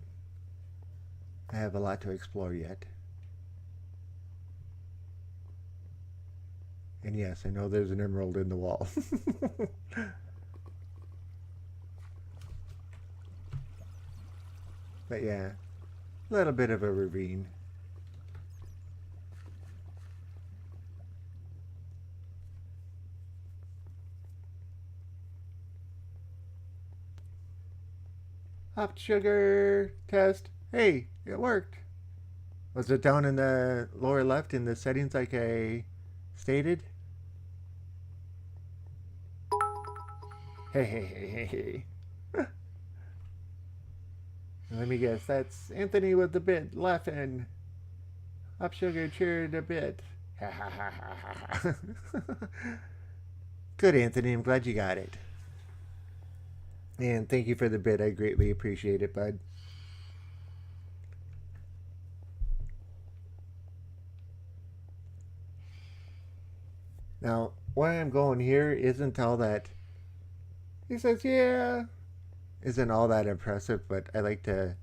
I have a lot to explore yet. And yes, I know there's an emerald in the wall. But yeah, a little bit of a ravine. Hopped sugar test. Hey, it worked. Was it down in the lower left in the settings like I stated? Hey. Let me guess, that's Anthony with the bit laughing. Up sugar cheered a bit. Ha ha ha ha ha. Good, Anthony, I'm glad you got it. And thank you for the bit. I greatly appreciate it, bud. Now, why I'm going here isn't all that... He says, yeah... Isn't all that impressive, but I like to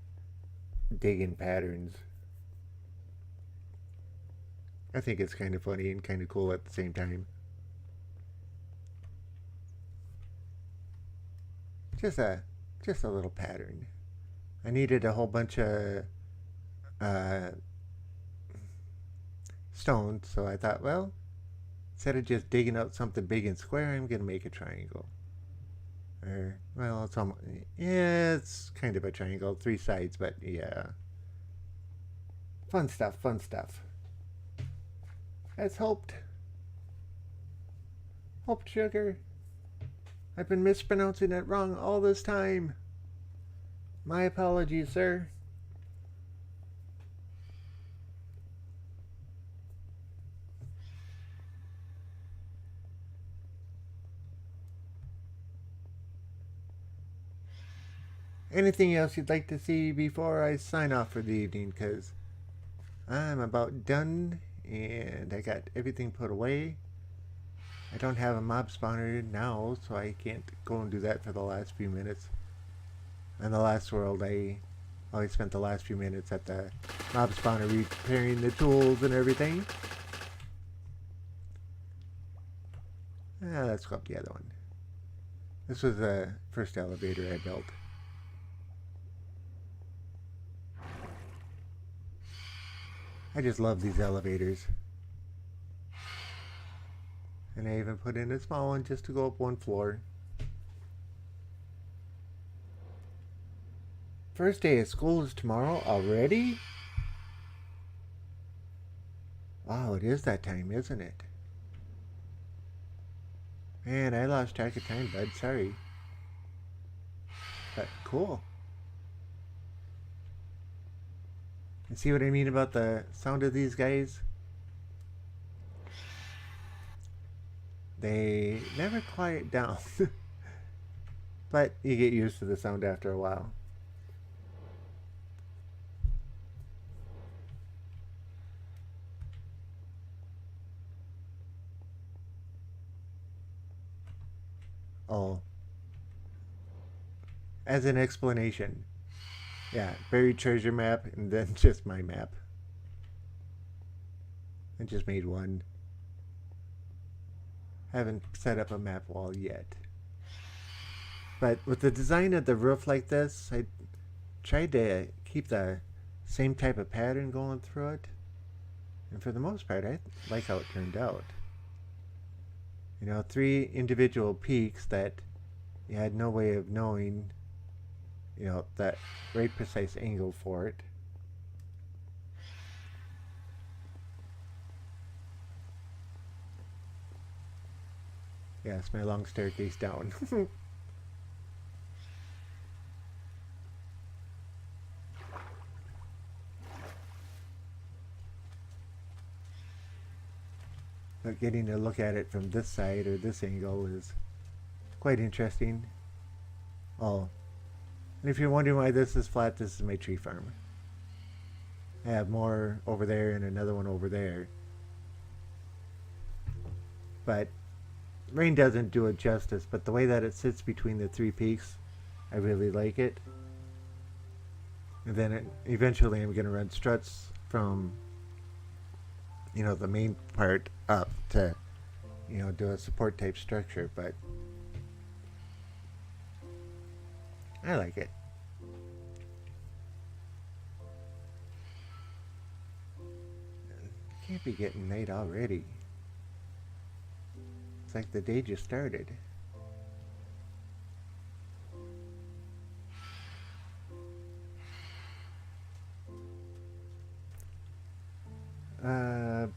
dig in patterns. I think it's kind of funny and kind of cool at the same time. Just a little pattern. I needed a whole bunch of stones, so I thought, well, instead of just digging out something big and square, I'm gonna make a triangle. Or, well, it's almost, yeah, it's kind of a triangle, 3 sides, but yeah. Fun stuff, fun stuff. As hoped. Hoped sugar. I've been mispronouncing it wrong all this time. My apologies, sir. Anything else you'd like to see before I sign off for the evening? Because I'm about done and I got everything put away. I don't have a mob spawner now, so I can't go and do that for the last few minutes. In the last world, I always spent the last few minutes at the mob spawner repairing the tools and everything. Let's go up the other one. This was the first elevator I built. I just love these elevators. And I even put in a small one just to go up 1 floor. First day of school is tomorrow already? it is that time, isn't it? Man, I lost track of time, bud. Sorry. But cool. And see what I mean about the sound of these guys? They never quiet down. But you get used to the sound after a while. Oh. As an explanation. Yeah, buried treasure map and then just my map. I just made one. Haven't set up a map wall yet. But with the design of the roof like this, I tried to keep the same type of pattern going through it. And for the most part, I like how it turned out. You know, 3 individual peaks that you had no way of knowing, you know, that right precise angle for it. Yeah, it's my long staircase down. But getting to look at it from this side or this angle is quite interesting. Oh, and if you're wondering why this is flat, this is my tree farm. I have more over there and another one over there. But rain doesn't do it justice, but the way that it sits between the 3 peaks, I really like it. And then eventually I'm going to run struts from, you know, the main part up to, you know, do a support type structure, but I like it. Can't be getting night already. It's like the day just started.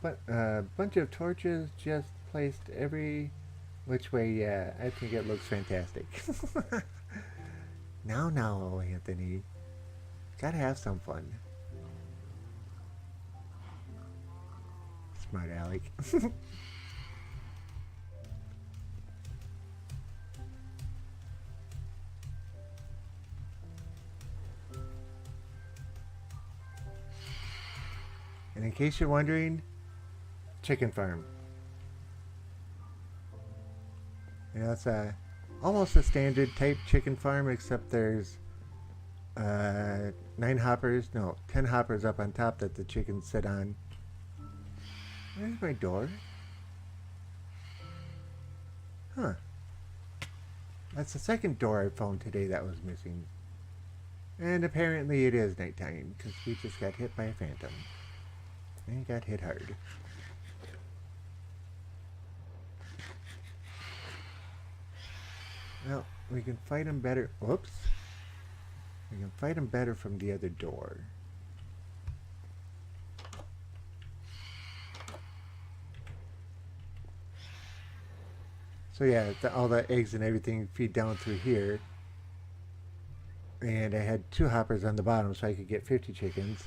But a bunch of torches just placed every which way. Yeah, I think it looks fantastic. Now, Anthony, gotta have some fun. Smart Alec. And in case you're wondering, chicken farm. You know, it's almost a standard type chicken farm, except there's 10 hoppers up on top that the chickens sit on. Where's my door? Huh. That's the second door I found today that was missing. And apparently it is nighttime, because we just got hit by a phantom. And he got hit hard. Well, we can fight him better. Whoops. We can fight him better from the other door. So yeah, all the eggs and everything feed down through here. And I had 2 hoppers on the bottom so I could get 50 chickens.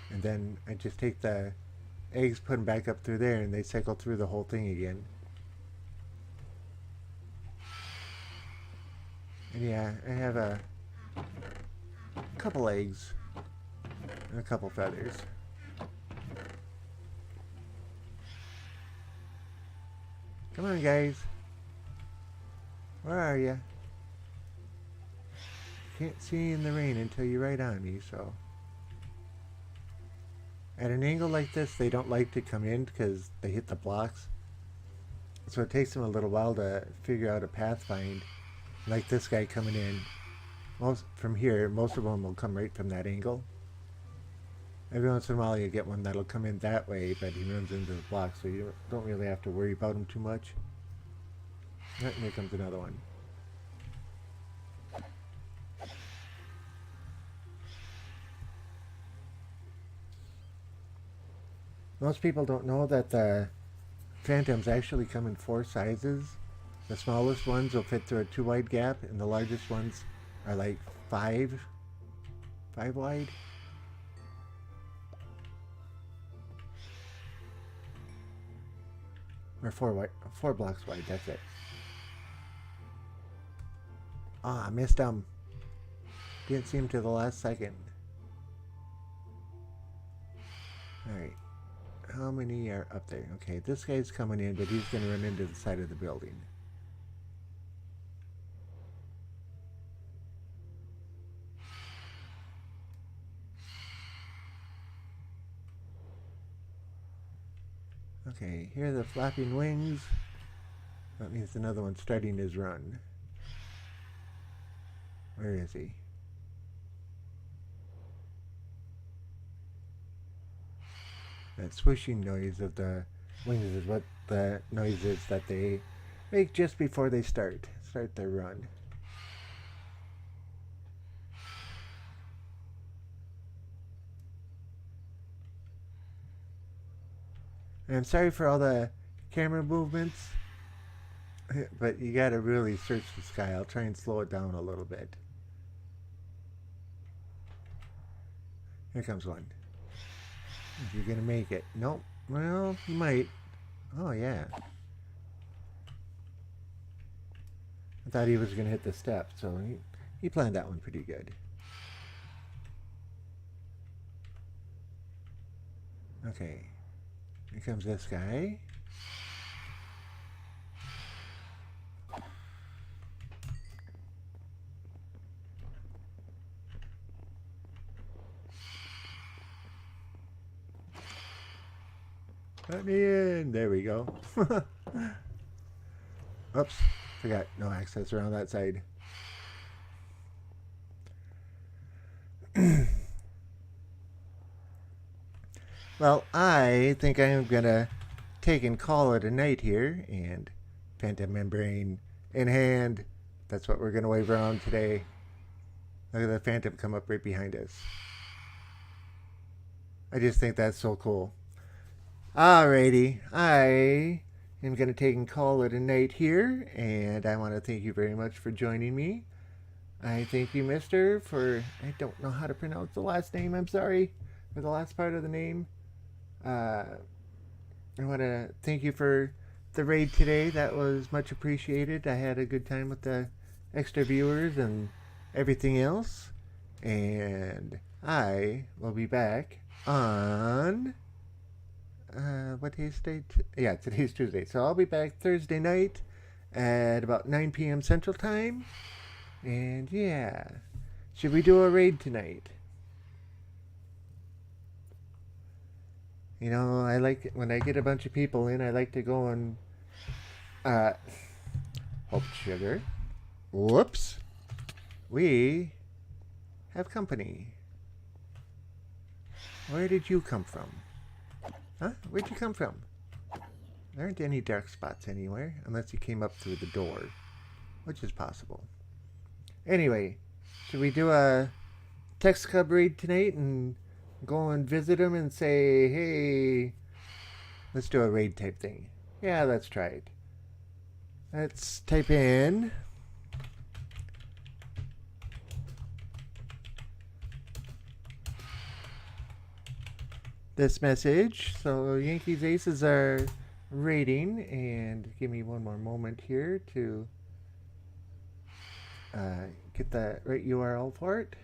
And then I just take the eggs, put them back up through there, and they cycle through the whole thing again. And yeah, I have a couple eggs and a couple feathers. Come on, guys. Where are you? Can't see you in the rain until you're right on me, so. At an angle like this, they don't like to come in because they hit the blocks. So it takes them a little while to figure out a path find. Like this guy coming in. From here, most of them will come right from that angle. Every once in a while you get one that'll come in that way, but he runs into the block, so you don't really have to worry about him too much. And here comes another one. Most people don't know that the Phantoms actually come in 4 sizes. The smallest ones will fit through a 2 wide gap, and the largest ones are like 5 wide. Or 4 blocks wide, that's it. Ah, I missed him. Didn't see him to the last second. Alright. How many are up there? Okay, this guy's coming in, but he's going to run into the side of the building. Okay, here are the flapping wings. That means another one starting his run. Where is he? That swishing noise of the wings is what the noise is that they make just before they start their run. And I'm sorry for all the camera movements, but you gotta really search the sky. I'll try and slow it down a little bit. Here comes one. You're gonna make it. Nope. Well, you might. Oh, yeah. I thought he was gonna hit the step, so he planned that one pretty good. Okay. Here comes this guy. Let me in. There we go. Oops. Forgot. No access around that side. Well, I think I'm going to take and call it a night here. And Phantom Membrane in hand. That's what we're going to wave around today. Look at the Phantom come up right behind us. I just think that's so cool. Alrighty, I am going to take and call it a night here, and I want to thank you very much for joining me. I thank you, mister, for, I don't know how to pronounce the last name, I'm sorry, for the last part of the name. I want to thank you for the raid today. That was much appreciated. I had a good time with the extra viewers and everything else, and I will be back on... what day's date? Yeah, today's Tuesday. So I'll be back Thursday night at about 9 p.m. Central Time. And yeah, should we do a raid tonight? You know, I like it when I get a bunch of people in. I like to go and hope sugar. Whoops. We have company. Where did you come from? Huh? Where'd you come from? There aren't any dark spots anywhere, unless you came up through the door, which is possible. Anyway, should we do a text cub raid tonight and go and visit them and say, hey, let's do a raid type thing? Yeah, let's try it. Let's type in... this message. So Yankees Aces are rating, and give me one more moment here to get the right URL for it.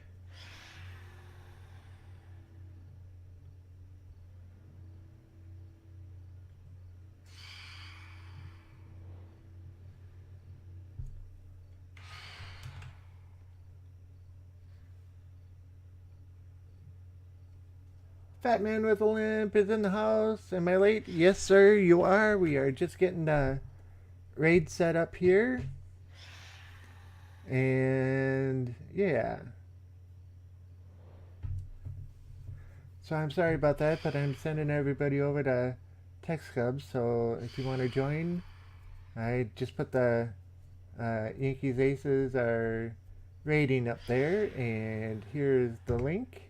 Fat Man with a Limp is in the house. Am I late? Yes, sir, you are. We are just getting the raid set up here. And yeah. So I'm sorry about that, but I'm sending everybody over to Text Cubs. So if you want to join, I just put the Yankees Aces are rating up there, and here's the link.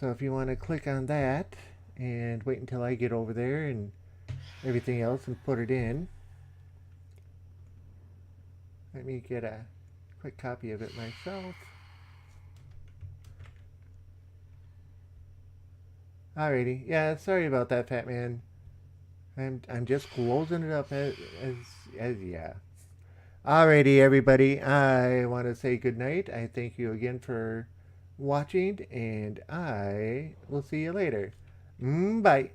So if you want to click on that and wait until I get over there and everything else and put it in. Let me get a quick copy of it myself. Alrighty, yeah, sorry about that, Fat Man. I'm just closing it up as yeah. Alrighty, everybody. I want to say good night. I thank you again for watching, and I will see you later. Bye.